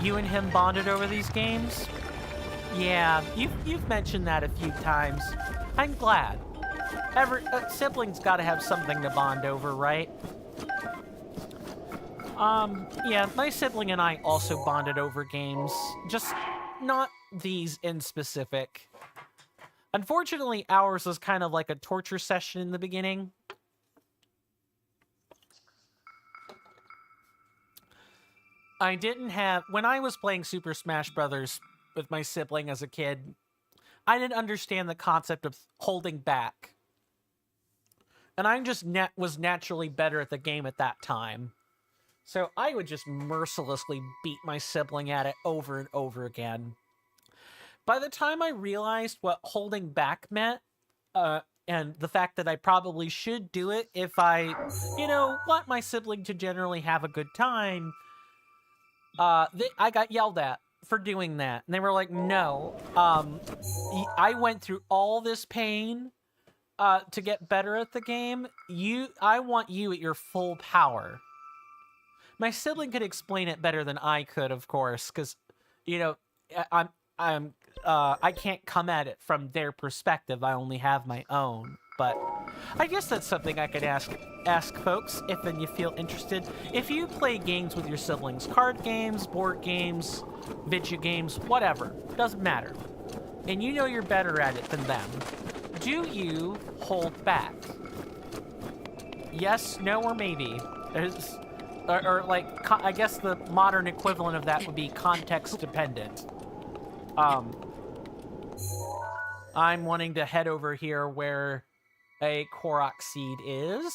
Speaker 1: You and him bonded over these games? Yeah, you've mentioned that a few times. I'm glad. Siblings gotta have something to bond over, right? Yeah, my sibling and I also bonded over games. Just not these in specific. Unfortunately, ours was kind of like a torture session in the beginning. When I was playing Super Smash Brothers with my sibling as a kid, I didn't understand the concept of holding back. And I just was naturally better at the game at that time. So I would just mercilessly beat my sibling at it over and over again. By the time I realized what holding back meant, and the fact that I probably should do it if I, want my sibling to generally have a good time, I got yelled at for doing that. And they were like, no, I went through all this pain to get better at the game. I want you at your full power. My sibling could explain it better than I could, of course, because, I can't come at it from their perspective. I only have my own. But I guess that's something I could ask folks if and you feel interested. If you play games with your siblings, card games, board games, video games, whatever, doesn't matter, and you know you're better at it than them, do you hold back? Yes, no, or maybe. I guess the modern equivalent of that would be context dependent. I'm wanting to head over here where a Korok seed is.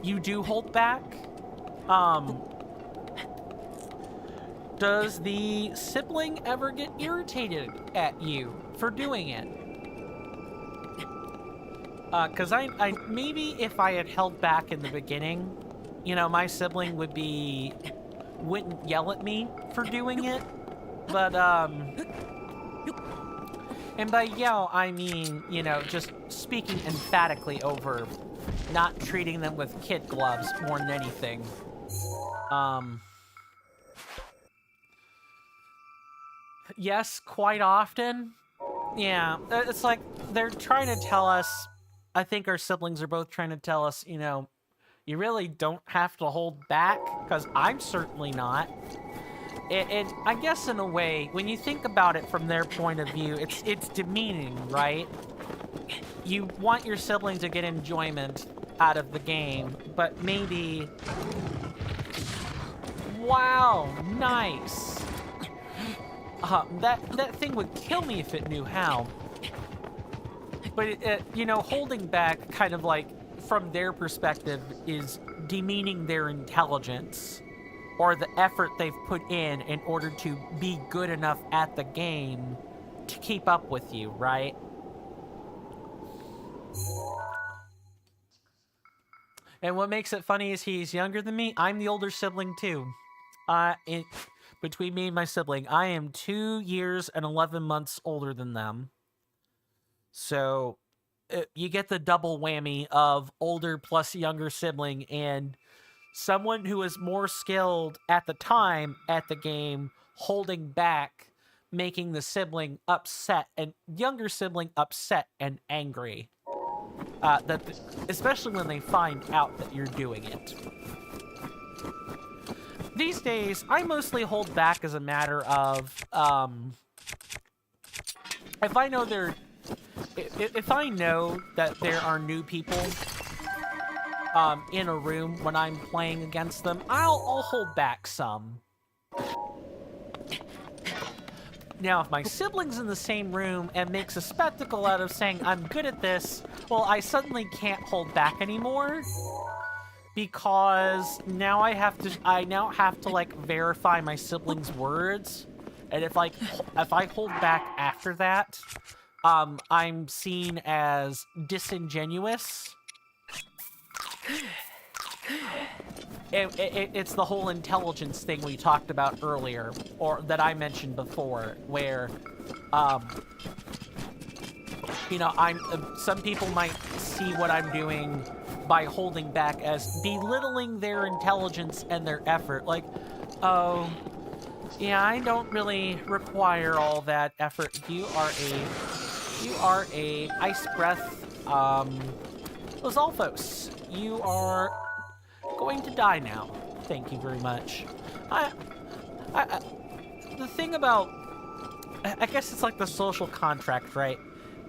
Speaker 1: You do hold back? Does the sibling ever get irritated at you for doing it? Because I maybe if I had held back in the beginning, my sibling wouldn't yell at me for doing it. But, and by yell, I mean, just speaking emphatically over, not treating them with kid gloves more than anything. Yes, quite often. Yeah, it's like they're trying to tell us, I think our siblings are both trying to tell us, you really don't have to hold back, because I'm certainly not. I guess in a way, when you think about it from their point of view, it's demeaning, right? You want your sibling to get enjoyment out of the game, but maybe... Wow, nice! That thing would kill me if it knew how. But, you know, holding back kind of like, from their perspective, is demeaning their intelligence or the effort they've put in order to be good enough at the game to keep up with you, right? And what makes it funny is he's younger than me. I'm the older sibling, too. Between me and my sibling, I am 2 years and 11 months older than them. So you get the double whammy of older plus younger sibling, and someone who is more skilled at the time at the game holding back, making the sibling upset, and younger sibling upset and angry. Especially when they find out that you're doing it. These days, I mostly hold back as a matter of, if I know that there are new people in a room when I'm playing against them, I'll hold back some. Now, if my sibling's in the same room and makes a spectacle out of saying I'm good at this, well, I suddenly can't hold back anymore, because now I now have to like verify my sibling's words, and if I hold back after that, I'm seen as disingenuous. It's the whole intelligence thing we talked about earlier, or that I mentioned before, where, you know, some people might see what I'm doing by holding back as belittling their intelligence and their effort. Like, oh, yeah, I don't really require all that effort. You are a ice breath, Lizalfos. You are going to die now. Thank you very much. The thing about, I guess it's like the social contract, right?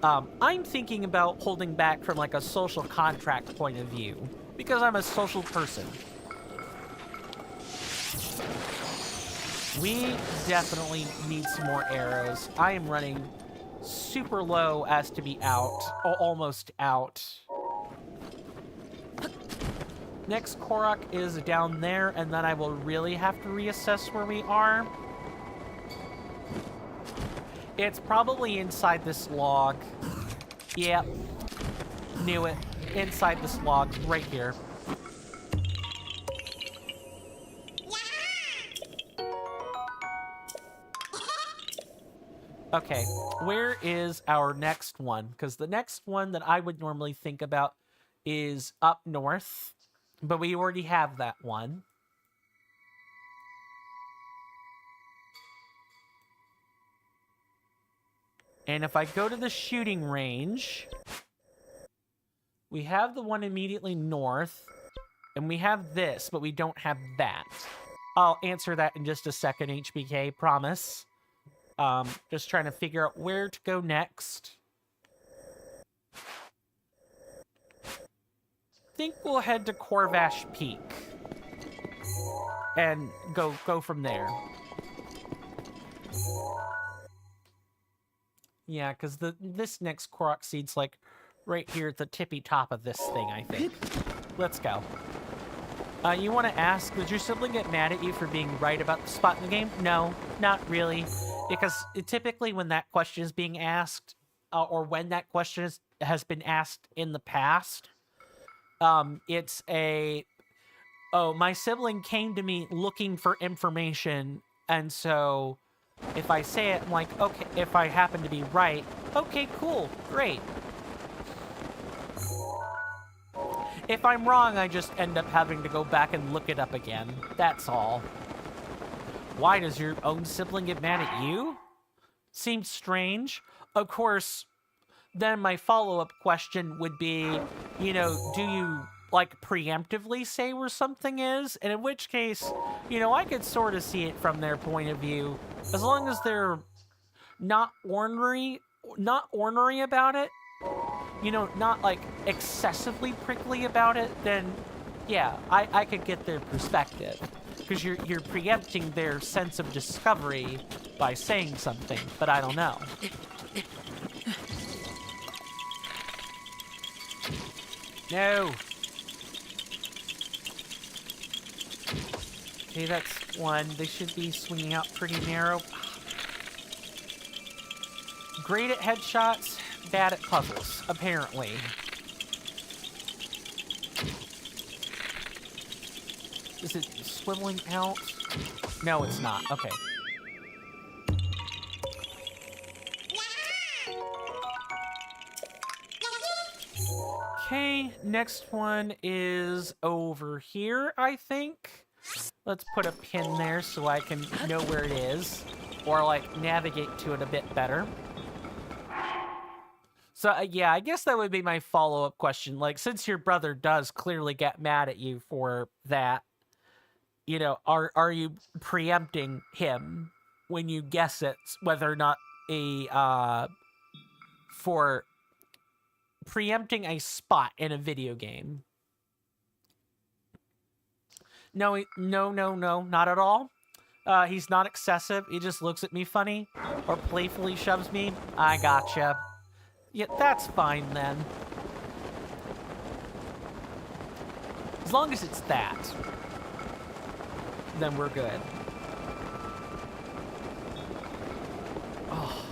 Speaker 1: I'm thinking about holding back from like a social contract point of view, because I'm a social person. We definitely need some more arrows. I am running super low as to be out, almost out. Next Korok is down there, and then I will really have to reassess where we are. It's probably inside this log. Yep. Knew it. Inside this log, right here. Okay, where is our next one? Because the next one that I would normally think about is up north, but we already have that one. And if I go to the shooting range, we have the one immediately north, and we have this, but we don't have that. I'll answer that in just a second, HBK, promise. Just trying to figure out where to go next. I think we'll head to Corvash Peak and go from there. Yeah, because this next Korok seed's like right here at the tippy top of this thing, I think. Let's go. You want to ask, did your sibling get mad at you for being right about the spot in the game? No, not really. Because typically when that question is being asked, or when that question has been asked in the past, it's a, oh, my sibling came to me looking for information, and so if I say it, I'm like, okay, if I happen to be right, okay, cool, great. If I'm wrong, I just end up having to go back and look it up again. That's all. Why does your own sibling get mad at you? Seems strange. Of course, then my follow-up question would be, you know, do you, like, preemptively say where something is? And in which case, you know, I could sort of see it from their point of view. As long as they're not ornery about it, you know, not, like, excessively prickly about it, then, yeah, I could get their perspective. Because you're preempting their sense of discovery by saying something, but I don't know. No. Okay, that's one. They should be swinging out pretty narrow. Great at headshots, bad at puzzles, apparently. Is it swiveling out? No, it's not. Okay. Okay, next one is over here, I think. Let's put a pin there so I can know where it is, or like navigate to it a bit better. So yeah, I guess that would be my follow-up question. Like, since your brother does clearly get mad at you for that, you know, are you preempting him when you guess it, whether or not for preempting a spot in a video game? No, no, not at all. He's not excessive. He just looks at me funny or playfully shoves me. I gotcha. Yeah, that's fine then. As long as it's that, then we're good. Oh.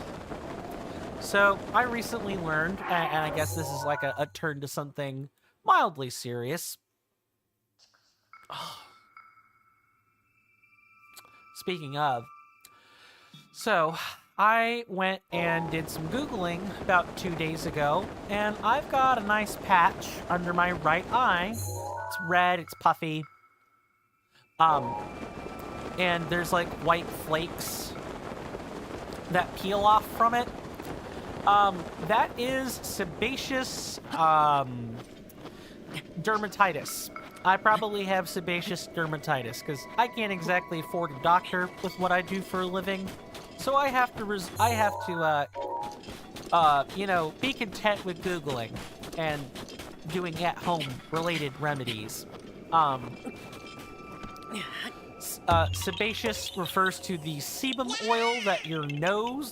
Speaker 1: So, I recently learned, and I guess this is like a turn to something mildly serious. Oh. Speaking of, so I went and did some Googling about 2 days ago, and I've got a nice patch under my right eye. It's red, it's puffy. And there's like white flakes that peel off from it. That is sebaceous dermatitis. I probably have sebaceous dermatitis because I can't exactly afford a doctor with what I do for a living. So I have to, you know, be content with Googling and doing at-home related remedies. Sebaceous refers to the sebum oil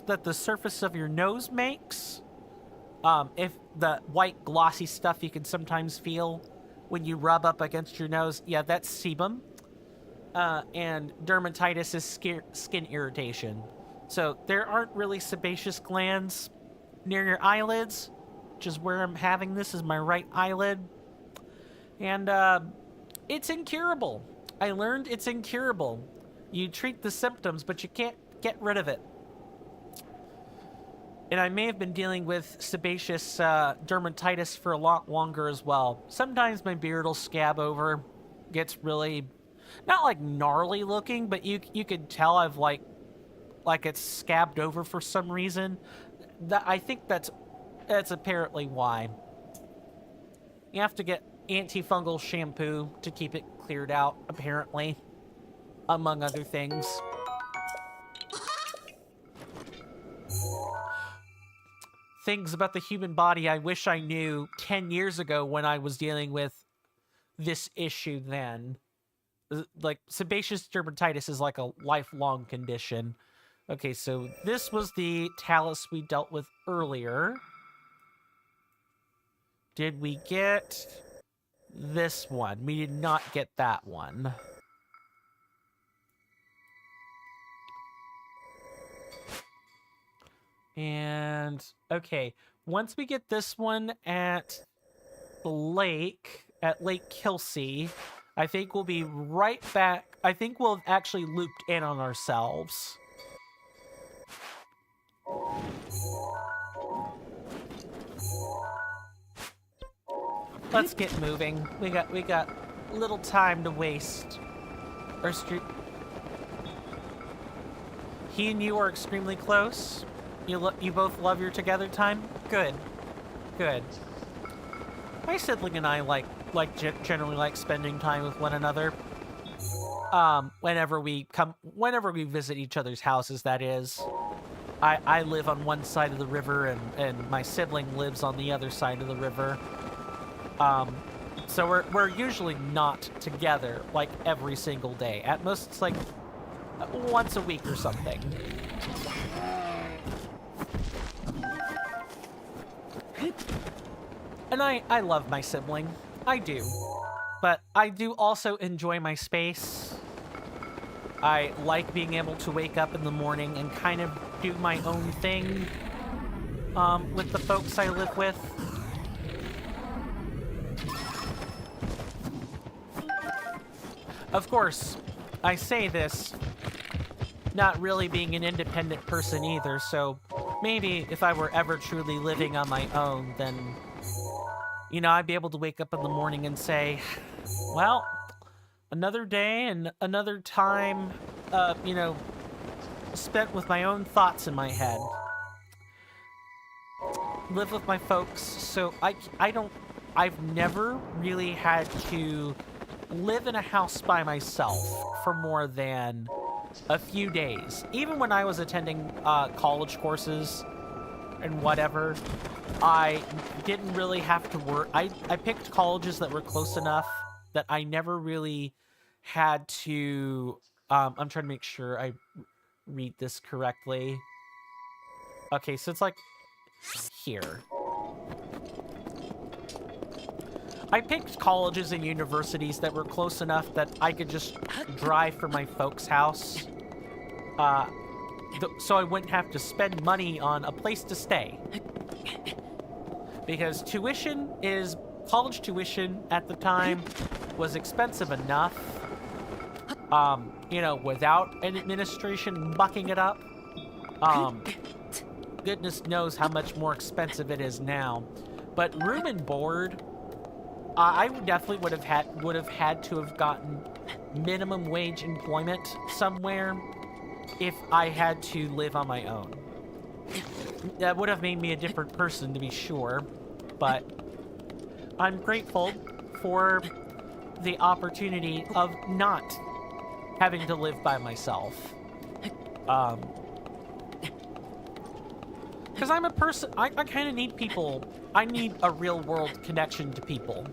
Speaker 1: that the surface of your nose makes. If the white glossy stuff you can sometimes feel when you rub up against your nose, yeah, that's sebum. And dermatitis is skin irritation. So there aren't really sebaceous glands near your eyelids, which is where I'm having this, is my right eyelid. And it's incurable. I learned it's incurable. You treat the symptoms, but you can't get rid of it. And I may have been dealing with sebaceous dermatitis for a lot longer as well. Sometimes my beard will scab over, gets really, not like gnarly looking, but you could tell I've like it's scabbed over for some reason. I think that's apparently why. You have to get antifungal shampoo to keep it cleared out, apparently, among other things. Things about the human body I wish I knew 10 years ago when I was dealing with this issue then. Like, sebaceous dermatitis is like a lifelong condition. Okay, so this was the talus we dealt with earlier. Did we get this one? We did not get that one. And, okay, once we get this one at the lake, at Lake Kelsey, I think we'll be right back. I think we'll have actually looped in on ourselves. Let's get moving. We got little time to waste. He and you are extremely close. You both love your together time? Good. Good. My sibling and I generally like spending time with one another. Whenever we visit each other's houses, that is. I live on one side of the river and my sibling lives on the other side of the river. So we're usually not together like every single day. At most it's like once a week or something. And I love my sibling. I do. But I do also enjoy my space. I like being able to wake up in the morning and kind of do my own thing with the folks I live with. Of course, I say this not really being an independent person either, so maybe if I were ever truly living on my own, then, you know, I'd be able to wake up in the morning and say, well, another day and another time, you know, spent with my own thoughts in my head. Live with my folks, so I've never really had to live in a house by myself for more than a few days. Even when I was attending college courses and whatever, I didn't really have to work. I picked colleges that were close enough that I never really had to... I'm trying to make sure I read this correctly. Okay, so it's like here. I picked colleges and universities that were close enough that I could just drive from my folks' house. So I wouldn't have to spend money on a place to stay. Because college tuition at the time was expensive enough. You know, without an administration mucking it up. Goodness knows how much more expensive it is now. But room and board, I definitely would have had to have gotten minimum wage employment somewhere if I had to live on my own. That would have made me a different person, to be sure, but I'm grateful for the opportunity of not having to live by myself. Because I'm a person, I kind of need people. I need a real world connection to people.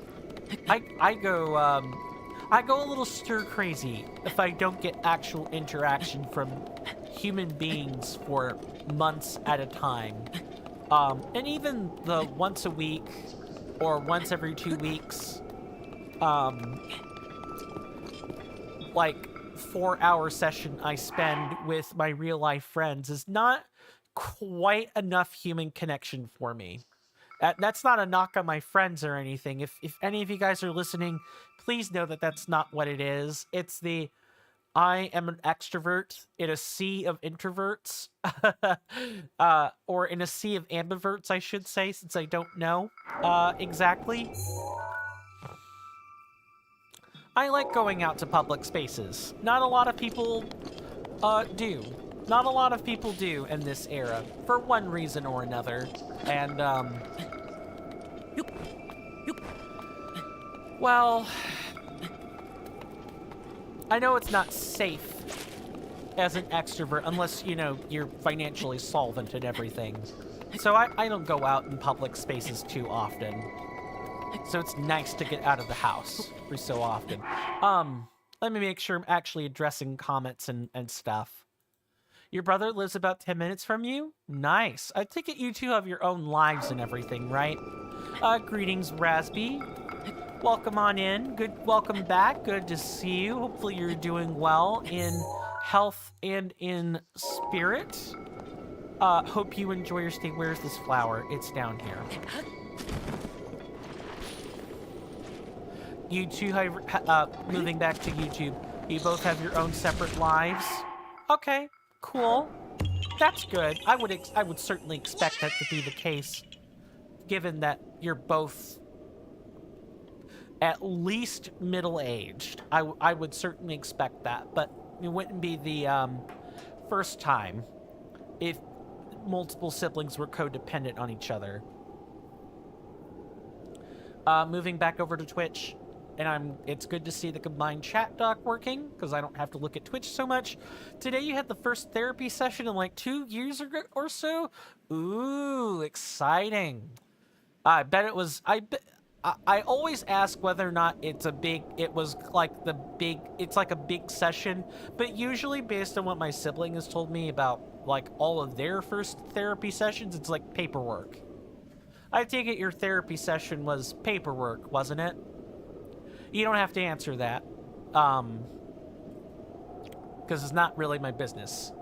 Speaker 1: I go a little stir crazy if I don't get actual interaction from human beings for months at a time. And even the once a week or once every 2 weeks, like 4-hour session I spend with my real life friends is not quite enough human connection for me. That's not a knock on my friends or anything. If any of you guys are listening, please know that that's not what it is. It's I am an extrovert in a sea of introverts. Or in a sea of ambiverts, I should say, since I don't know exactly. I like going out to public spaces. Not a lot of people do. Not a lot of people do in this era, for one reason or another. And, well, I know it's not safe as an extrovert unless, you know, you're financially solvent and everything. So I don't go out in public spaces too often. So it's nice to get out of the house every so often. Let me make sure I'm actually addressing comments and stuff. Your brother lives about 10 minutes from you? Nice. I take it you two have your own lives and everything, right? Greetings, Rasby. Welcome on in. Welcome back. Good to see you. Hopefully you're doing well in health and in spirit. Hope you enjoy your stay. Where's this flower? It's down here. You two, moving back to YouTube, you both have your own separate lives? Okay. Cool. That's good. I would certainly expect that to be the case, given that you're both at least middle-aged. I would certainly expect that, but it wouldn't be the first time if multiple siblings were codependent on each other. Moving back over to Twitch. And it's good to see the combined chat dock working, because I don't have to look at Twitch so much. Today you had the first therapy session in like 2 years or so? Ooh, exciting. I bet it was... I always ask whether or not it's a big... It's like a big session, but usually based on what my sibling has told me about like all of their first therapy sessions, it's like paperwork. I take it your therapy session was paperwork, wasn't it? You don't have to answer that. Because it's not really my business.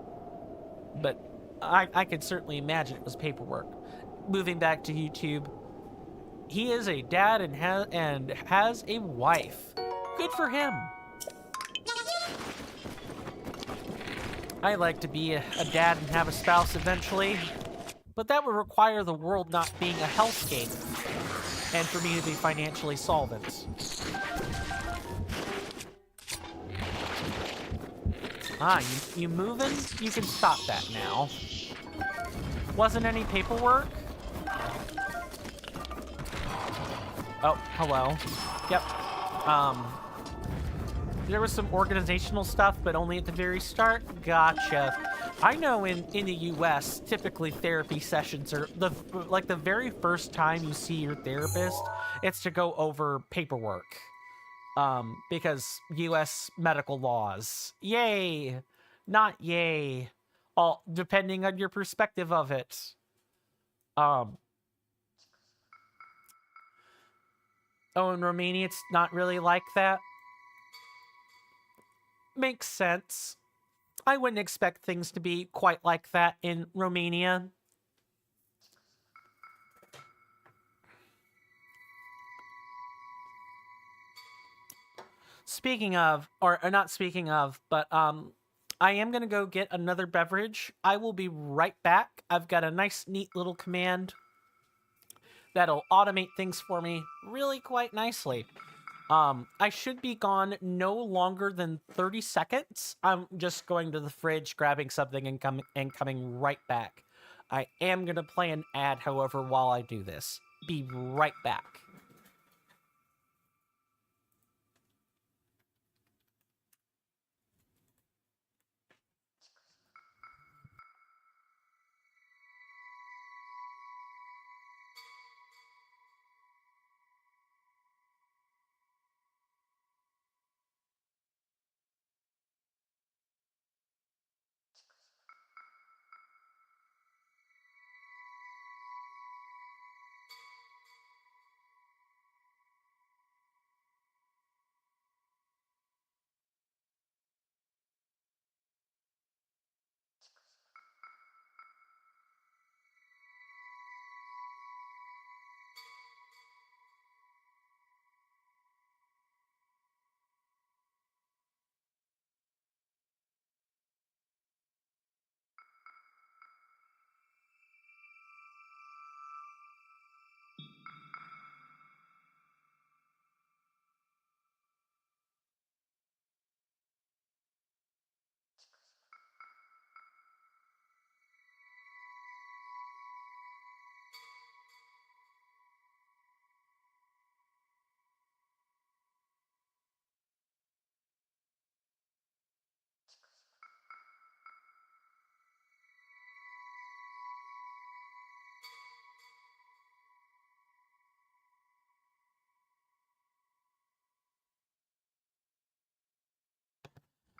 Speaker 1: But I could certainly imagine it was paperwork. Moving back to YouTube, he is a dad and has a wife. Good for him. I like to be a dad and have a spouse eventually, but that would require the world not being a hellscape, and for me to be financially solvent. Ah, you moving? You can stop that now. Wasn't any paperwork? Oh, hello. Yep. There was some organizational stuff, but only at the very start. Gotcha. I know in the U.S., typically therapy sessions are the very first time you see your therapist, it's to go over paperwork. Because U.S. medical laws. Yay! Not yay. All depending on your perspective of it. Oh, in Romania, it's not really like that. Makes sense. I wouldn't expect things to be quite like that in Romania. Speaking of, or not speaking of, but I am going to go get another beverage. I will be right back. I've got a nice, neat little command that'll automate things for me really quite nicely. I should be gone no longer than 30 seconds. I'm just going to the fridge, grabbing something, and coming right back. I am going to play an ad, however, while I do this. Be right back.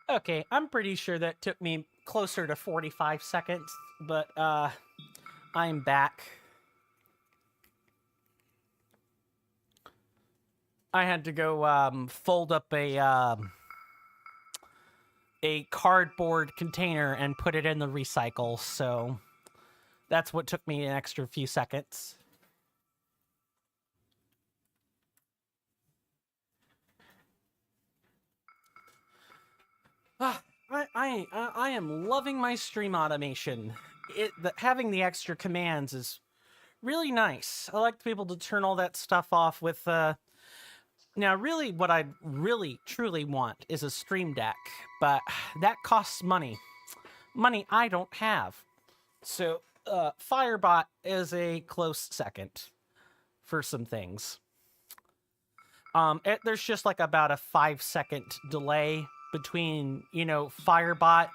Speaker 1: Okay, I'm pretty sure that took me closer to 45 seconds, but I'm back. I had to go fold up a cardboard container and put it in the recycle, so that's what took me an extra few seconds. I am loving my stream automation. Having the extra commands is really nice. I like to be able to turn all that stuff off with now really what I really truly want is a stream deck, but that costs money. Money I don't have. So Firebot is a close second for some things. There's just like about a 5-second delay between, Firebot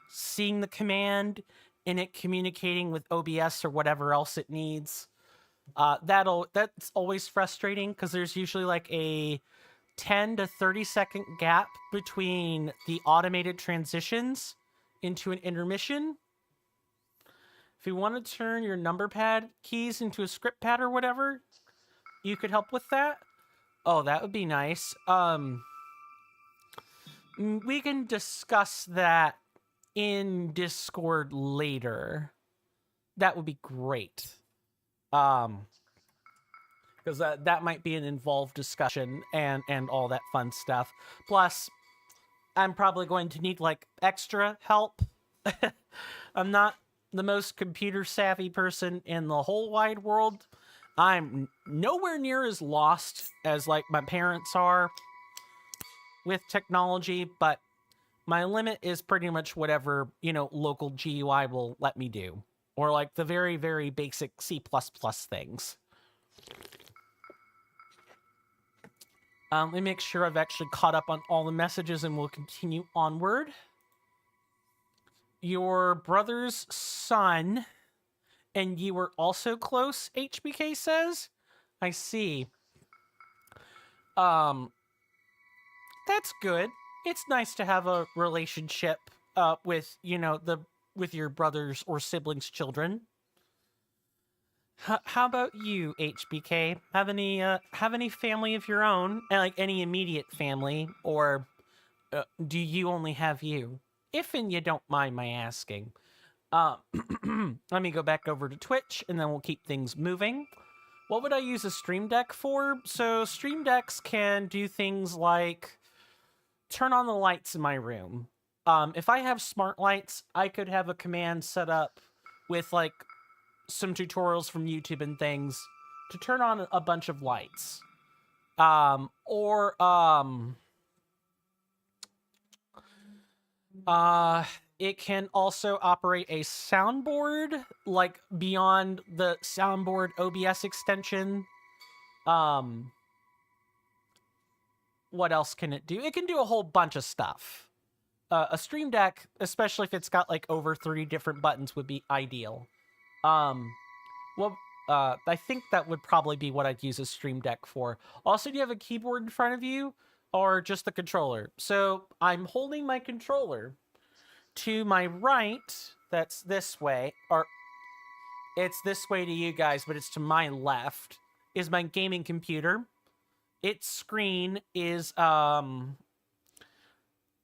Speaker 1: seeing the command and it communicating with OBS or whatever else it needs. That's always frustrating because there's usually like a 10 to 30-second gap between the automated transitions into an intermission. If you want to turn your number pad keys into a script pad or whatever, you could help with that. Oh, that would be nice. We can discuss that in Discord later. That would be great. Because that might be an involved discussion and all that fun stuff. Plus, I'm probably going to need like extra help. I'm not the most computer savvy person in the whole wide world. I'm nowhere near as lost as like my parents are with technology, but my limit is pretty much whatever, local GUI will let me do. Or like the very, very basic C++ things. Let me make sure I've actually caught up on all the messages and we'll continue onward. Your brother's son and you were also close, HBK says? I see. That's good. It's nice to have a relationship with, with your brothers or siblings' children. How about you, HBK? Have any family of your own, like any immediate family, or do you only have you? If and you don't mind my asking. Let me go back over to Twitch, and then we'll keep things moving. What would I use a Stream Deck for? So Stream Decks can do things like turn on the lights in my room. If I have smart lights, I could have a command set up with like some tutorials from YouTube and things to turn on a bunch of lights. It can also operate a soundboard, like beyond the soundboard OBS extension. What else can it do? It can do a whole bunch of stuff. A Stream Deck, especially if it's got like over 30 different buttons, would be ideal. I think that would probably be what I'd use a Stream Deck for. Also, do you have a keyboard in front of you or just the controller? So I'm holding my controller. To my right, that's this way, or it's this way to you guys, but it's to my left, is my gaming computer. Its screen is,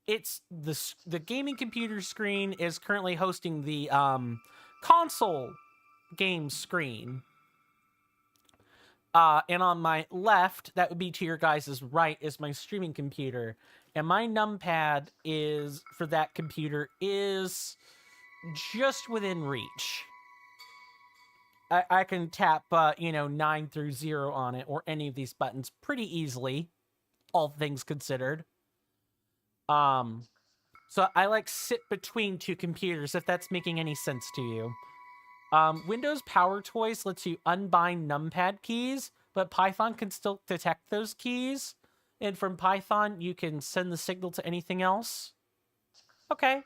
Speaker 1: it's the gaming computer screen is currently hosting the, console game screen. And on my left, that would be to your guys' right, is my streaming computer. And my numpad for that computer is just within reach. I can tap, 9 through 0 on it, or any of these buttons pretty easily, all things considered. So I like sit between two computers, if that's making any sense to you. Windows Power Toys lets you unbind numpad keys, but Python can still detect those keys. And from Python, you can send the signal to anything else. Okay.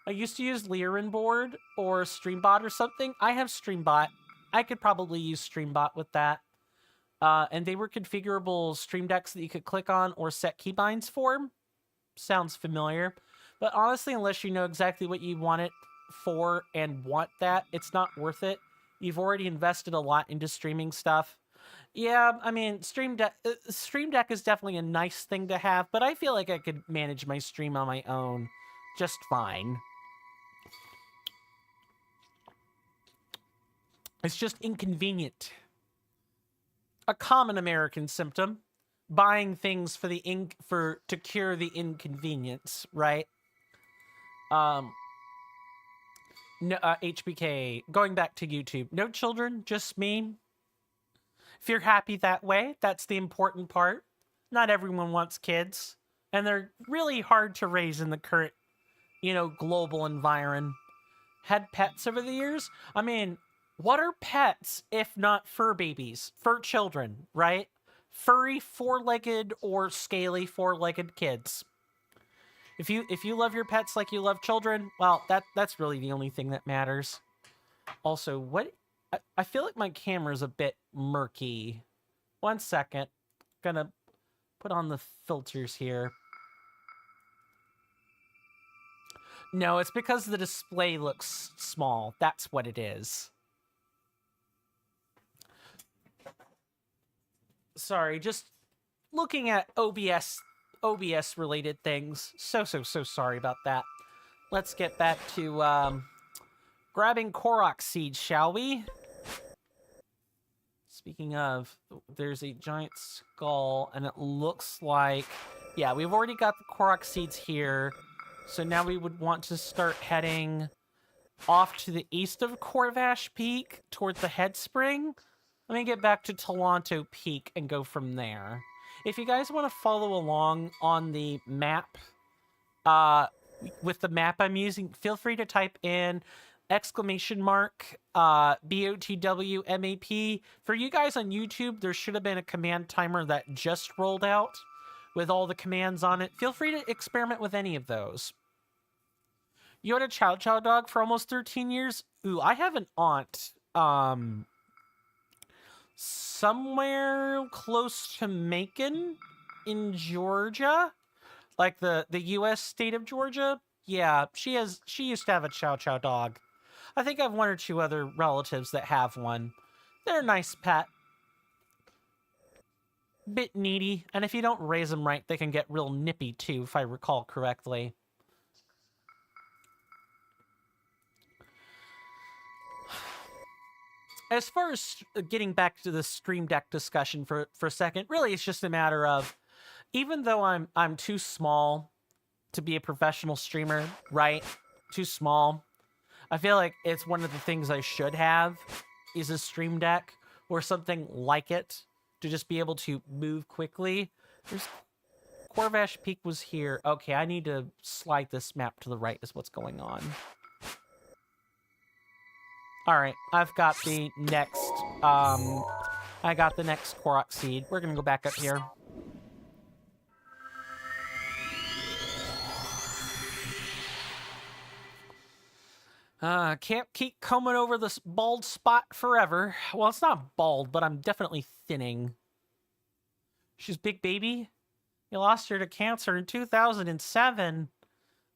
Speaker 1: I used to use Lyran board or Streambot or something. I have Streambot. I could probably use Streambot with that. And they were configurable Stream Decks that you could click on or set keybinds for. Sounds familiar. But honestly, unless you know exactly what you want it for and want that, it's not worth it. You've already invested a lot into streaming stuff. Yeah, I mean, Stream Deck is definitely a nice thing to have, but I feel like I could manage my stream on my own just fine. It's just inconvenient. A common American symptom. Buying things to cure the inconvenience, right? No, HBK, going back to YouTube. No children, just me. If you're happy that way, that's the important part. Not everyone wants kids, and they're really hard to raise in the current, global environment. Had pets over the years? I mean, what are pets if not fur babies? Fur children, right? Furry, four-legged, or scaly four-legged kids. If you love your pets like you love children, well, that's really the only thing that matters. Also, I feel like my camera's a bit murky. 1 second. Gonna put on the filters here. No, it's because the display looks small. That's what it is. Sorry, just looking at OBS related things. So sorry about that. Let's get back to grabbing Korok seeds, shall we? Speaking of, there's a giant skull, and it looks like, yeah, we've already got the Korok seeds here. So now we would want to start heading off to the east of Corvash Peak towards the head spring. Let me get back to Toronto Peak and go from there. If you guys want to follow along on the map, with the map I'm using, feel free to type in !BOTWMAP. For you guys on YouTube, there should have been a command timer that just rolled out with all the commands on it. Feel free to experiment with any of those. You had a Chow Chow dog for almost 13 years? Ooh, I have an aunt, somewhere close to Macon in Georgia, like the U.S. state of Georgia. Yeah, she used to have a Chow Chow dog. I think I have one or two other relatives that have one. They're a nice pet. Bit needy, and if you don't raise them right, they can get real nippy too, if I recall correctly. As far as getting back to the Stream Deck discussion for a second, really it's just a matter of, even though I'm too small to be a professional streamer, right? Too small. I feel like it's one of the things I should have is a Stream Deck or something like it to just be able to move quickly. There's Corvash Peak was here. Okay, I need to slide this map to the right is what's going on. All right, I've got the next, I got the next Korok seed. We're gonna go back up here. Can't keep combing over this bald spot forever. Well, it's not bald, but I'm definitely thinning. She's big baby. You lost her to cancer in 2007.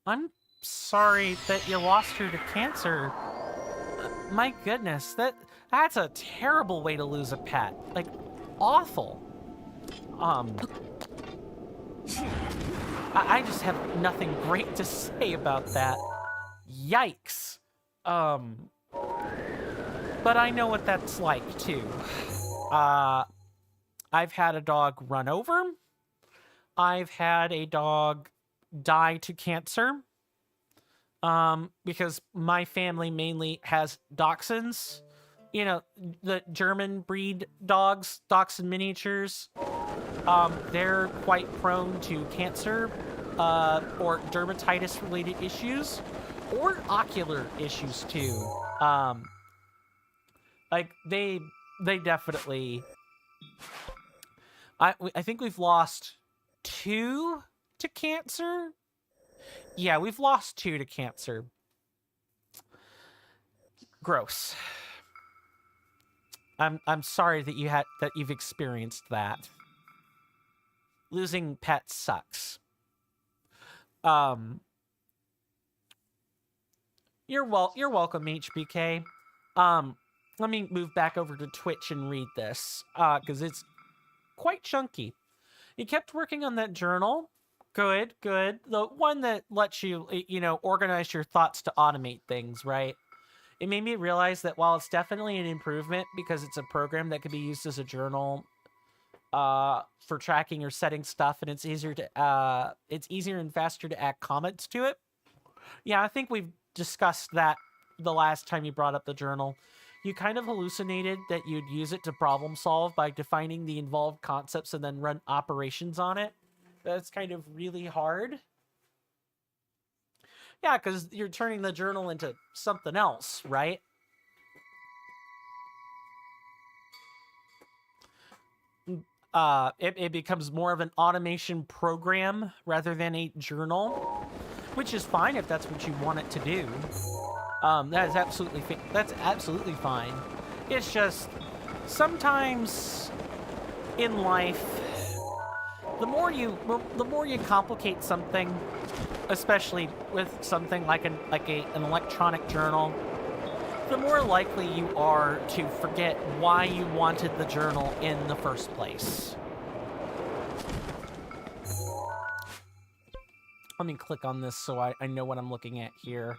Speaker 1: I'm sorry that you lost her to cancer. My goodness, that's a terrible way to lose a pet. Like, awful. I just have nothing great to say about that. Yikes. But I know what that's like, too. I've had a dog run over. I've had a dog die to cancer. Because my family mainly has dachshunds. You know, the German breed dogs, dachshund miniatures. They're quite prone to cancer, or dermatitis-related issues. Or ocular issues too. Like they definitely. I think we've lost 2 to cancer. Yeah, we've lost 2 to cancer. Gross. I'm sorry that you've experienced that. Losing pets sucks. You're welcome, HBK. Let me move back over to Twitch and read this, because it's quite chunky. You kept working on that journal. Good. The one that lets you, organize your thoughts to automate things, right? It made me realize that while it's definitely an improvement because it's a program that could be used as a journal, for tracking or setting stuff, and it's easier and faster to add comments to it. Yeah, I think we've discussed that the last time you brought up the journal. You kind of hallucinated that you'd use it to problem solve by defining the involved concepts and then run operations on it. That's kind of really hard. Yeah, because you're turning the journal into something else, right? It becomes more of an automation program rather than a journal, which is fine if that's what you want it to do. That's absolutely fine. It's just sometimes in life, the more you complicate something, especially with something like an electronic journal, the more likely you are to forget why you wanted the journal in the first place. Let me click on this so I know what I'm looking at here.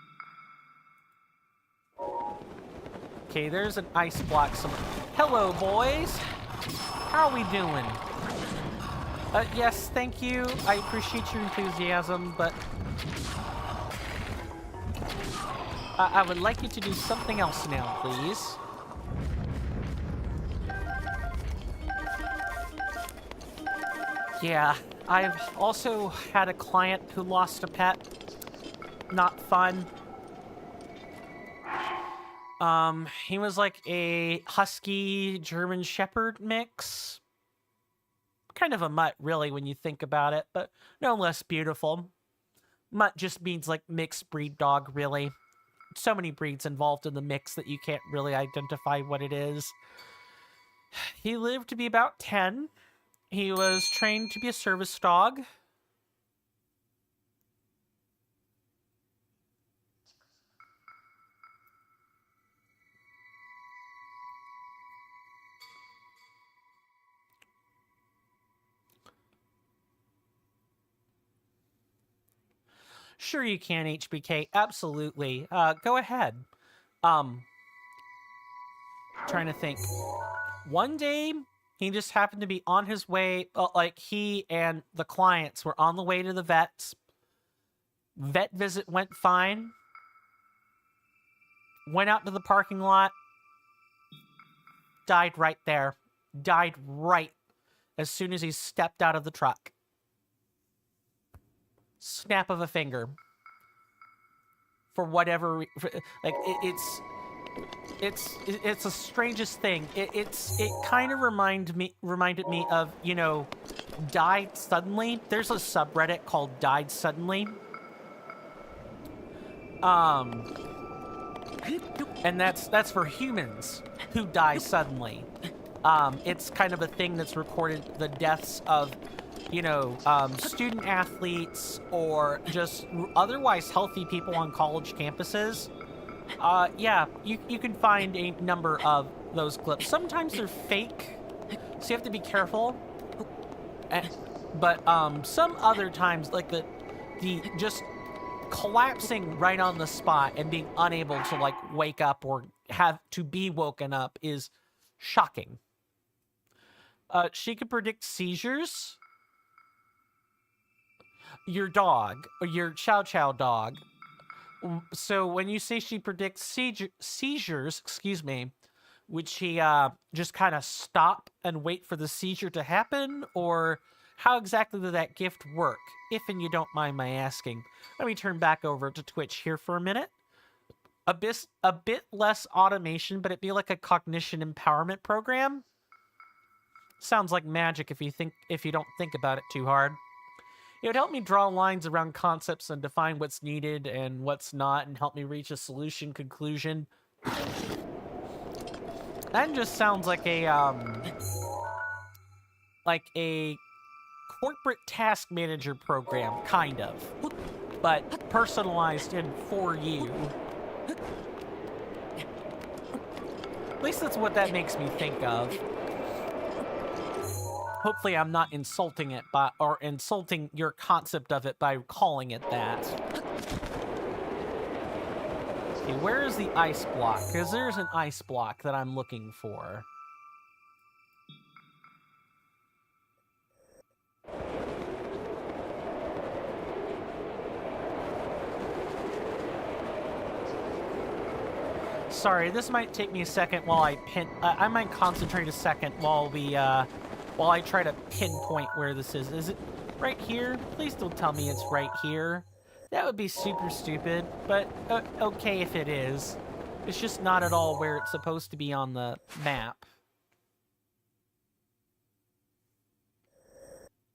Speaker 1: Okay, there's an ice block. Hello, boys. How are we doing? Yes, thank you. I appreciate your enthusiasm, but I would like you to do something else now, please. Yeah, I've also had a client who lost a pet. Not fun. He was like a husky German Shepherd mix. Kind of a mutt, really, when you think about it, but no less beautiful. Mutt just means like mixed breed dog, really. So many breeds involved in the mix that you can't really identify what it is. He lived to be about 10. He was trained to be a service dog. Sure you can, HBK. Absolutely. Go ahead. Trying to think. One day, he just happened to be on his way, like he and the clients were on the way to the vets. Vet visit went fine. Went out to the parking lot. Died right there. Died right as soon as he stepped out of the truck. Snap of a finger. For whatever, like it's the strangest thing. It kind of reminded me of, you know, died suddenly. There's a subreddit called Died Suddenly. And that's for humans who die suddenly. It's kind of a thing that's recorded the deaths of, you know, student athletes or just otherwise healthy people on college campuses. Yeah, you can find a number of those clips. Sometimes they're fake, so you have to be careful. But some other times, like the just collapsing right on the spot and being unable to like wake up or have to be woken up is shocking. She could predict seizures. Your dog, or your Chow Chow dog. So when you say she predicts seizures, excuse me, would she just kind of stop and wait for the seizure to happen? Or how exactly did that gift work? If and you don't mind my asking. Let me turn back over to Twitch here for a minute. A bit less automation, but it'd be like a cognition empowerment program. Sounds like magic if you don't think about it too hard. It would help me draw lines around concepts and define what's needed and what's not, and help me reach a solution conclusion. That just sounds like a corporate task manager program, kind of, but personalized and for you. At least that's what that makes me think of. Hopefully I'm not insulting it or insulting your concept of it by calling it that. Okay, where is the ice block? Because there's an ice block that I'm looking for. Sorry, this might take me a second while I might concentrate a second while I try to pinpoint where this is. Is it right here? Please don't tell me it's right here. That would be super stupid, but okay if it is. It's just not at all where it's supposed to be on the map.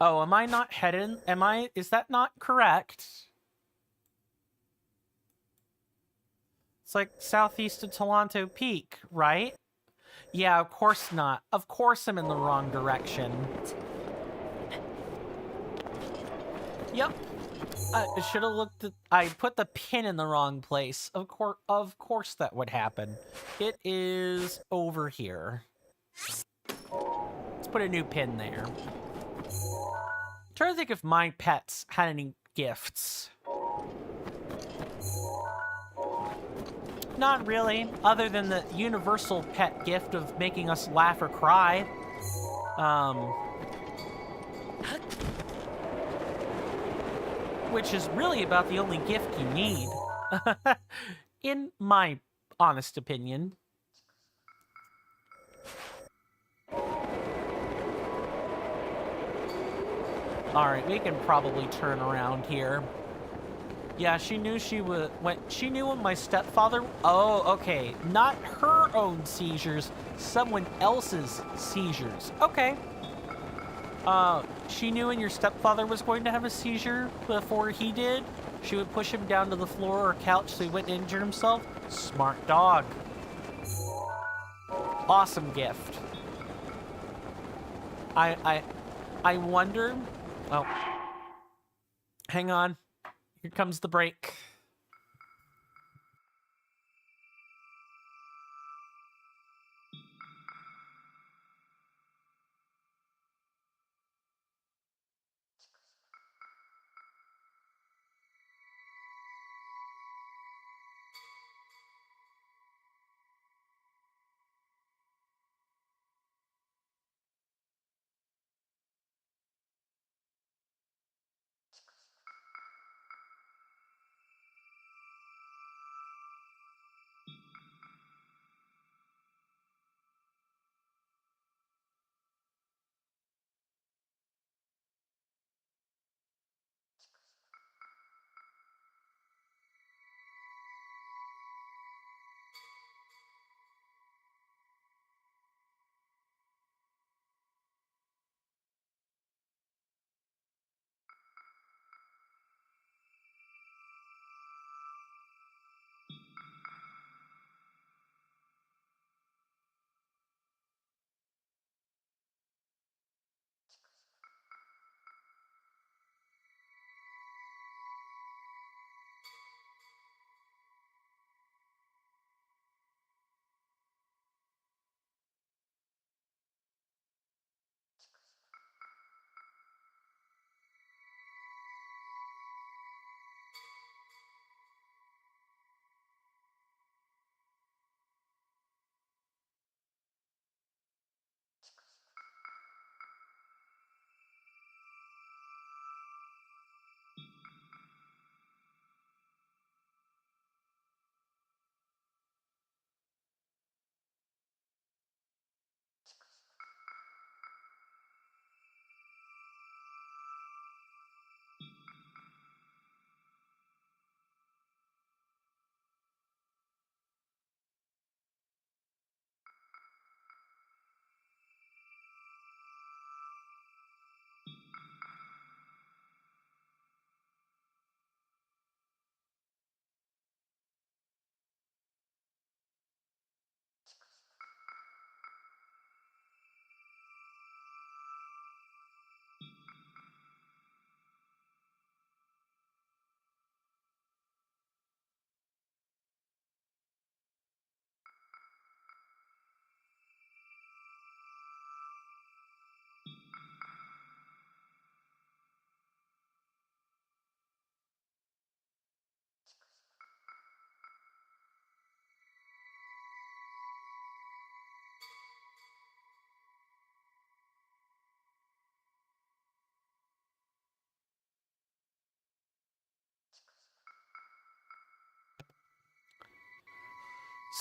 Speaker 1: Oh, am I not heading? Is that not correct? It's like southeast of Toronto Peak, right? Yeah, of course not. Of course I'm in the wrong direction. Yep. I should have looked at... I put the pin in the wrong place. Of course that would happen. It is over here. Let's put a new pin there. Trying to think if my pets had any gifts. Not really, other than the universal pet gift of making us laugh or cry. Which is really about the only gift you need. In my honest opinion. Alright, we can probably turn around here. Yeah, she knew she knew when my stepfather... Oh, okay. Not her own seizures, someone else's seizures. Okay. She knew when your stepfather was going to have a seizure before he did. She would push him down to the floor or couch so he wouldn't injure himself. Smart dog. Awesome gift. I wonder... Oh. Hang on. Here comes the break.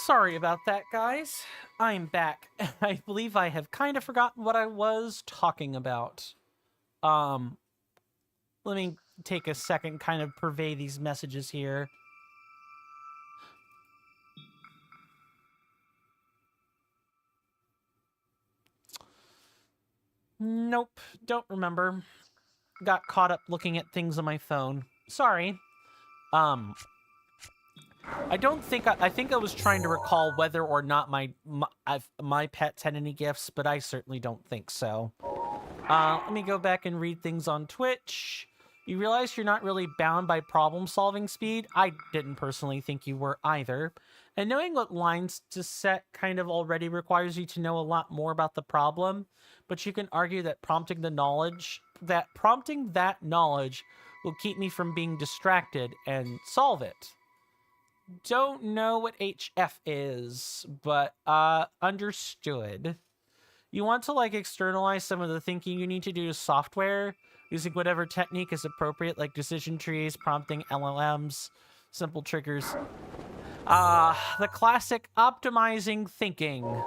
Speaker 1: Sorry about that, guys. I'm back. I believe I have kind of forgotten what I was talking about. Um, Let me take a second, kind of purvey these messages here. Nope, don't remember. Got caught up looking at things on my phone. Sorry. I don't think I think I was trying to recall whether or not my pets had any gifts, but I certainly don't think so. Let me go back and read things on Twitch. You realize you're not really bound by problem-solving speed. I didn't personally think you were either. And knowing what lines to set kind of already requires you to know a lot more about the problem, but you can argue that prompting that knowledge will keep me from being distracted and solve it. Don't know what HF is, but understood. You want to like externalize some of the thinking you need to do to software using whatever technique is appropriate, like decision trees, prompting, LLMs, simple triggers. The classic optimizing thinking.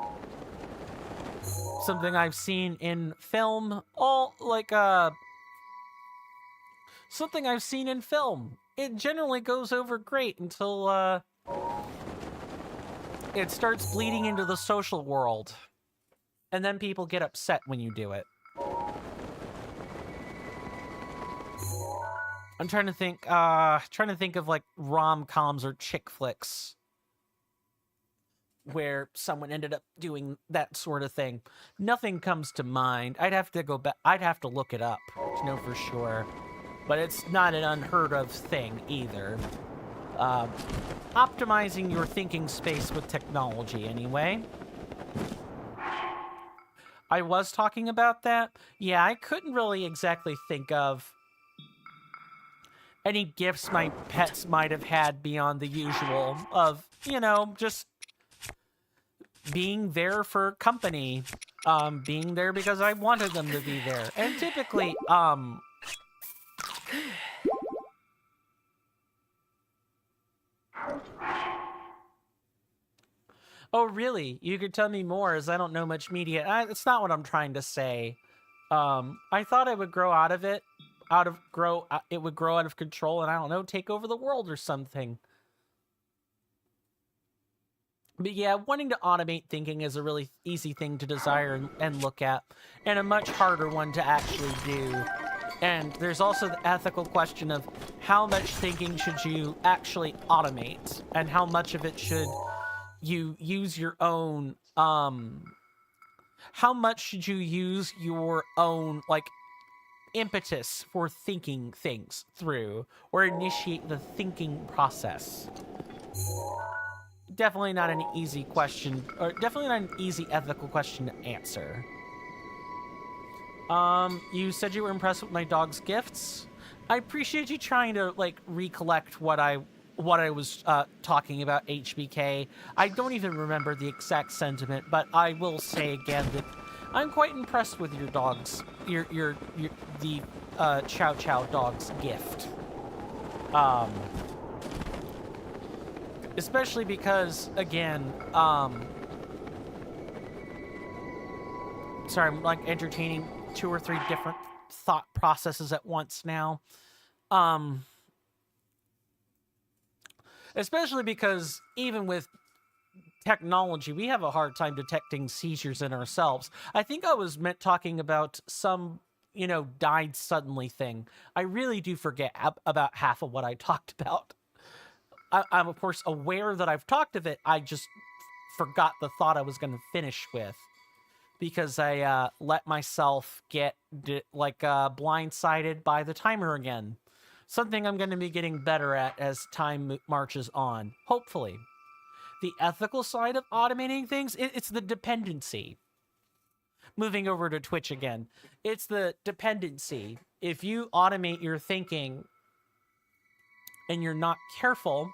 Speaker 1: Something I've seen in film, something I've seen in film. It generally goes over great until, it starts bleeding into the social world. And then people get upset when you do it. I'm trying to think of like rom-coms or chick flicks where someone ended up doing that sort of thing. Nothing comes to mind. I'd have to go back. I'd have to look it up to know for sure. But it's not an unheard of thing either. Optimizing your thinking space with technology, anyway. I was talking about that. Yeah, I couldn't really exactly think of any gifts my pets might have had beyond the usual of, you know, just being there for company, being there because I wanted them to be there. And typically, oh, really? You could tell me more, as I don't know much media. It's not what I'm trying to say. I thought I would grow out of it. It would grow out of control and, I don't know, take over the world or something. But yeah, wanting to automate thinking is a really easy thing to desire and look at, and a much harder one to actually do. And there's also the ethical question of how much thinking should you actually automate, and how much of it should you use your own, how much should you use your own, like, impetus for thinking things through, or initiate the thinking process. Definitely not an easy question, or definitely not an easy ethical question to answer. You said you were impressed with my dog's gifts. I appreciate you trying to, like, recollect what I was talking about, HBK. I don't even remember the exact sentiment, but I will say again that I'm quite impressed with your dog's, the Chow Chow dog's gift. Especially because, again, sorry, I'm like entertaining 2 or 3 different thought processes at once now. Especially because even with technology, we have a hard time detecting seizures in ourselves. I think I was talking about some, you know, died suddenly thing. I really do forget about half of what I talked about. I'm of course aware that I've talked of it. I just forgot the thought I was going to finish with because I let myself get blindsided by the timer again. Something I'm going to be getting better at as time marches on, hopefully. The ethical side of automating things, it's the dependency. Moving over to Twitch again. It's the dependency. If you automate your thinking and you're not careful,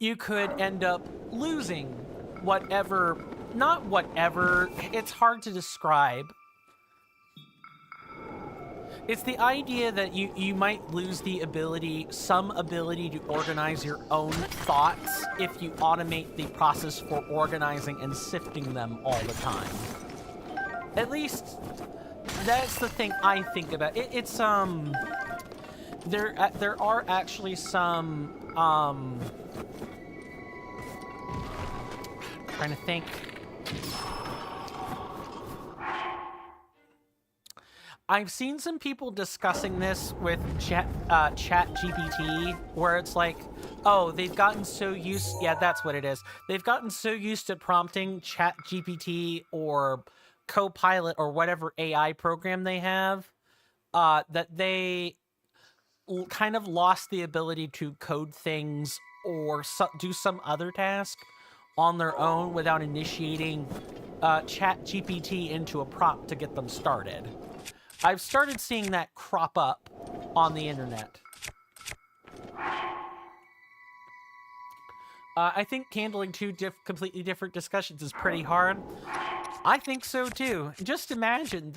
Speaker 1: you could end up losing whatever, not whatever, it's hard to describe. It's the idea that you might lose some ability to organize your own thoughts if you automate the process for organizing and sifting them all the time. At least, that's the thing I think about. It's, there are actually some, trying to think. I've seen some people discussing this with Chat GPT, where it's like, oh, they've gotten so used. Yeah, that's what it is. They've gotten so used to prompting Chat GPT or Copilot or whatever AI program they have, that they kind of lost the ability to code things or do some other task on their own without initiating Chat GPT into a prompt to get them started. I've started seeing that crop up on the internet. I think handling two completely different discussions is pretty hard. I think so too. Just imagine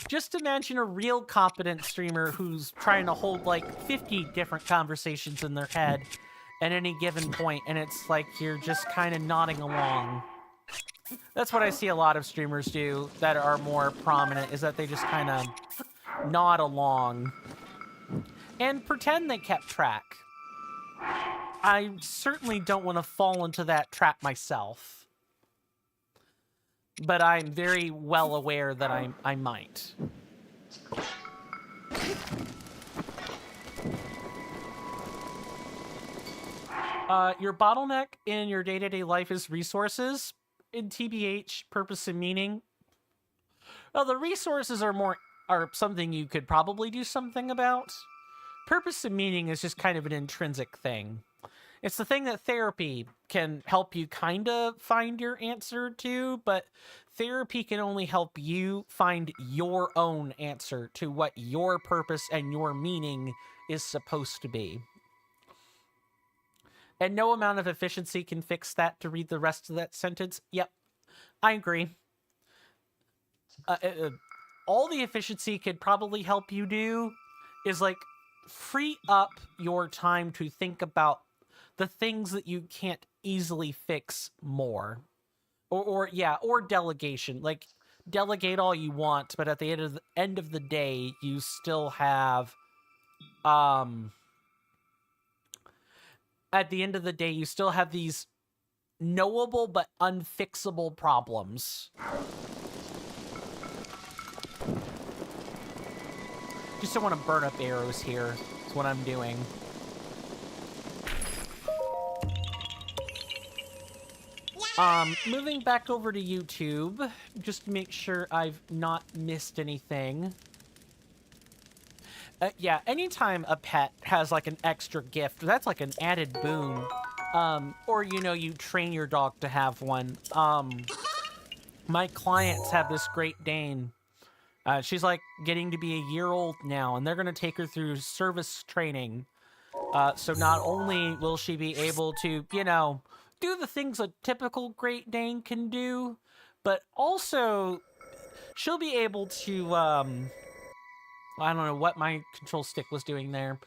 Speaker 1: just imagine a real competent streamer who's trying to hold like 50 different conversations in their head at any given point, and it's like you're just kind of nodding along. That's what I see a lot of streamers do that are more prominent, is that they just kind of nod along and pretend they kept track. I certainly don't want to fall into that trap myself, but I'm very well aware that I might. Your bottleneck in your day-to-day life is resources. In TBH, purpose and meaning. Well, the resources are something you could probably do something about. Purpose and meaning is just kind of an intrinsic thing. It's the thing that therapy can help you kind of find your answer to, but therapy can only help you find your own answer to what your purpose and your meaning is supposed to be. And no amount of efficiency can fix that. To read the rest of that sentence. Yep, I agree. All the efficiency could probably help you do is like free up your time to think about the things that you can't easily fix more. Or delegation. Like, delegate all you want, but at the end of the day, you still have at the end of the day, you still have these knowable but unfixable problems. Just don't want to burn up arrows here. That's what I'm doing. Moving back over to YouTube, just to make sure I've not missed anything. Yeah, anytime a pet has like an extra gift, that's like an added boon. Or, you know, you train your dog to have one. My clients have this Great Dane. She's like getting to be a year old now, and they're going to take her through service training. So not only will she be able to, you know, do the things a typical Great Dane can do, but also she'll be able to, I don't know what my control stick was doing there.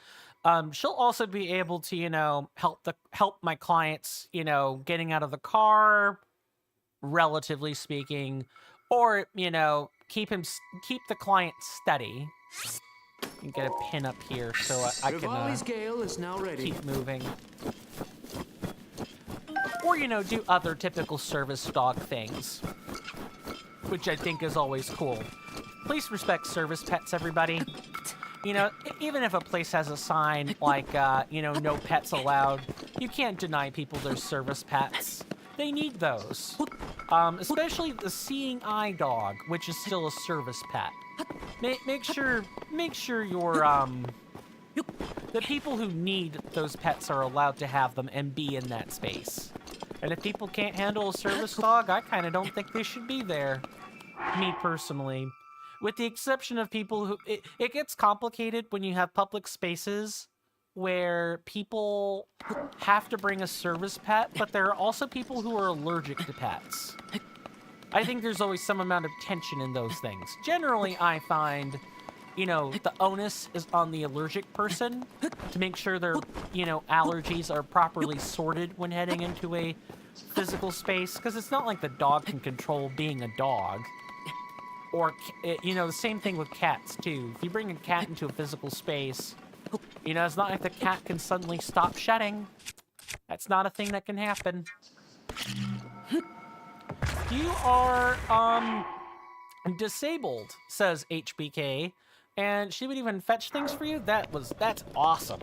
Speaker 1: She'll also be able to, you know, help my clients, you know, getting out of the car, relatively speaking, or, you know, keep the client steady. You can get a pin up here so I can
Speaker 3: scale is now ready.
Speaker 1: Keep moving. Or, you know, do other typical service dog things, which I think is always cool. Please respect service pets, everybody. You know, even if a place has a sign like, you know, no pets allowed, you can't deny people their service pets. They need those. Especially the seeing eye dog, which is still a service pet. Make sure your, the people who need those pets are allowed to have them and be in that space. And if people can't handle a service dog, I kind of don't think they should be there. Me personally. With the exception of people who... It gets complicated when you have public spaces where people have to bring a service pet, but there are also people who are allergic to pets. I think there's always some amount of tension in those things. Generally, I find, you know, the onus is on the allergic person to make sure their, you know, allergies are properly sorted when heading into a physical space, because it's not like the dog can control being a dog. Or, you know, the same thing with cats, too. If you bring a cat into a physical space, you know, it's not like the cat can suddenly stop shedding. That's not a thing that can happen. You are, Disabled, says HBK. And she would even fetch things for you? That's awesome.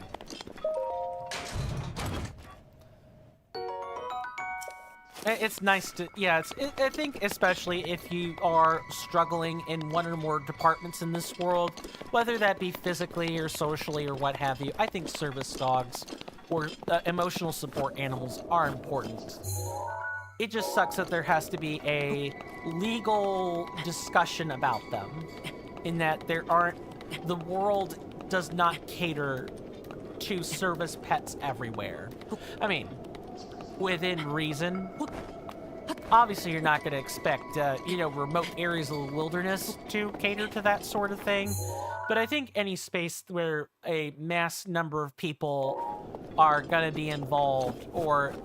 Speaker 1: It's nice to, yeah, I think especially if you are struggling in one or more departments in this world, whether that be physically or socially or what have you, I think service dogs or emotional support animals are important. It just sucks that there has to be a legal discussion about them, in that the world does not cater to service pets everywhere. I mean, within reason. Obviously, you're not going to expect, remote areas of the wilderness to cater to that sort of thing. But I think any space where a mass number of people are going to be involved or,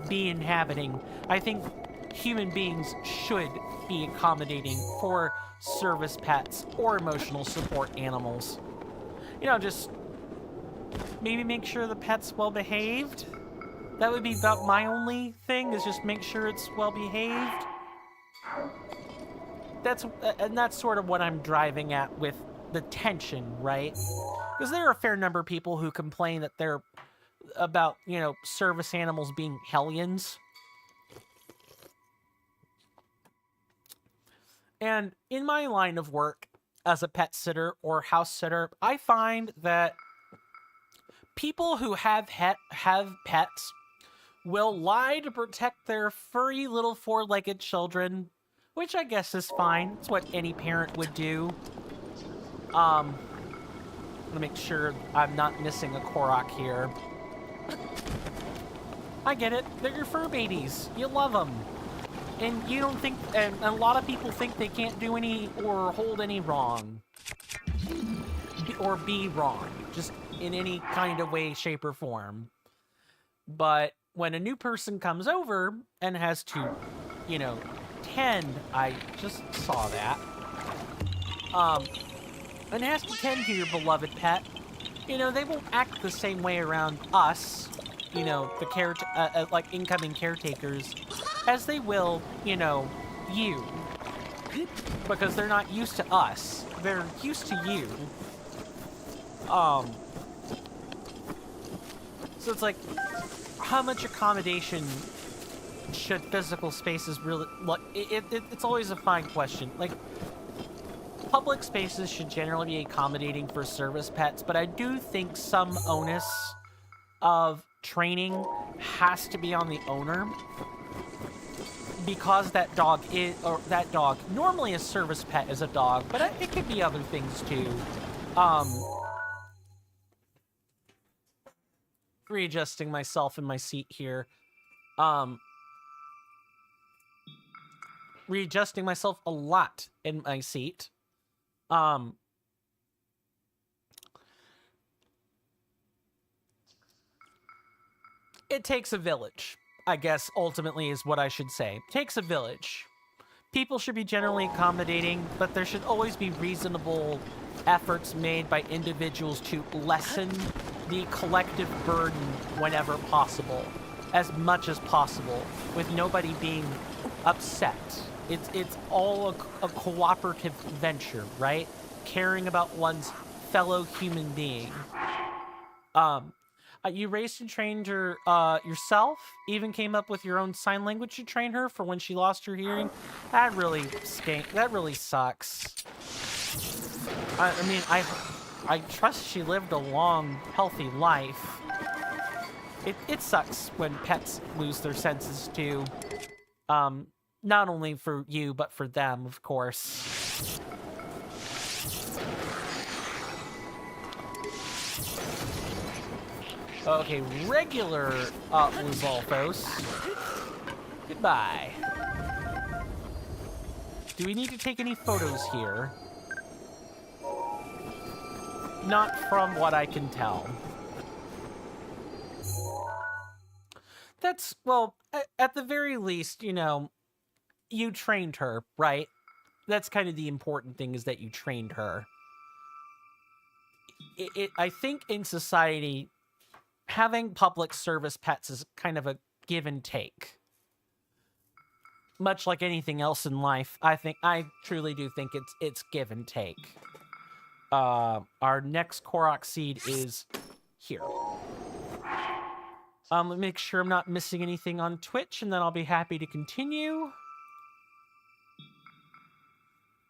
Speaker 1: be inhabiting, I think human beings should be accommodating for service pets or emotional support animals. Just maybe make sure the pet's well behaved. That would be about my only thing, is just make sure it's well behaved. That's sort of what I'm driving at with the tension, right? Because there are a fair number of people who complain that they're about, service animals being hellions. And in my line of work as a pet sitter or house sitter, I find that people who have pets will lie to protect their furry little four-legged children, which I guess is fine. It's what any parent would do. I'm gonna make sure I'm not missing a Korok here. I get it. They're your fur babies. You love them. And you don't think, and a lot of people think they can't do any or hold any wrong. Or be wrong. Just in any kind of way, shape, or form. But when a new person comes over and has to, tend, I just saw that, and has to tend to your beloved pet, they won't act the same way around us, the like incoming caretakers, as they will, you. Because they're not used to us. They're used to you. So it's like, how much accommodation should physical spaces really... It's always a fine question. Like, public spaces should generally be accommodating for service pets, but I do think some onus of training has to be on the owner, because that dog normally a service pet is a dog, but it could be other things too. Readjusting myself in my seat here. Readjusting myself a lot in my seat. It takes a village, I guess, ultimately is what I should say. Takes a village. People should be generally accommodating, but there should always be reasonable efforts made by individuals to lessen the collective burden whenever possible, as much as possible, with nobody being upset. It's all a cooperative venture, right? Caring about one's fellow human being. You raised and trained her yourself, even came up with your own sign language to train her for when she lost her hearing. That really That really sucks. I trust she lived a long, healthy life. It sucks when pets lose their senses too. Not only for you, but for them, of course. Okay, regular Luzolfos. Goodbye. Do we need to take any photos here? Not from what I can tell. That's, well, at the very least, you trained her, right? That's kind of the important thing, is that you trained her. I think in society, having public service pets is kind of a give and take. much like anything else in life, I truly do think it's give and take. Our next Korok seed is here. Let me make sure I'm not missing anything on Twitch, and then I'll be happy to continue.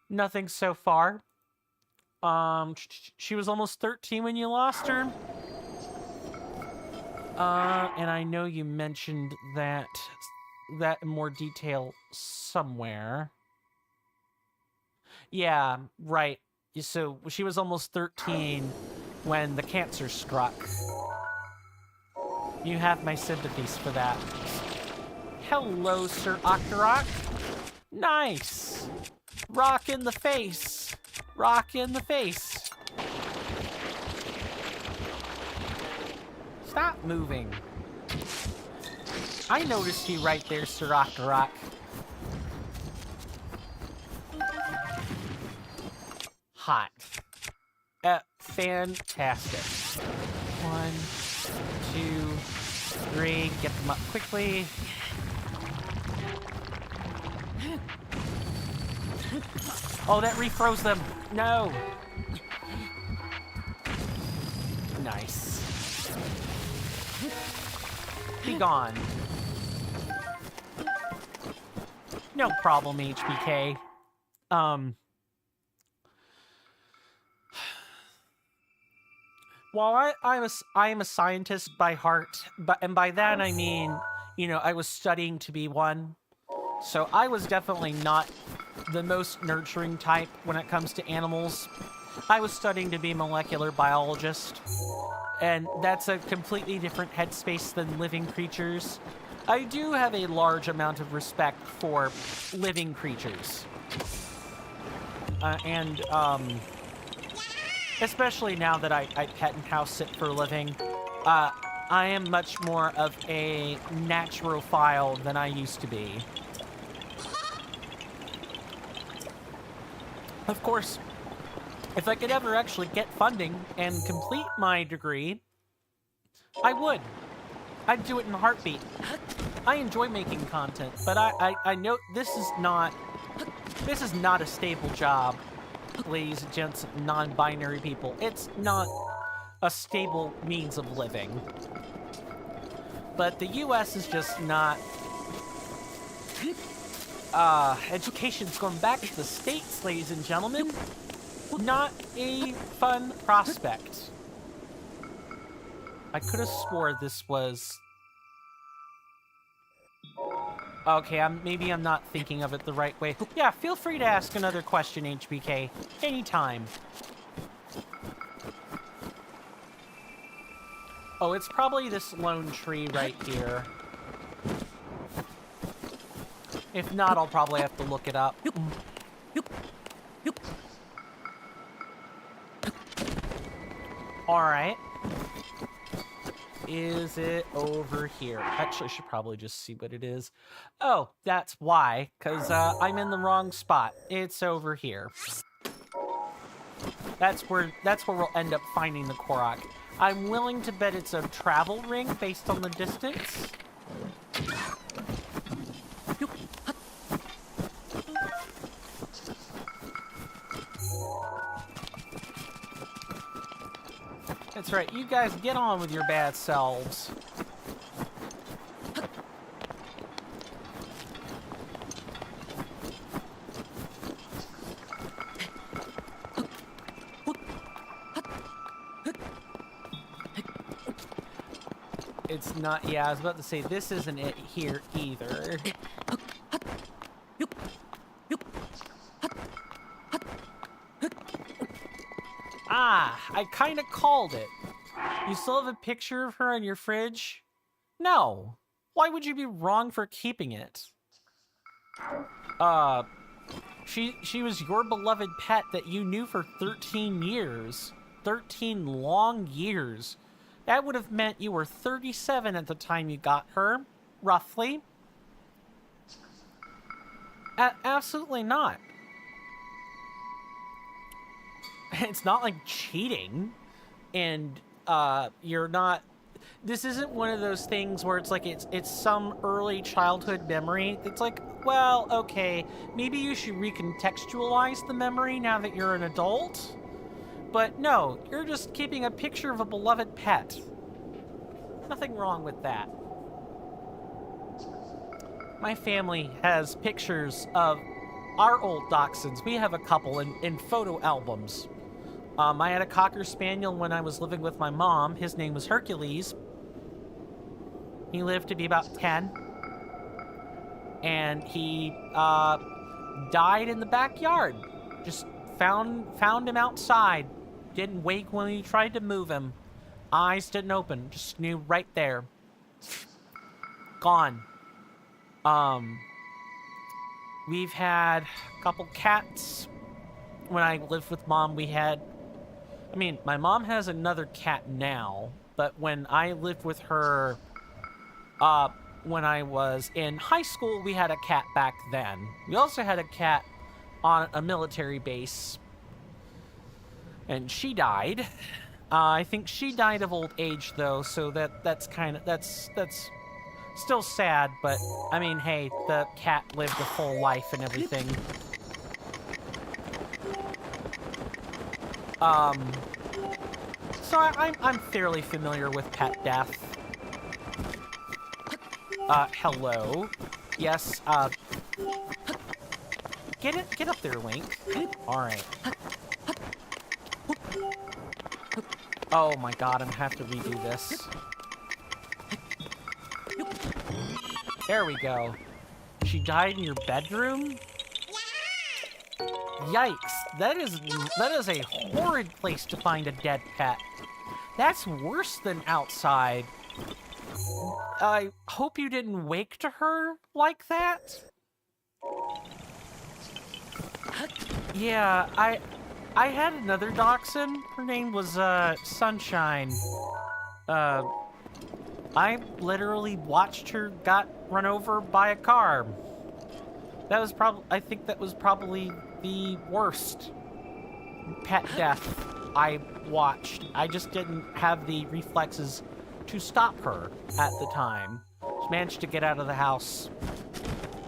Speaker 1: Nothing so far. She was almost 13 when you lost her. And I know you mentioned that in more detail somewhere. Yeah, right. So she was almost 13 when the cancer struck. You have my sympathies for that. Hello, Sir Octorok. Nice. Rock in the face. Rock in the face. Stop moving. I noticed you right there, Sir Octorok. Hot. Fantastic. 1, 2, 3. Get them up quickly. Oh, that refroze them. No. Nice. Be gone. No problem, HBK. While I am a scientist by heart, and by that I mean, you know, I was studying to be one. So I was definitely not the most nurturing type when it comes to animals. I was studying to be a molecular biologist, and that's a completely different headspace than living creatures. I do have a large amount of respect for living creatures. Especially now that I pet and house sit for a living, I am much more of a naturophile than I used to be. Of course, if I could ever actually get funding and complete my degree, I would. I'd do it in a heartbeat. I enjoy making content, but I know this is not a stable job, ladies and gents, non-binary people. It's not a stable means of living. But the US is just not... education's going back to the States, ladies and gentlemen. Not a fun prospect. I could have swore this was... Okay, maybe I'm not thinking of it the right way. Yeah, feel free to ask another question, HBK. Anytime. Oh, it's probably this lone tree right here. If not, I'll probably have to look it up. Alright. Is it over here? Actually, I should probably just see what it is. Oh, that's why, because I'm in the wrong spot. It's over here. That's where we'll end up finding the Korok. I'm willing to bet it's a travel ring based on the distance. That's right, you guys get on with your bad selves. It's not, yeah, I was about to say, this isn't it here either. Ah, I kind of called it. You still have a picture of her in your fridge? No. Why would you be wrong for keeping it? She was your beloved pet that you knew for 13 years. 13 long years. That would have meant you were 37 at the time you got her, roughly. Absolutely not. It's not like cheating, and you're not this isn't one of those things where it's like it's some early childhood memory. It's like, well, okay, maybe you should recontextualize the memory now that you're an adult. But no, you're just keeping a picture of a beloved pet. Nothing wrong with that. My family has pictures of our old dachshunds. We have a couple in photo albums. I had a Cocker Spaniel when I was living with my mom. His name was Hercules. He lived to be about 10. And he died in the backyard. Just found him outside. Didn't wake when we tried to move him. Eyes didn't open. Just knew right there. Gone. We've had a couple cats. When I lived with mom, we had... I mean, my mom has another cat now, but when I lived with her, when I was in high school, we had a cat back then. We also had a cat on a military base, and she died. I think she died of old age, though, so that's still sad, but, I mean, hey, the cat lived a full life and everything. So I'm fairly familiar with pet death. Hello. Yes, get up there, Link. Alright. Oh my god, I'm gonna have to redo this. There we go. She died in your bedroom? Yikes, that is a horrid place to find a dead pet. That's worse than outside. I hope you didn't wake to her like that. Yeah, I had another dachshund. Her name was Sunshine. I literally watched her got run over by a car. I think that was probably the worst pet death I watched. I just didn't have the reflexes to stop her at the time. Just managed to get out of the house.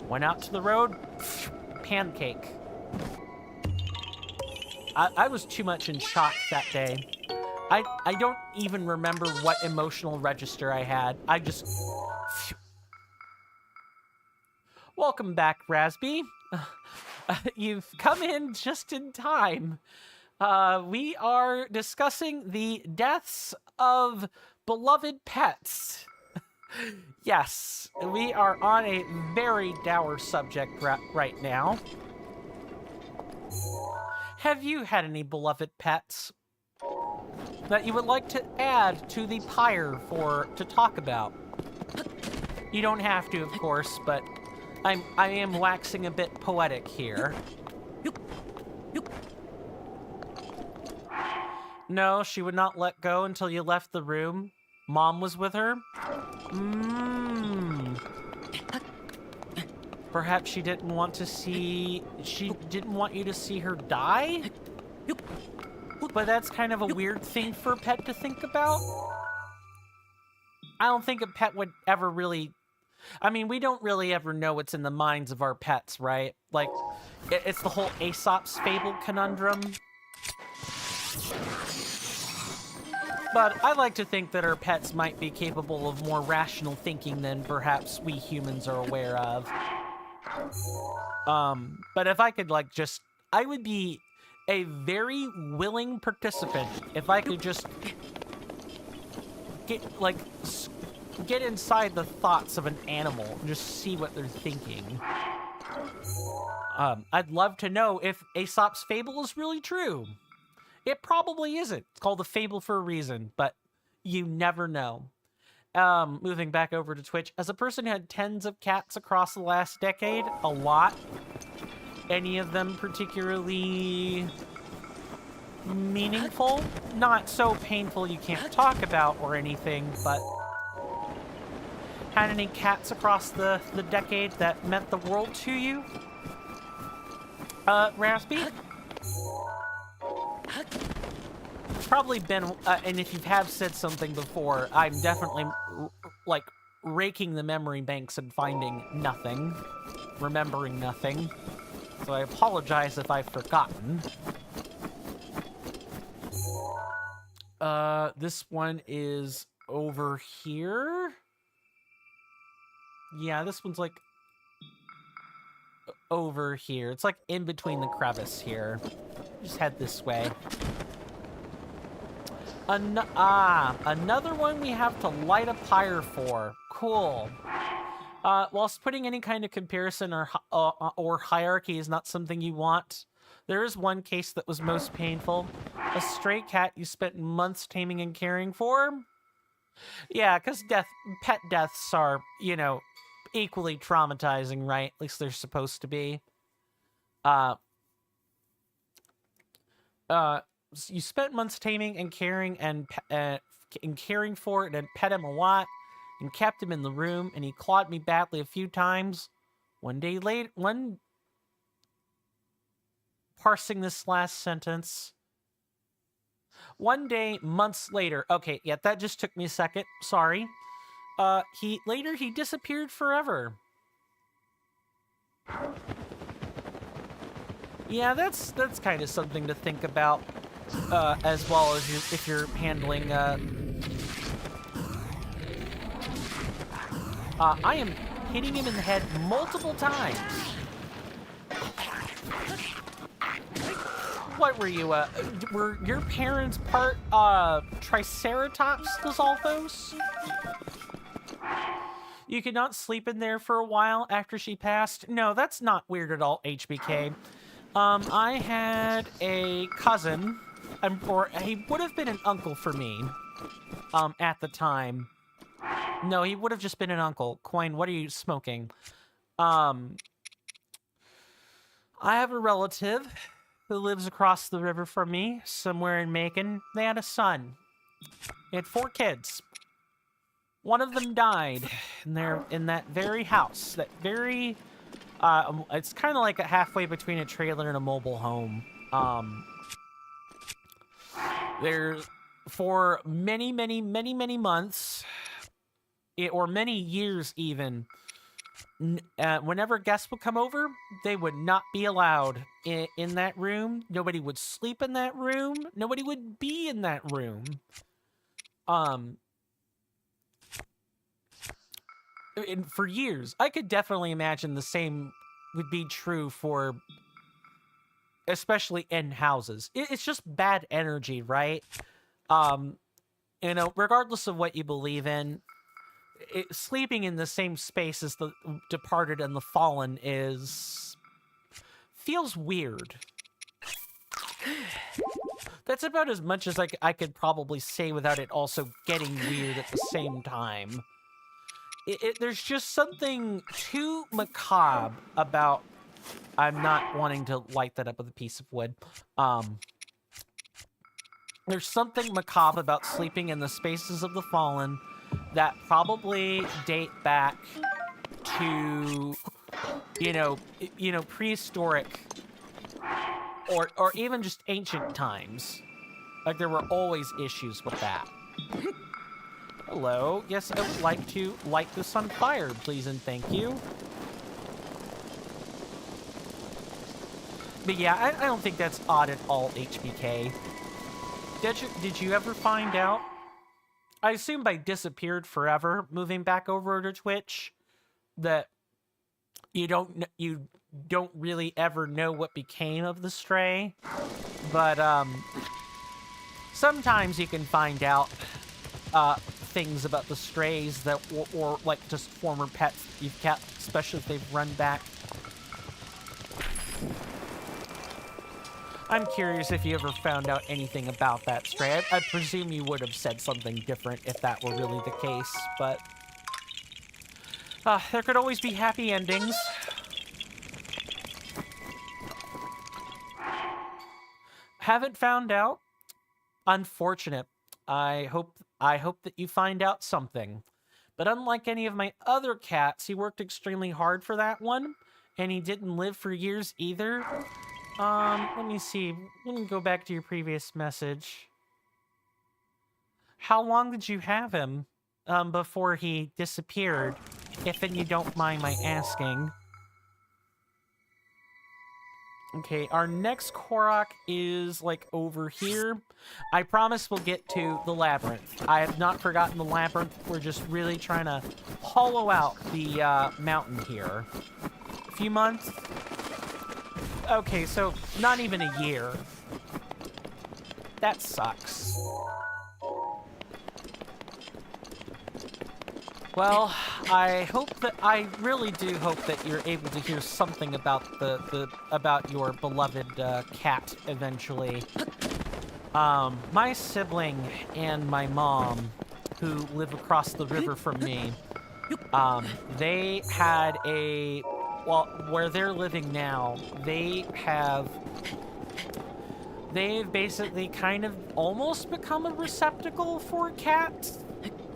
Speaker 1: Went out to the road, pancake. I was too much in shock that day. I don't even remember what emotional register I had. I just... Welcome back, Rasby. You've come in just in time. We are discussing the deaths of beloved pets. Yes, we are on a very dour subject right now. Have you had any beloved pets that you would like to add to the pyre to talk about? You don't have to, of course, but I am waxing a bit poetic here. No, she would not let go until you left the room. Mom was with her? Perhaps she didn't want you to see her die? But that's kind of a weird thing for a pet to think about. I don't think a pet would ever really... I mean, we don't really ever know what's in the minds of our pets, right? Like, it's the whole Aesop's Fable conundrum. But I like to think that our pets might be capable of more rational thinking than perhaps we humans are aware of. But if I could, I would be a very willing participant if I could just get inside the thoughts of an animal and just see what they're thinking. I'd love to know if Aesop's Fable is really true. It probably isn't. It's called a fable for a reason, but you never know. Moving back over to Twitch, as a person who had tens of cats across the last decade, a lot. Any of them particularly meaningful? Not so painful you can't talk about or anything, but had any cats across the decade that meant the world to you? Raspy? probably been, and if you have said something before, I'm definitely, like, raking the memory banks and finding nothing, remembering nothing. So I apologize if I've forgotten. This one is over here. Yeah, this one's like over here. It's like in between the crevice here. Just head this way. Another one we have to light a pyre for. Cool. Whilst putting any kind of comparison or hierarchy is not something you want, there is one case that was most painful. A stray cat you spent months taming and caring for. Yeah, because pet deaths are, you know, equally traumatizing, right? At least they're supposed to be. You spent months taming and caring and caring for it and pet him a lot and kept him in the room, and he clawed me badly a few times. Parsing this last sentence. One day, months later. Okay, yeah, that just took me a second. Sorry. He disappeared forever. Yeah, that's kind of something to think about, as well as if you're handling. I am hitting him in the head multiple times. What were you? Were your parents part Triceratops Lizalthos? You could not sleep in there for a while after she passed? No, that's not weird at all, HBK. I had a cousin, or he would have been an uncle for me, at the time. No, he would have just been an uncle. Coin, what are you smoking? I have a relative who lives across the river from me, somewhere in Macon. They had a son. They had 4 kids. One of them died in that very house, that very... it's kind of like halfway between a trailer and a mobile home. There's, for many, many, many, many months, or many years even, whenever guests would come over, they would not be allowed in that room. Nobody would sleep in that room. Nobody would be in that room. And for years, I could definitely imagine the same would be true for, especially in houses. It's just bad energy, right? You know, regardless of what you believe in, sleeping in the same space as the departed and the fallen feels weird. That's about as much as I could probably say without it also getting weird at the same time. There's just something too macabre about... I'm not wanting to light that up with a piece of wood. There's something macabre about sleeping in the spaces of the fallen that probably date back to, you know, prehistoric or even just ancient times. Like, there were always issues with that. Hello. Yes, I would like to light this on fire, please and thank you. But yeah, I don't think that's odd at all, HBK. Did you ever find out? I assume by disappeared forever, moving back over to Twitch, that you don't really ever know what became of the stray. But sometimes you can find out things about the strays that, or like just former pets you've kept, especially if they've run back. I'm curious if you ever found out anything about that stray. I presume you would have said something different if that were really the case, but there could always be happy endings. Haven't found out? Unfortunate. I hope that you find out something. But unlike any of my other cats, he worked extremely hard for that one, and he didn't live for years either. Let me see. Let me go back to your previous message. How long did you have him before he disappeared? If you don't mind my asking. Okay, our next Korok is, like, over here. I promise we'll get to the labyrinth. I have not forgotten the labyrinth. We're just really trying to hollow out the mountain here. A few months? Okay, so not even a year. That sucks. Well, I really do hope that you're able to hear something about about your beloved cat eventually. My sibling and my mom, who live across the river from me, they had where they're living now, they've basically kind of almost become a receptacle for cats.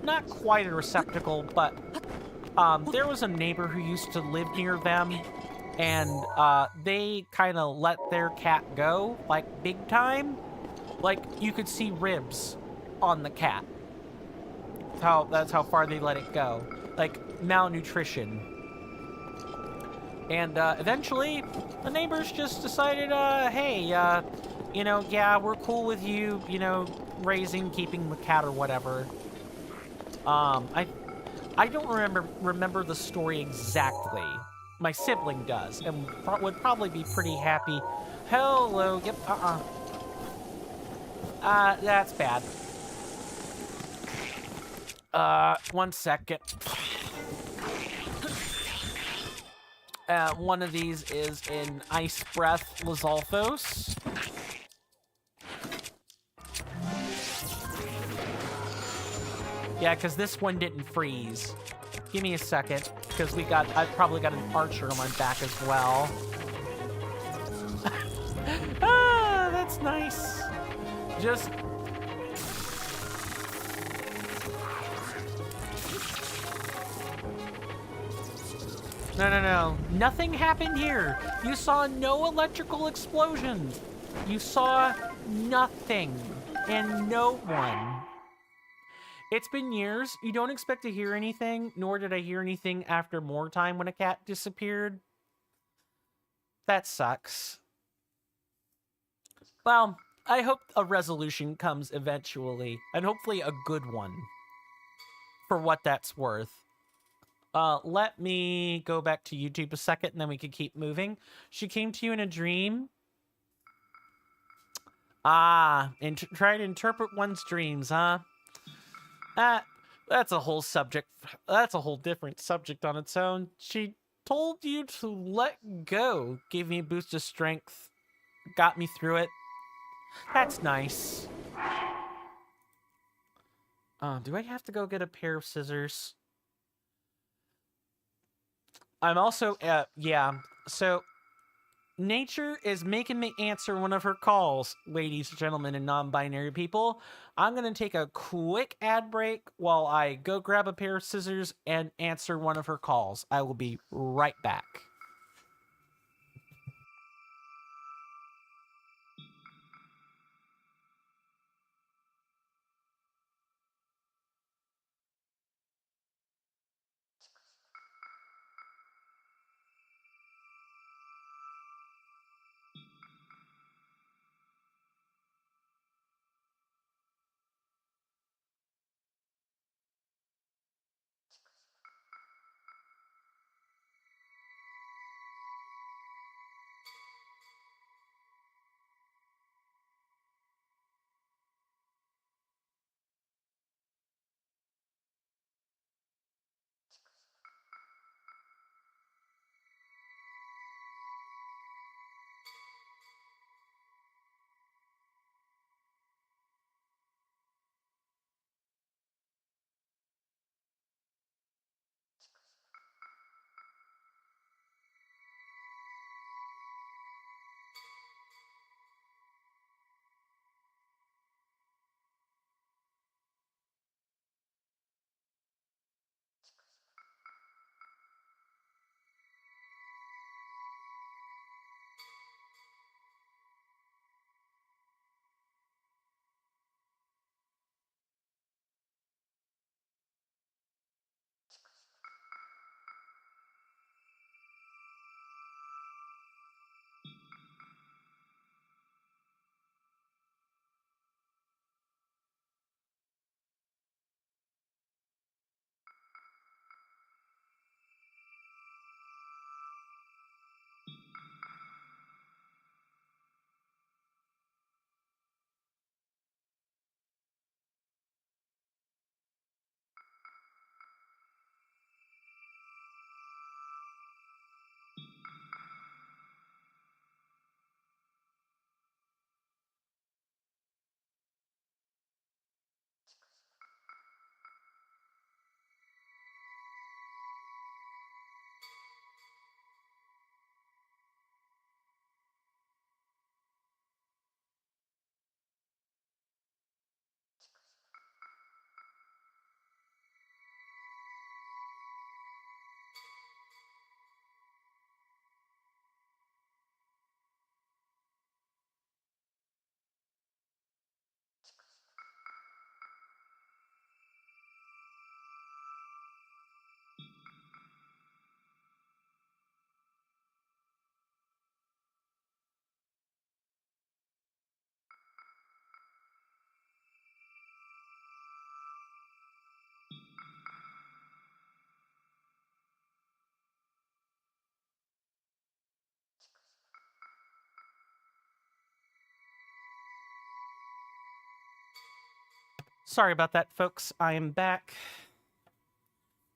Speaker 1: Not quite a receptacle, but there was a neighbor who used to live near them, and they kind of let their cat go, like, big time. Like, you could see ribs on the cat. That's how far they let it go. Like, malnutrition. And eventually, the neighbors just decided, hey, you know, yeah, we're cool with you, you know, keeping the cat or whatever. I don't remember the story exactly. My sibling does, and would probably be pretty happy. Hello, yep, that's bad. 1 second. One of these is in Ice Breath Lizalfos. Yeah, because this one didn't freeze. Give me a second, because I've probably got an archer on my back as well. Ah, that's nice. Just... No. Nothing happened here. You saw no electrical explosions. You saw nothing and no one. It's been years. You don't expect to hear anything, nor did I hear anything after more time when a cat disappeared. That sucks. Well, I hope a resolution comes eventually, and hopefully a good one, for what that's worth. Let me go back to YouTube a second, and then we can keep moving. She came to you in a dream. Ah, and try to interpret one's dreams, huh? That's a whole subject. That's a whole different subject on its own. She told you to let go, gave me a boost of strength, got me through it. That's nice. Do I have to go get a pair of scissors? I'm also, yeah. So, nature is making me answer one of her calls, ladies, gentlemen, and non-binary people. I'm going to take a quick ad break while I go grab a pair of scissors and answer one of her calls. I will be right back. Sorry about that, folks. I am back.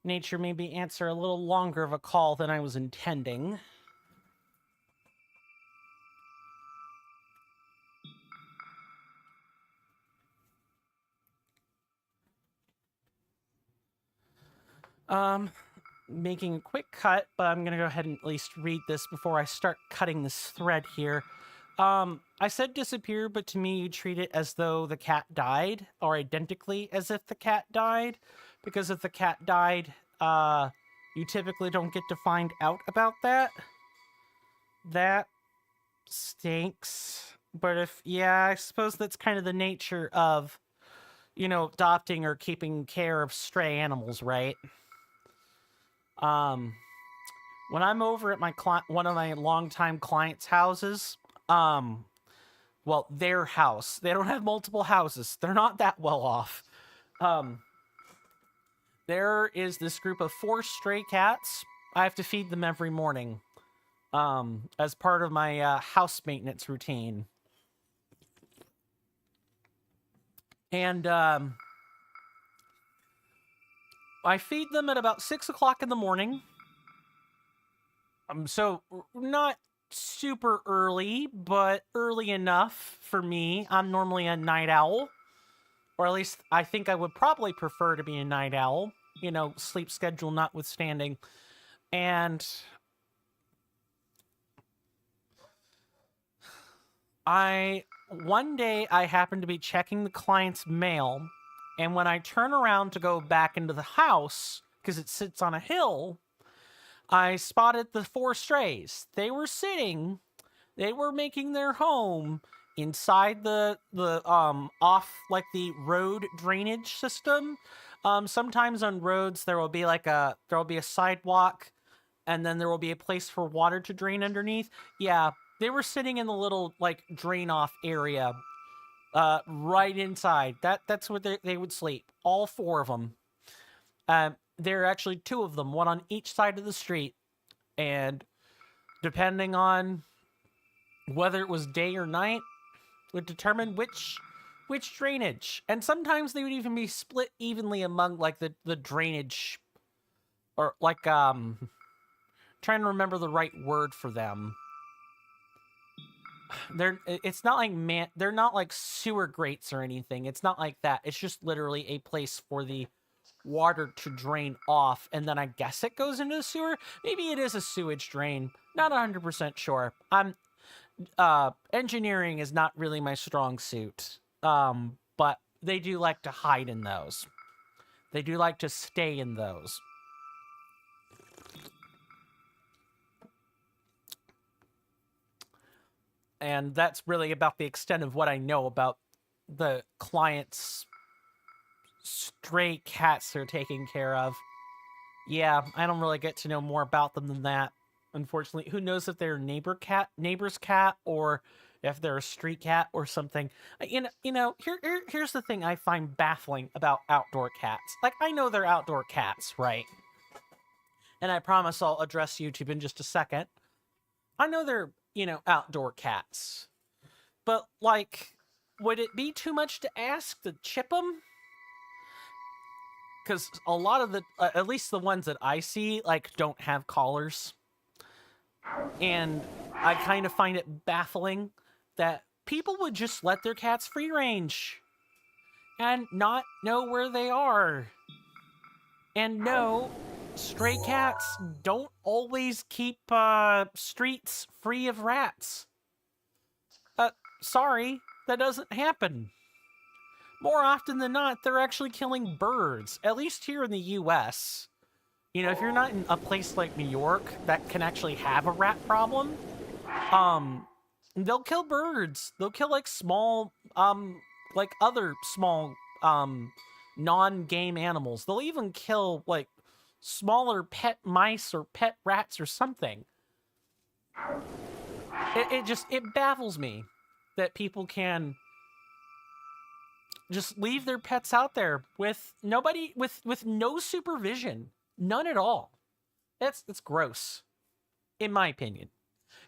Speaker 1: Nature made me answer a little longer of a call than I was intending. Making a quick cut, but I'm gonna go ahead and at least read this before I start cutting this thread here. I said disappear, but to me you treat it as though the cat died, or identically as if the cat died, because if the cat died, you typically don't get to find out about that. That stinks. But I suppose that's kind of the nature of, adopting or keeping care of stray animals, right? When I'm over at one of my longtime clients' houses, their house, they don't have multiple houses. They're not that well off. There is this group of 4 stray cats. I have to feed them every morning, as part of my house maintenance routine. And I feed them at about 6 o'clock in the morning. So not super early, but early enough for me. I'm normally a night owl, or at least I think I would probably prefer to be a night owl, sleep schedule notwithstanding. And one day I happened to be checking the client's mail, and when I turn around to go back into the house, because it sits on a hill, I spotted the 4 strays. They were making their home inside the off, like, the road drainage system. Sometimes on roads there will be a sidewalk, and then there will be a place for water to drain underneath. Yeah, they were sitting in the little, like, drain off area, right inside. That's where they would sleep. All 4 of them. There are actually 2 of them, one on each side of the street, and depending on whether it was day or night would determine which drainage. And sometimes they would even be split evenly among, like, the drainage, or like trying to remember the right word for them. It's not like they're not like sewer grates or anything. It's not like that. It's just literally a place for the water to drain off, and then I guess it goes into the sewer. Maybe it is a sewage drain. Not 100% sure. Engineering is not really my strong suit. But they do like to hide in those. They do like to stay in those. And that's really about the extent of what I know about the client's stray cats they're taking care of. Yeah, I don't really get to know more about them than that. Unfortunately, who knows if they're a neighbor's cat, or if they're a street cat or something. Here's the thing I find baffling about outdoor cats. Like, I know they're outdoor cats, right? And I promise I'll address YouTube in just a second. I know they're, outdoor cats. But, like, would it be too much to ask to chip them? Because a lot of at least the ones that I see, like, don't have collars. And I kind of find it baffling that people would just let their cats free range and not know where they are. And no, stray cats don't always keep streets free of rats. Sorry, that doesn't happen. More often than not, they're actually killing birds, at least here in the US. If you're not in a place like New York that can actually have a rat problem, they'll kill birds. They'll kill, like, small, like, other small, non-game animals. They'll even kill, like, smaller pet mice or pet rats or something. It baffles me that people can just leave their pets out there with nobody, with no supervision. None at all. It's gross, in my opinion.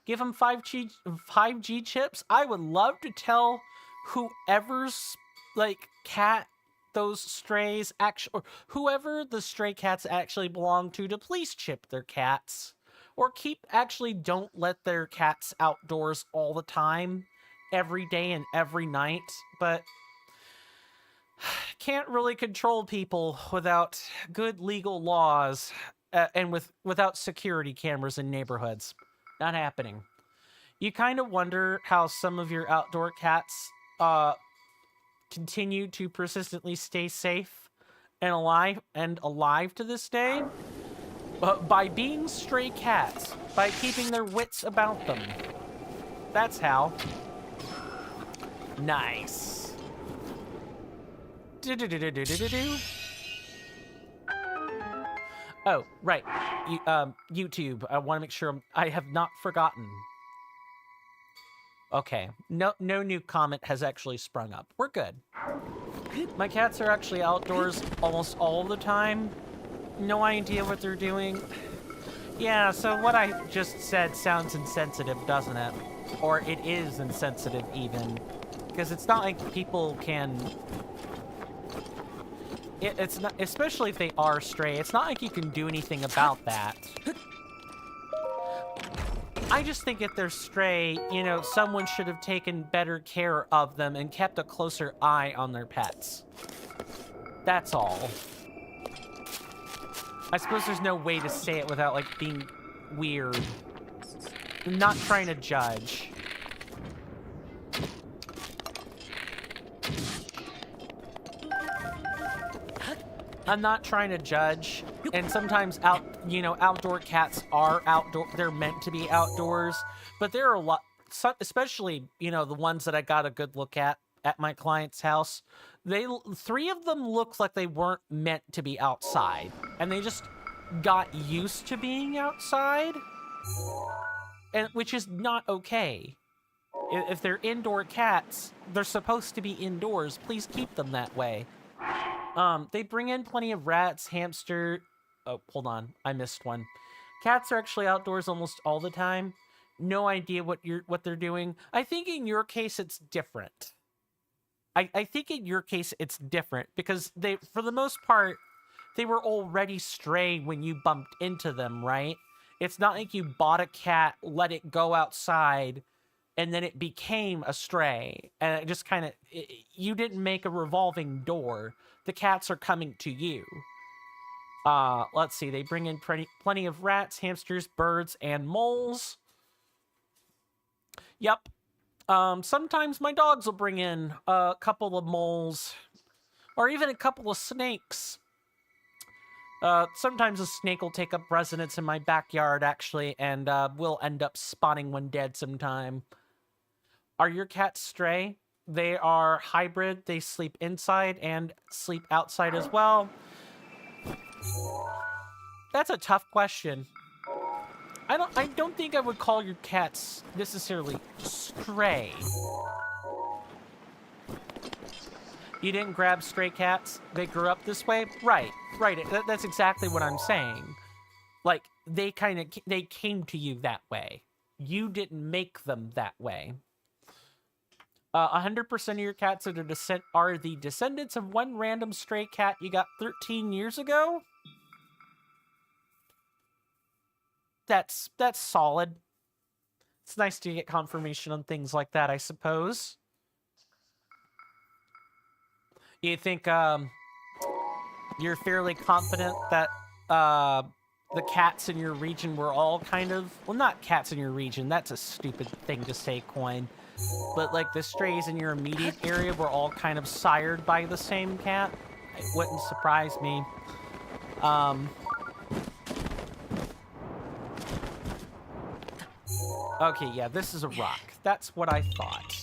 Speaker 1: Give them 5G chips. I would love to tell whoever's, like, cat those strays actually, or whoever the stray cats actually belong to please chip their cats. Or don't let their cats outdoors all the time, every day and every night. But can't really control people without good legal laws and without security cameras in neighborhoods. Not happening. You kind of wonder how some of your outdoor cats continue to persistently stay safe and alive to this day. By being stray cats, by keeping their wits about them. That's how. Nice. Oh, right. YouTube. I want to make sure I have not forgotten. Okay. No new comment has actually sprung up. We're good. My cats are actually outdoors almost all the time. No idea what they're doing. Yeah, so what I just said sounds insensitive, doesn't it? Or it is insensitive, even. Because it's not like people can... It's not, especially if they are stray, it's not like you can do anything about that. I just think if they're stray, you know, someone should have taken better care of them and kept a closer eye on their pets. That's all. I suppose there's no way to say it without, like, being weird. I'm not trying to judge. I'm not trying to judge. And sometimes outdoor cats are they're meant to be outdoors. But there are a lot, especially, you know, the ones that I got a good look at my client's house. 3 of them looked like they weren't meant to be outside. And they just got used to being outside. And which is not okay. If they're indoor cats, they're supposed to be indoors. Please keep them that way. They bring in plenty of rats, hamster... Oh, hold on. I missed one. Cats are actually outdoors almost all the time. No idea what they're doing. I think in your case, it's different. I think in your case, it's different. Because for the most part, they were already stray when you bumped into them, right? It's not like you bought a cat, let it go outside, and then it became a stray. And it just kind of... You didn't make a revolving door. The cats are coming to you. Let's see. They bring in plenty of rats, hamsters, birds, and moles. Yep. Sometimes my dogs will bring in a couple of moles. Or even a couple of snakes. Sometimes a snake will take up residence in my backyard, actually, and we'll end up spotting one dead sometime. Are your cats stray? They are hybrid. They sleep inside and sleep outside as well. That's a tough question. I don't think I would call your cats necessarily stray. You didn't grab stray cats? They grew up this way? Right. That's exactly what I'm saying. Like, they came to you that way. You didn't make them that way. 100% of your cats are the descendants of one random stray cat you got 13 years ago? That's solid. It's nice to get confirmation on things like that, I suppose. You think, you're fairly confident that, the cats in your region were all kind of... Well, not cats in your region. That's a stupid thing to say, Coin. But, like, the strays in your immediate area were all kind of sired by the same cat. It wouldn't surprise me. Okay, yeah, this is a rock. That's what I thought.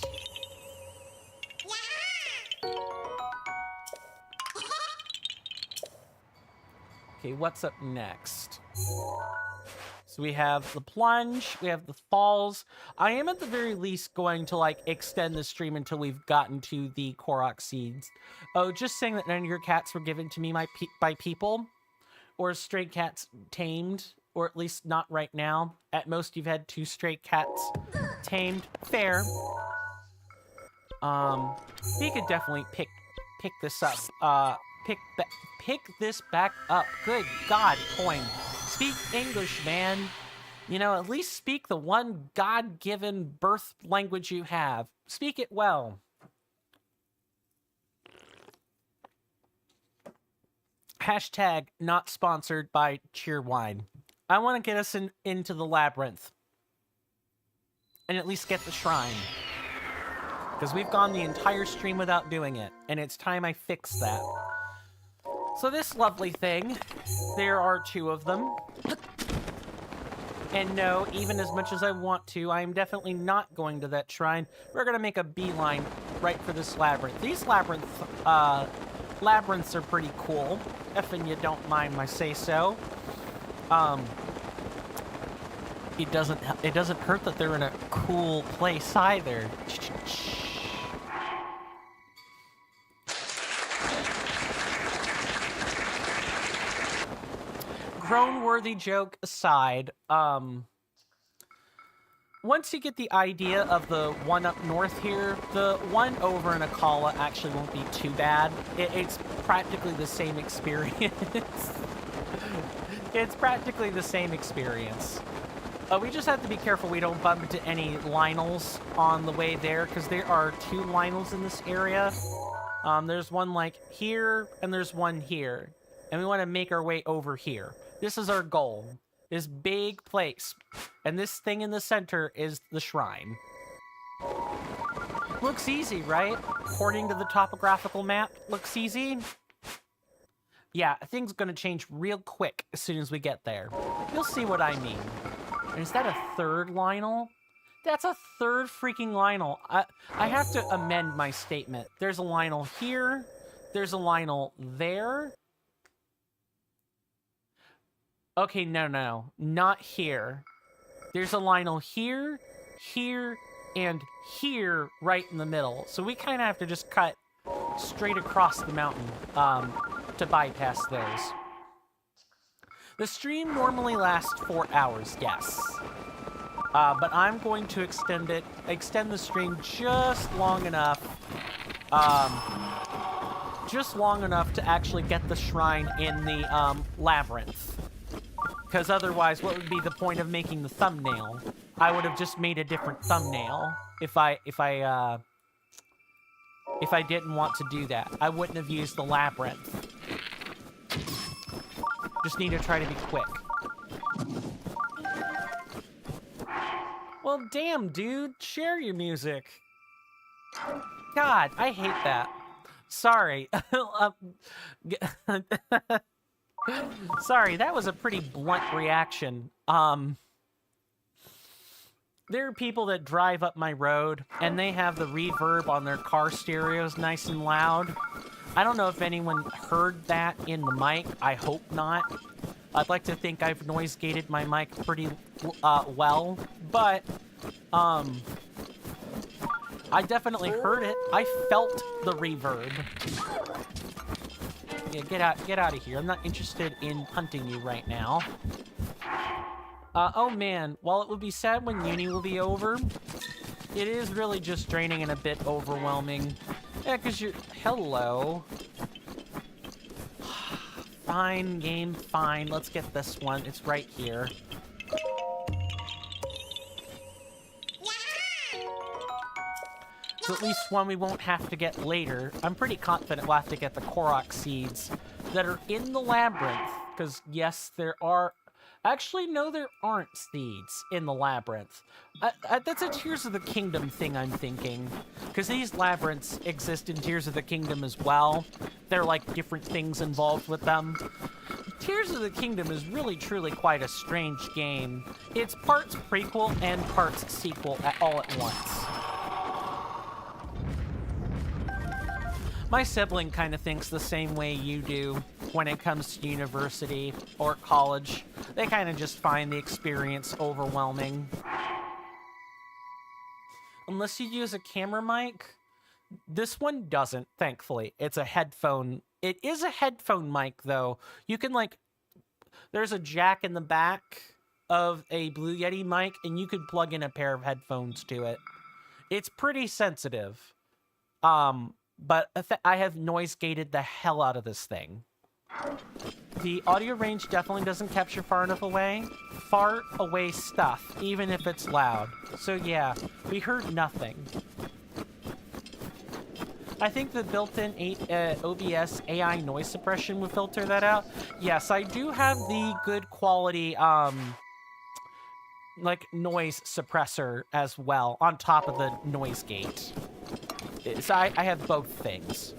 Speaker 1: Okay, what's up next? So we have the plunge, we have the falls. I am at the very least going to, like, extend the stream until we've gotten to the Korok seeds. Oh, just saying that none of your cats were given to me by people, or stray cats tamed, or at least not right now. At most, you've had 2 stray cats tamed. Fair. He could definitely pick pick this up. Pick this back up. Good God, Coin. Speak English, man. You know, at least speak the one God-given birth language you have. Speak it well. Hashtag not sponsored by Cheerwine. I want to get us into the labyrinth. And at least get the shrine. Because we've gone the entire stream without doing it. And it's time I fix that. So this lovely thing, there are 2 of them. And no, even as much as I want to, I am definitely not going to that shrine. We're going to make a beeline right for this labyrinth. These labyrinths are pretty cool, if you don't mind my say-so. It doesn't hurt that they're in a cool place either. Groan-worthy joke aside, once you get the idea of the one up north here, the one over in Akala actually won't be too bad. It's practically the same experience. It's practically the same experience. We just have to be careful we don't bump into any Lionels on the way there, because there are 2 Lionels in this area. There's one like here, and there's one here. And we want to make our way over here. This is our goal. This big place. And this thing in the center is the shrine. Looks easy, right? According to the topographical map, looks easy. Yeah, things gonna change real quick as soon as we get there. You'll see what I mean. And is that a 3rd Lionel? That's a 3rd freaking Lionel. I have to amend my statement. There's a Lionel here. There's a Lionel there. Okay, no. Not here. There's a Lionel here, here, and here right in the middle. So we kind of have to just cut straight across the mountain to bypass those. The stream normally lasts 4 hours, yes. But I'm going to extend the stream just long enough to actually get the shrine in the labyrinth. Because otherwise, what would be the point of making the thumbnail? I would have just made a different thumbnail if I didn't want to do that. I wouldn't have used the labyrinth. Just need to try to be quick. Well, damn, dude. Share your music. God, I hate that. Sorry. Sorry, that was a pretty blunt reaction. There are people that drive up my road, and they have the reverb on their car stereos nice and loud. I don't know if anyone heard that in the mic. I hope not. I'd like to think I've noise gated my mic pretty well, but I definitely heard it. I felt the reverb. Yeah, get out of here. I'm not interested in hunting you right now. Oh man, while it would be sad when uni will be over, it is really just draining and a bit overwhelming. Yeah, because you're... Hello. Fine, game, fine. Let's get this one. It's right here. So at least one we won't have to get later. I'm pretty confident we'll have to get the Korok seeds that are in the labyrinth. Because, yes, there are... Actually, no, there aren't seeds in the labyrinth. That's a Tears of the Kingdom thing I'm thinking. Because these labyrinths exist in Tears of the Kingdom as well. They're like different things involved with them. Tears of the Kingdom is really, truly quite a strange game. It's parts prequel and parts sequel all at once. My sibling kind of thinks the same way you do when it comes to university or college. They kind of just find the experience overwhelming. Unless you use a camera mic. This one doesn't, thankfully. It's a headphone. It is a headphone mic, though. You can, like... There's a jack in the back of a Blue Yeti mic, and you could plug in a pair of headphones to it. It's pretty sensitive. but I have noise gated the hell out of this thing. The audio range definitely doesn't capture far enough away. Far away stuff, even if it's loud. So yeah, we heard nothing. I think the built-in OBS AI noise suppression would filter that out. Yes, I do have the good quality, like, noise suppressor as well, on top of the noise gate. So I have both things.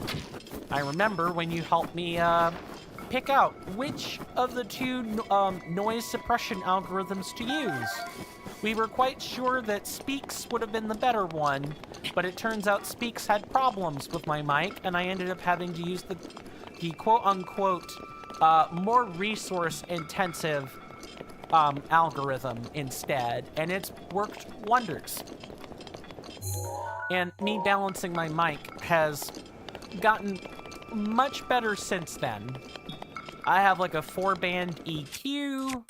Speaker 1: I remember when you helped me, pick out which of the two noise suppression algorithms to use. We were quite sure that Speaks would have been the better one, but it turns out Speaks had problems with my mic, and I ended up having to use the quote-unquote more resource-intensive algorithm instead, and it's worked wonders. And me balancing my mic has gotten much better since then. I have like a 4-band EQ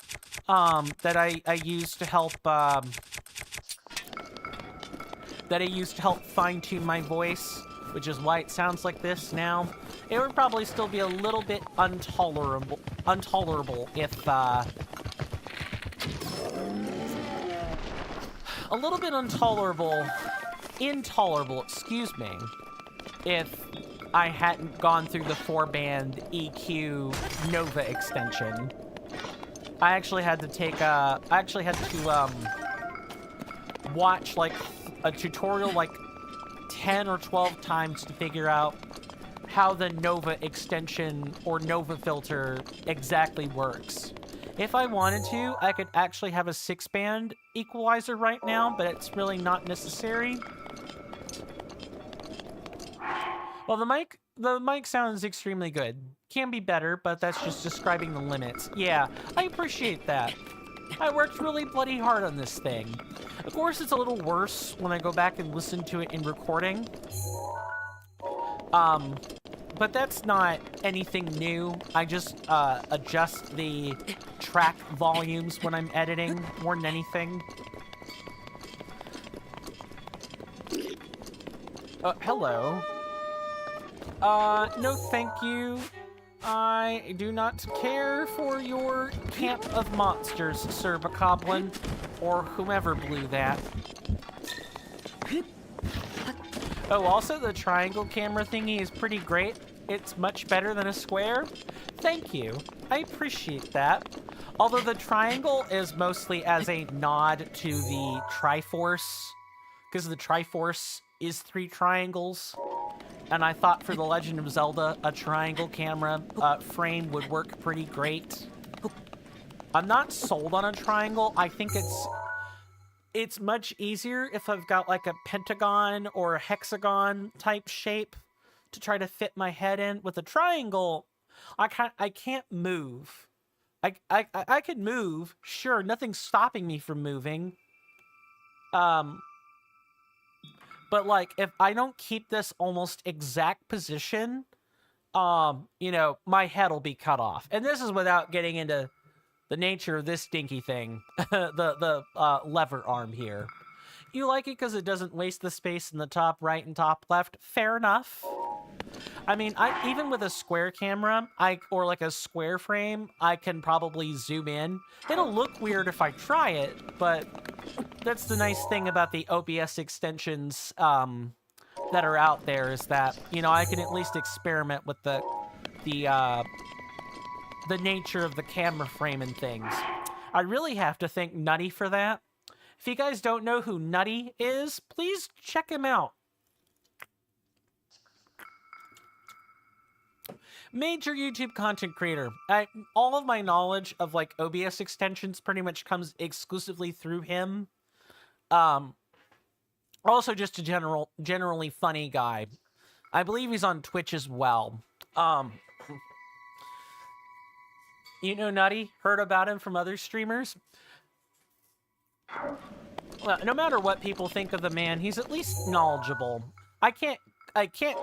Speaker 1: that I use to help fine-tune my voice, which is why it sounds like this now. It would probably still be a little bit intolerable if intolerable, excuse me, if I hadn't gone through the 4-band EQ Nova extension. I actually had to watch like a tutorial like 10 or 12 times to figure out how the Nova extension or Nova filter exactly works. If I wanted to, I could actually have a 6-band equalizer right now, but it's really not necessary. Well, the mic sounds extremely good. Can be better, but that's just describing the limits. Yeah, I appreciate that. I worked really bloody hard on this thing. Of course, it's a little worse when I go back and listen to it in recording. But that's not anything new. I just adjust the track volumes when I'm editing more than anything. Hello. No thank you. I do not care for your camp of monsters, Sir Bokoblin, or whomever blew that. Oh, also the triangle camera thingy is pretty great. It's much better than a square. Thank you. I appreciate that. Although the triangle is mostly as a nod to the Triforce, because the Triforce is 3 triangles. And I thought for The Legend of Zelda, a triangle camera frame would work pretty great. I'm not sold on a triangle. I think it's much easier if I've got like a pentagon or a hexagon type shape to try to fit my head in. With a triangle, I can't move. I could move, sure, nothing's stopping me from moving. But like if I don't keep this almost exact position, you know, my head will be cut off. And this is without getting into the nature of this dinky thing, the lever arm here. You like it because it doesn't waste the space in the top right and top left. Fair enough. I mean, even with a square camera, or like a square frame, I can probably zoom in. It'll look weird if I try it, but that's the nice thing about the OBS extensions that are out there, is that, you know, I can at least experiment with the nature of the camera frame and things. I really have to thank Nutty for that. If you guys don't know who Nutty is, please check him out. Major YouTube content creator. All of my knowledge of like OBS extensions pretty much comes exclusively through him. Also just a generally funny guy. I believe he's on Twitch as well. You know Nutty? Heard about him from other streamers? Well, no matter what people think of the man, he's at least knowledgeable. I can't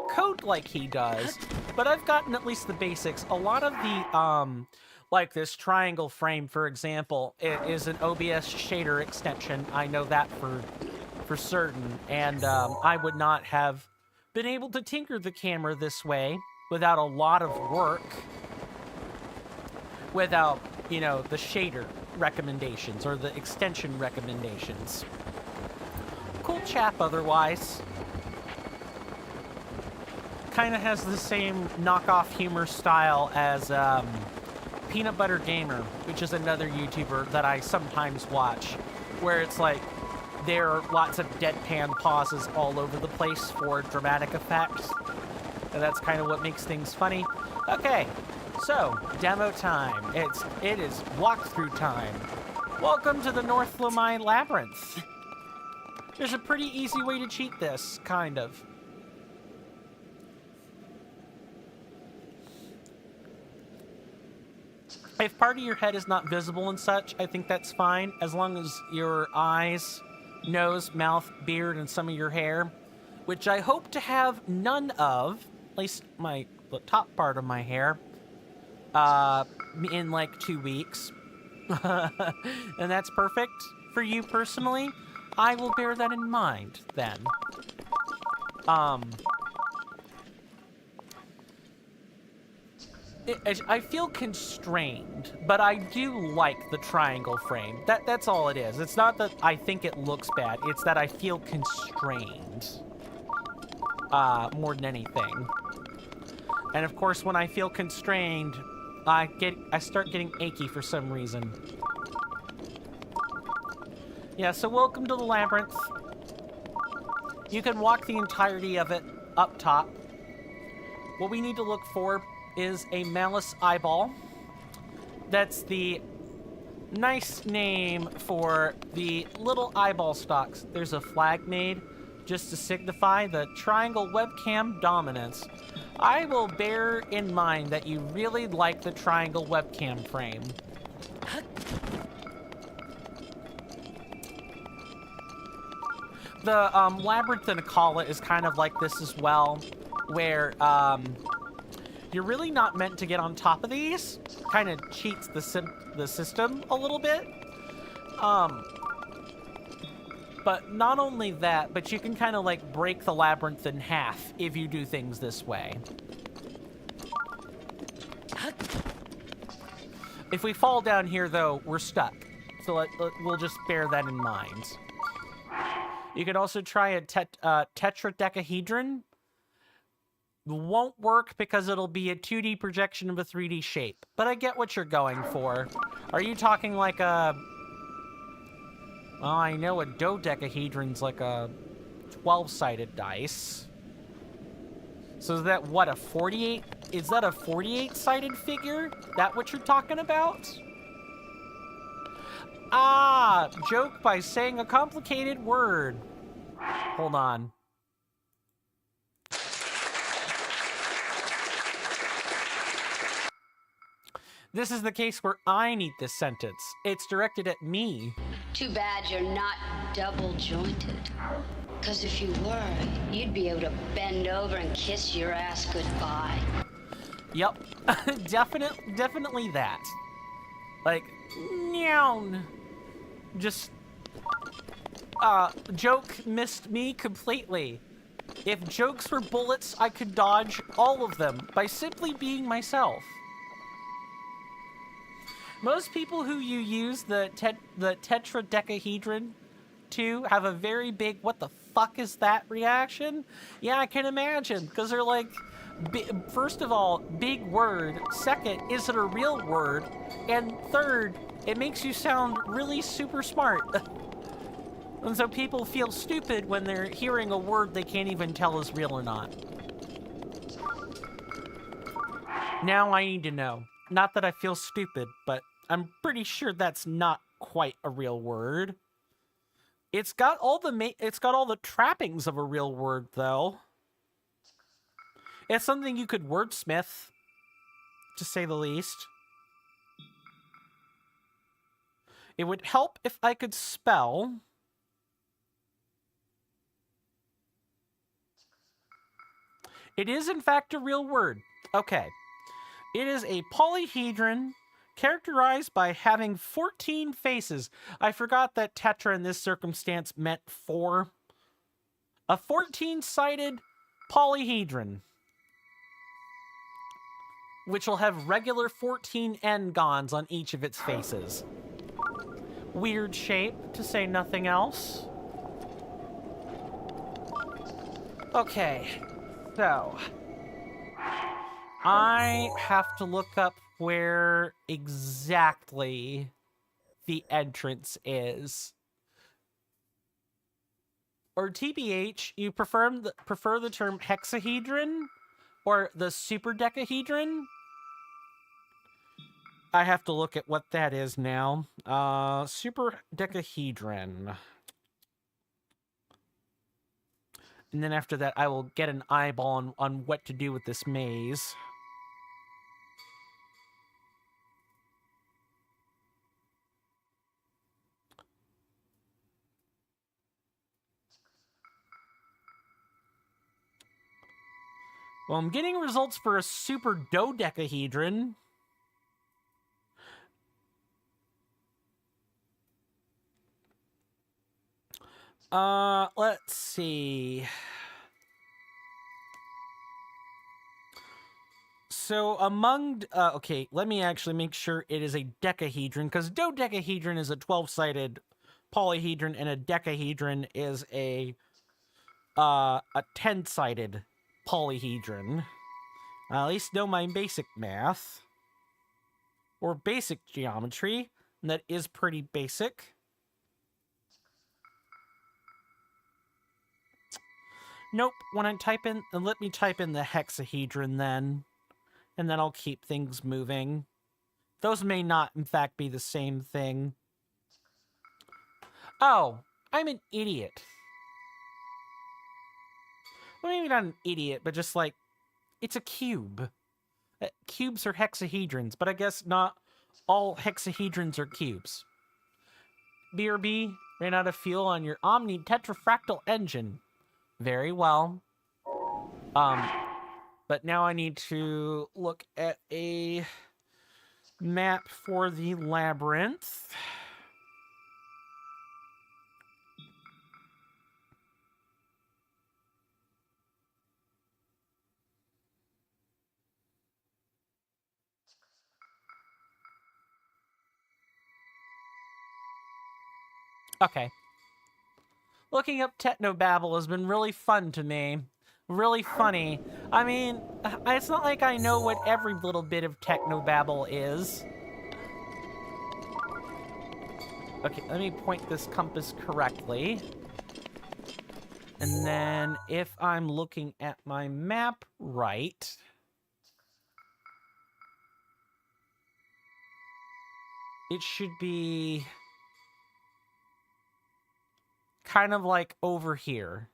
Speaker 1: code like he does, but I've gotten at least the basics. A lot of the, like this triangle frame, for example, it is an OBS shader extension. I know that for certain, and I would not have been able to tinker the camera this way without a lot of work, without, you know, the shader recommendations or the extension recommendations. Cool chap otherwise. Kind of has the same knockoff humor style as Peanut Butter Gamer, which is another YouTuber that I sometimes watch, where it's like there are lots of deadpan pauses all over the place for dramatic effects. And that's kind of what makes things funny. Okay, so demo time. It is walkthrough time. Welcome to the North Lamai Labyrinth. There's a pretty easy way to cheat this, kind of. If part of your head is not visible and such, I think that's fine, as long as your eyes, nose, mouth, beard, and some of your hair, which I hope to have none of, at least the top part of my hair, in like 2 weeks. And that's perfect for you personally. I will bear that in mind then. I feel constrained, but I do like the triangle frame. That's all it is. It's not that I think it looks bad. It's that I feel constrained more than anything. And of course, when I feel constrained, I start getting achy for some reason. Yeah, so welcome to the labyrinth. You can walk the entirety of it up top. What we need to look for is a malice eyeball. That's the nice name for the little eyeball stalks. There's a flag made just to signify the triangle webcam dominance. I will bear in mind that you really like the triangle webcam frame. The Labyrinth in Akala is kind of like this as well, where you're really not meant to get on top of these. Kind of cheats the system a little bit. But not only that, but you can kind of like break the labyrinth in half if you do things this way. If we fall down here, though, we're stuck. So we'll just bear that in mind. You can also try a tetradecahedron. Won't work because it'll be a 2D projection of a 3D shape. But I get what you're going for. Are you talking like a... Well, I know a dodecahedron's like a 12-sided dice. So is that, what, a 48? Is that a 48-sided figure? That what you're talking about? Ah, joke by saying a complicated word. Hold on. This is the case where I need this sentence. It's directed at me.
Speaker 3: Too bad you're not double jointed. Because if you were, you'd be able to bend over and kiss your ass goodbye.
Speaker 1: Yep. Definitely that. Like, meow. Just, joke missed me completely. If jokes were bullets, I could dodge all of them by simply being myself. Most people who you use the tetradecahedron to have a very big, what the fuck is that reaction? Yeah, I can imagine, because they're like, first of all, big word. Second, is it a real word? And third, it makes you sound really super smart. And so people feel stupid when they're hearing a word they can't even tell is real or not. Now I need to know. Not that I feel stupid, but I'm pretty sure that's not quite a real word. It's got all the trappings of a real word, though. It's something you could wordsmith, to say the least. It would help if I could spell. It is, in fact, a real word. Okay. It is a polyhedron characterized by having 14 faces. I forgot that tetra in this circumstance meant 4. A 14-sided polyhedron, which will have regular 14 n-gons on each of its faces. Weird shape, to say nothing else. Okay, so I have to look up where exactly the entrance is. Or TBH, you prefer the term hexahedron or the superdecahedron? I have to look at what that is now. Superdecahedron. And then after that, I will get an eyeball on what to do with this maze. Well, I'm getting results for a super dodecahedron. Let's see. So among, okay, let me actually make sure it is a decahedron, because dodecahedron is a 12-sided polyhedron, and a decahedron is a 10-sided polyhedron. I at least know my basic math. Or basic geometry, and that is pretty basic. Nope, when I type in, let me type in the hexahedron then, and then I'll keep things moving. Those may not, in fact, be the same thing. Oh, I'm an idiot. Well, maybe not an idiot, but just like, it's a cube. Cubes are hexahedrons, but I guess not all hexahedrons are cubes. BRB ran out of fuel on your Omni tetrafractal engine. Very well. But now I need to look at a map for the labyrinth. Okay. Looking up technobabble has been really fun to me. Really funny. I mean, it's not like I know what every little bit of technobabble is. Okay, let me point this compass correctly. And then if I'm looking at my map right, it should be kind of like over here.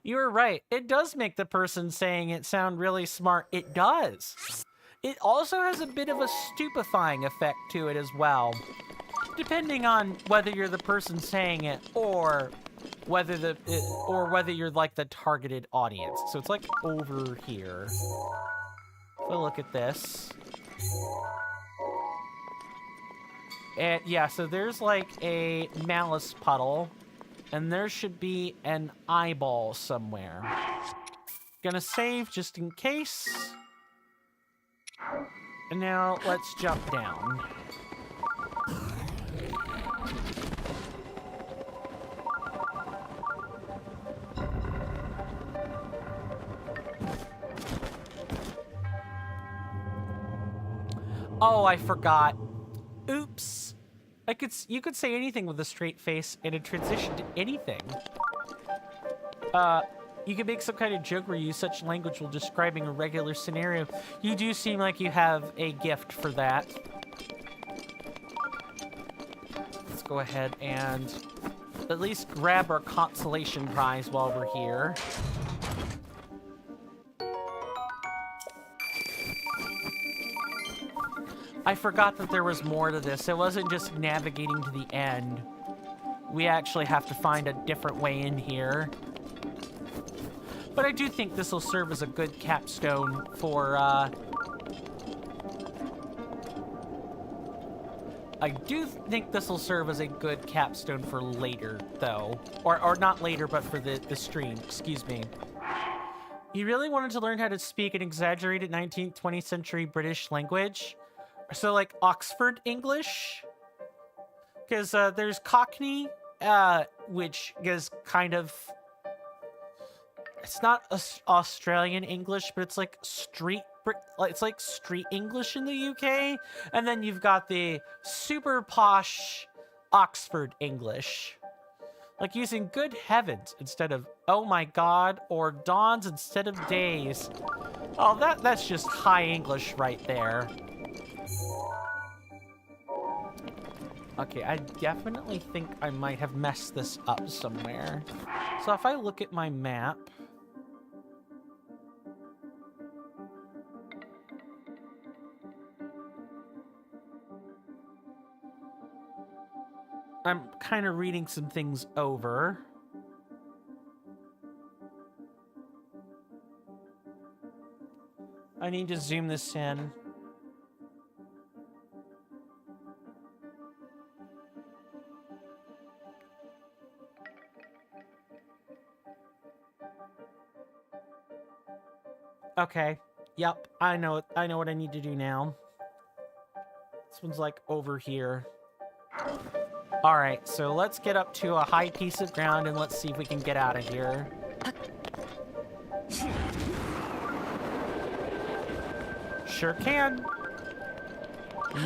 Speaker 1: You were right. It does make the person saying it sound really smart. It does. It also has a bit of a stupefying effect to it as well, depending on whether you're the person saying it or whether you're like the targeted audience. So it's like over here. If I look at this. And yeah, so there's like a malice puddle, and there should be an eyeball somewhere. Gonna save just in case. And now let's jump down. Oh, I forgot. Oops. You could say anything with a straight face and it transition to anything. You could make some kind of joke where you use such language while describing a regular scenario. You do seem like you have a gift for that. Let's go ahead and at least grab our consolation prize while we're here. I forgot that there was more to this. It wasn't just navigating to the end. We actually have to find a different way in here. But I do think this will serve as a good capstone for, I do think this will serve as a good capstone for later, though. Or not later, but for the stream. Excuse me. You really wanted to learn how to speak an exaggerated 19th, 20th century British language? So like Oxford English? Because there's Cockney, which is kind of... It's not Australian English, but it's like it's like street English in the UK. And then you've got the super posh Oxford English. Like using good heavens instead of oh my god, or dawns instead of days. Oh, that's just high English right there. Okay, I definitely think I might have messed this up somewhere. So if I look at my map... I'm kind of reading some things over. I need to zoom this in. Okay. Yep, I know what I need to do now. This one's like over here. All right, so let's get up to a high piece of ground and let's see if we can get out of here. Sure can.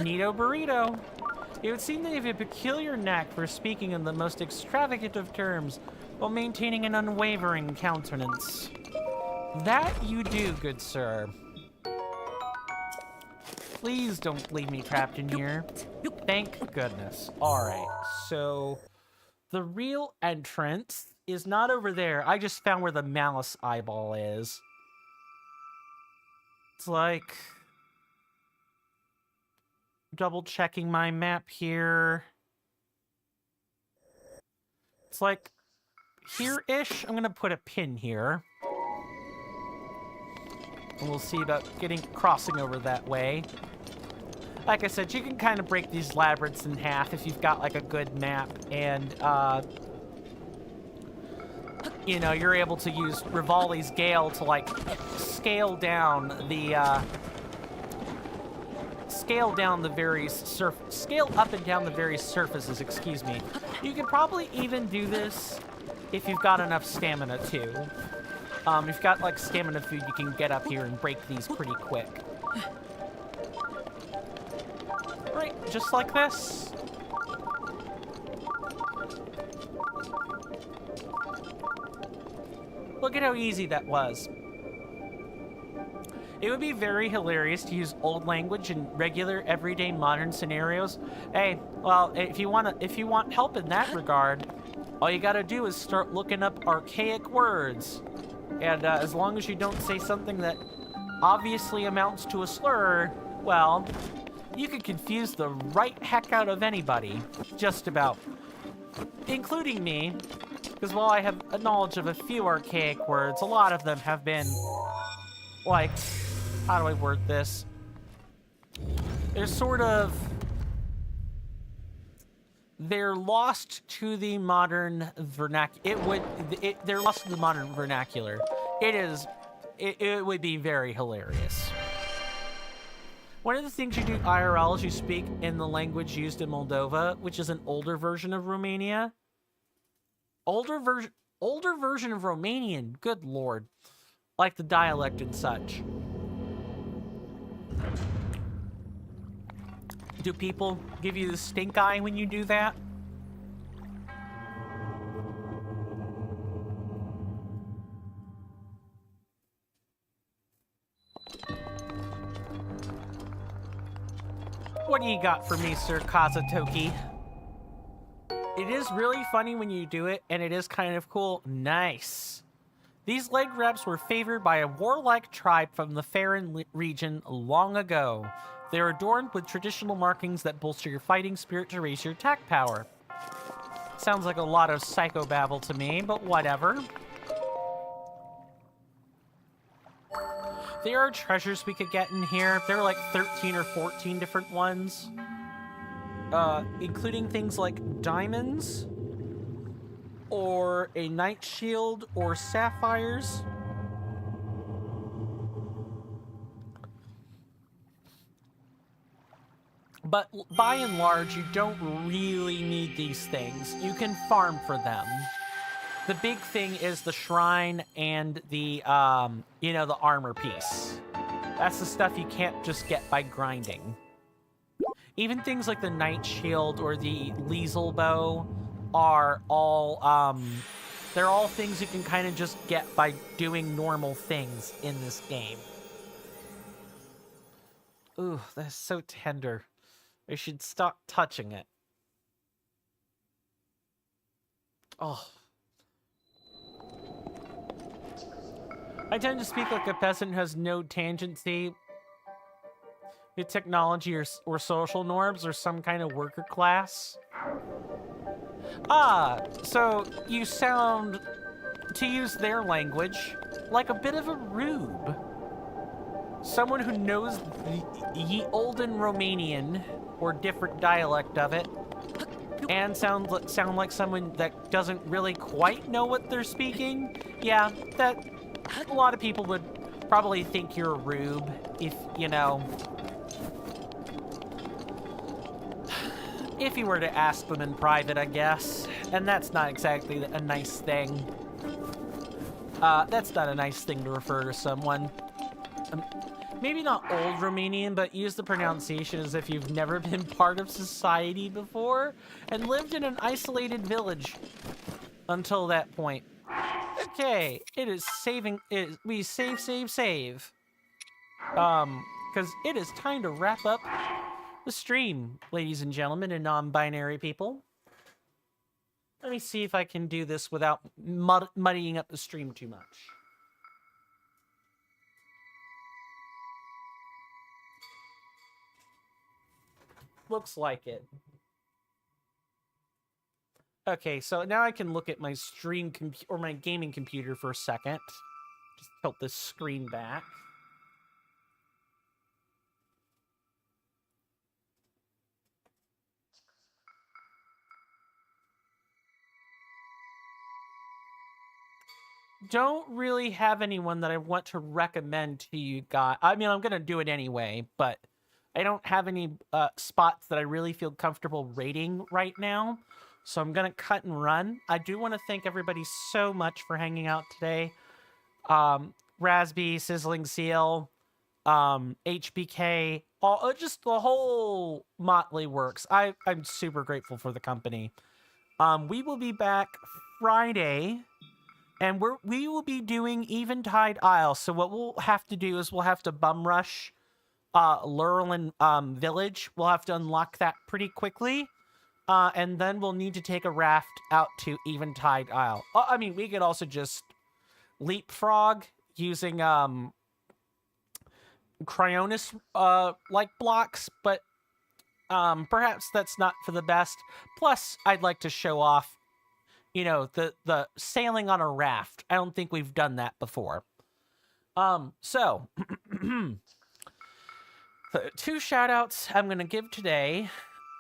Speaker 1: Neato burrito. It would seem that you have a peculiar knack for speaking in the most extravagant of terms while maintaining an unwavering countenance. That you do, good sir. Please don't leave me trapped in here. Thank goodness. Alright, so the real entrance is not over there. I just found where the malice eyeball is. It's like... double checking my map here. It's like here-ish. I'm gonna put a pin here. And we'll see about crossing over that way. Like I said, you can kind of break these labyrinths in half if you've got like a good map and you know, you're able to use Rivali's Gale to like scale down up and down the various surfaces, excuse me. You could probably even do this if you've got enough stamina too. If you've got like stamina food, you can get up here and break these pretty quick. Right, just like this. Look at how easy that was. It would be very hilarious to use old language in regular, everyday, modern scenarios. Hey, well, if you want help in that regard, all you gotta do is start looking up archaic words. And as long as you don't say something that obviously amounts to a slur, well, you can confuse the right heck out of anybody. Just about. Including me. Because while I have a knowledge of a few archaic words, a lot of them have been, like, how do I word this? They're sort of... they're lost to the modern vernacular. They're lost to the modern vernacular. It would be very hilarious. One of the things you do IRL is you speak in the language used in Moldova, which is an older version of Romania. Older version of Romanian, good lord. Like the dialect and such. Do people give you the stink eye when you do that? What do you got for me, Sir Kazatoki? It is really funny when you do it, and it is kind of cool. Nice. These leg wraps were favored by a warlike tribe from the Farron region long ago. They are adorned with traditional markings that bolster your fighting spirit to raise your attack power. Sounds like a lot of psychobabble to me, but whatever. There are treasures we could get in here. There are like 13 or 14 different ones. Including things like diamonds, or a knight shield, or sapphires. But by and large, you don't really need these things. You can farm for them. The big thing is the shrine and the, the armor piece. That's the stuff you can't just get by grinding. Even things like the Knight Shield or the Liesel Bow are all, they're all things you can kind of just get by doing normal things in this game. Ooh, that's so tender. I should stop touching it. Oh. I tend to speak like a peasant who has no tangency with technology or social norms or some kind of worker class. Ah, so you sound, to use their language, like a bit of a rube. Someone who knows the ye olden Romanian or different dialect of it, and sound like someone that doesn't really quite know what they're speaking. Yeah, that a lot of people would probably think you're a rube if, if you were to ask them in private, I guess. And that's not exactly a nice thing. That's not a nice thing to refer to someone. Maybe not old Romanian, but use the pronunciation as if you've never been part of society before and lived in an isolated village until that point. Okay, it is saving. We save. Because it is time to wrap up the stream, ladies and gentlemen, and non-binary people. Let me see if I can do this without muddying up the stream too much. Looks like it. Okay, so now I can look at my stream or my gaming computer for a second. Just tilt this screen back. Don't really have anyone that I want to recommend to you guys. I mean, I'm going to do it anyway, but I don't have any spots that I really feel comfortable rating right now. So I'm going to cut and run. I do want to thank everybody so much for hanging out today. Rasby, Sizzling Seal, HBK, just the whole motley works. I'm super grateful for the company. We will be back Friday, and we will be doing Eventide Isle. So what we'll have to do is we'll have to bum rush Lurlin Village. We'll have to unlock that pretty quickly. And then we'll need to take a raft out to Eventide Isle. I mean, we could also just leapfrog using Cryonis like blocks, but perhaps that's not for the best. Plus, I'd like to show off, the sailing on a raft. I don't think we've done that before. So the 2 shout-outs I'm gonna give today.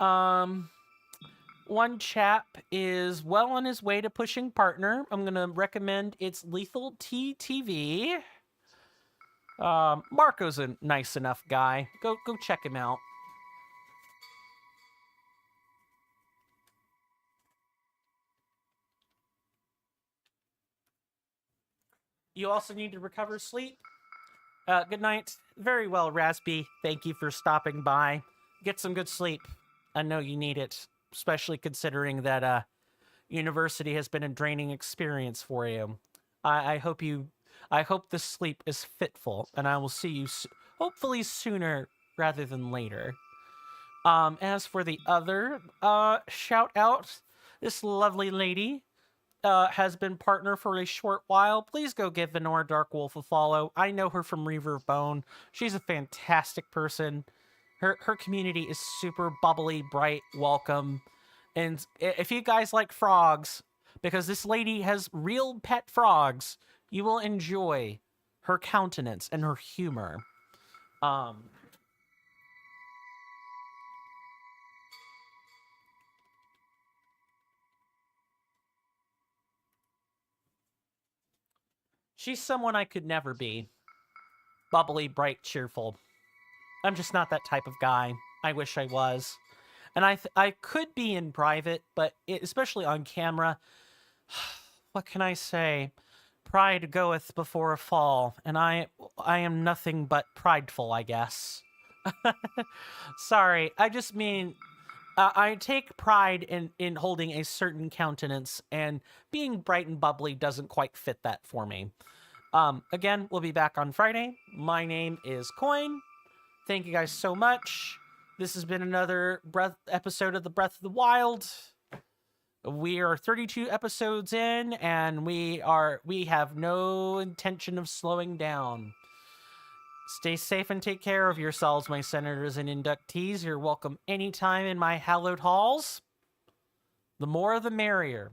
Speaker 1: One chap is well on his way to pushing partner. I'm going to recommend it's Lethal TTV. Marco's a nice enough guy. Go check him out. You also need to recover sleep. Good night. Very well, Raspy. Thank you for stopping by. Get some good sleep. I know you need it. Especially considering that university has been a draining experience for you. I hope the sleep is fitful, and I will see you hopefully sooner rather than later. As for the other shout out, this lovely lady has been partner for a short while. Please go give Venora Darkwolf a follow. I know her from Reaver Bone. She's a fantastic person. Her community is super bubbly, bright, welcome. And if you guys like frogs, because this lady has real pet frogs, you will enjoy her countenance and her humor. She's someone I could never be. Bubbly, bright, cheerful. I'm just not that type of guy. I wish I was. And I could be in private, but especially on camera, what can I say? Pride goeth before a fall, and I am nothing but prideful, I guess. Sorry, I just mean I take pride in holding a certain countenance, and being bright and bubbly doesn't quite fit that for me. Again, we'll be back on Friday. My name is Coin. Thank you guys so much. This has been another episode of the Breath of the Wild. We are 32 episodes in, and we have no intention of slowing down. Stay safe and take care of yourselves, my senators and inductees. You're welcome anytime in my hallowed halls. The more the merrier,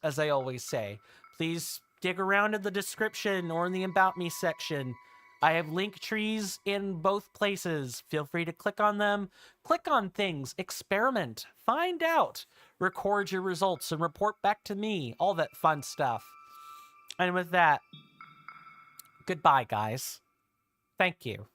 Speaker 1: as I always say. Please dig around in the description or in the About Me section. I have link trees in both places. Feel free to click on them. Click on things. Experiment. Find out. Record your results and report back to me. All that fun stuff. And with that, goodbye, guys. Thank you.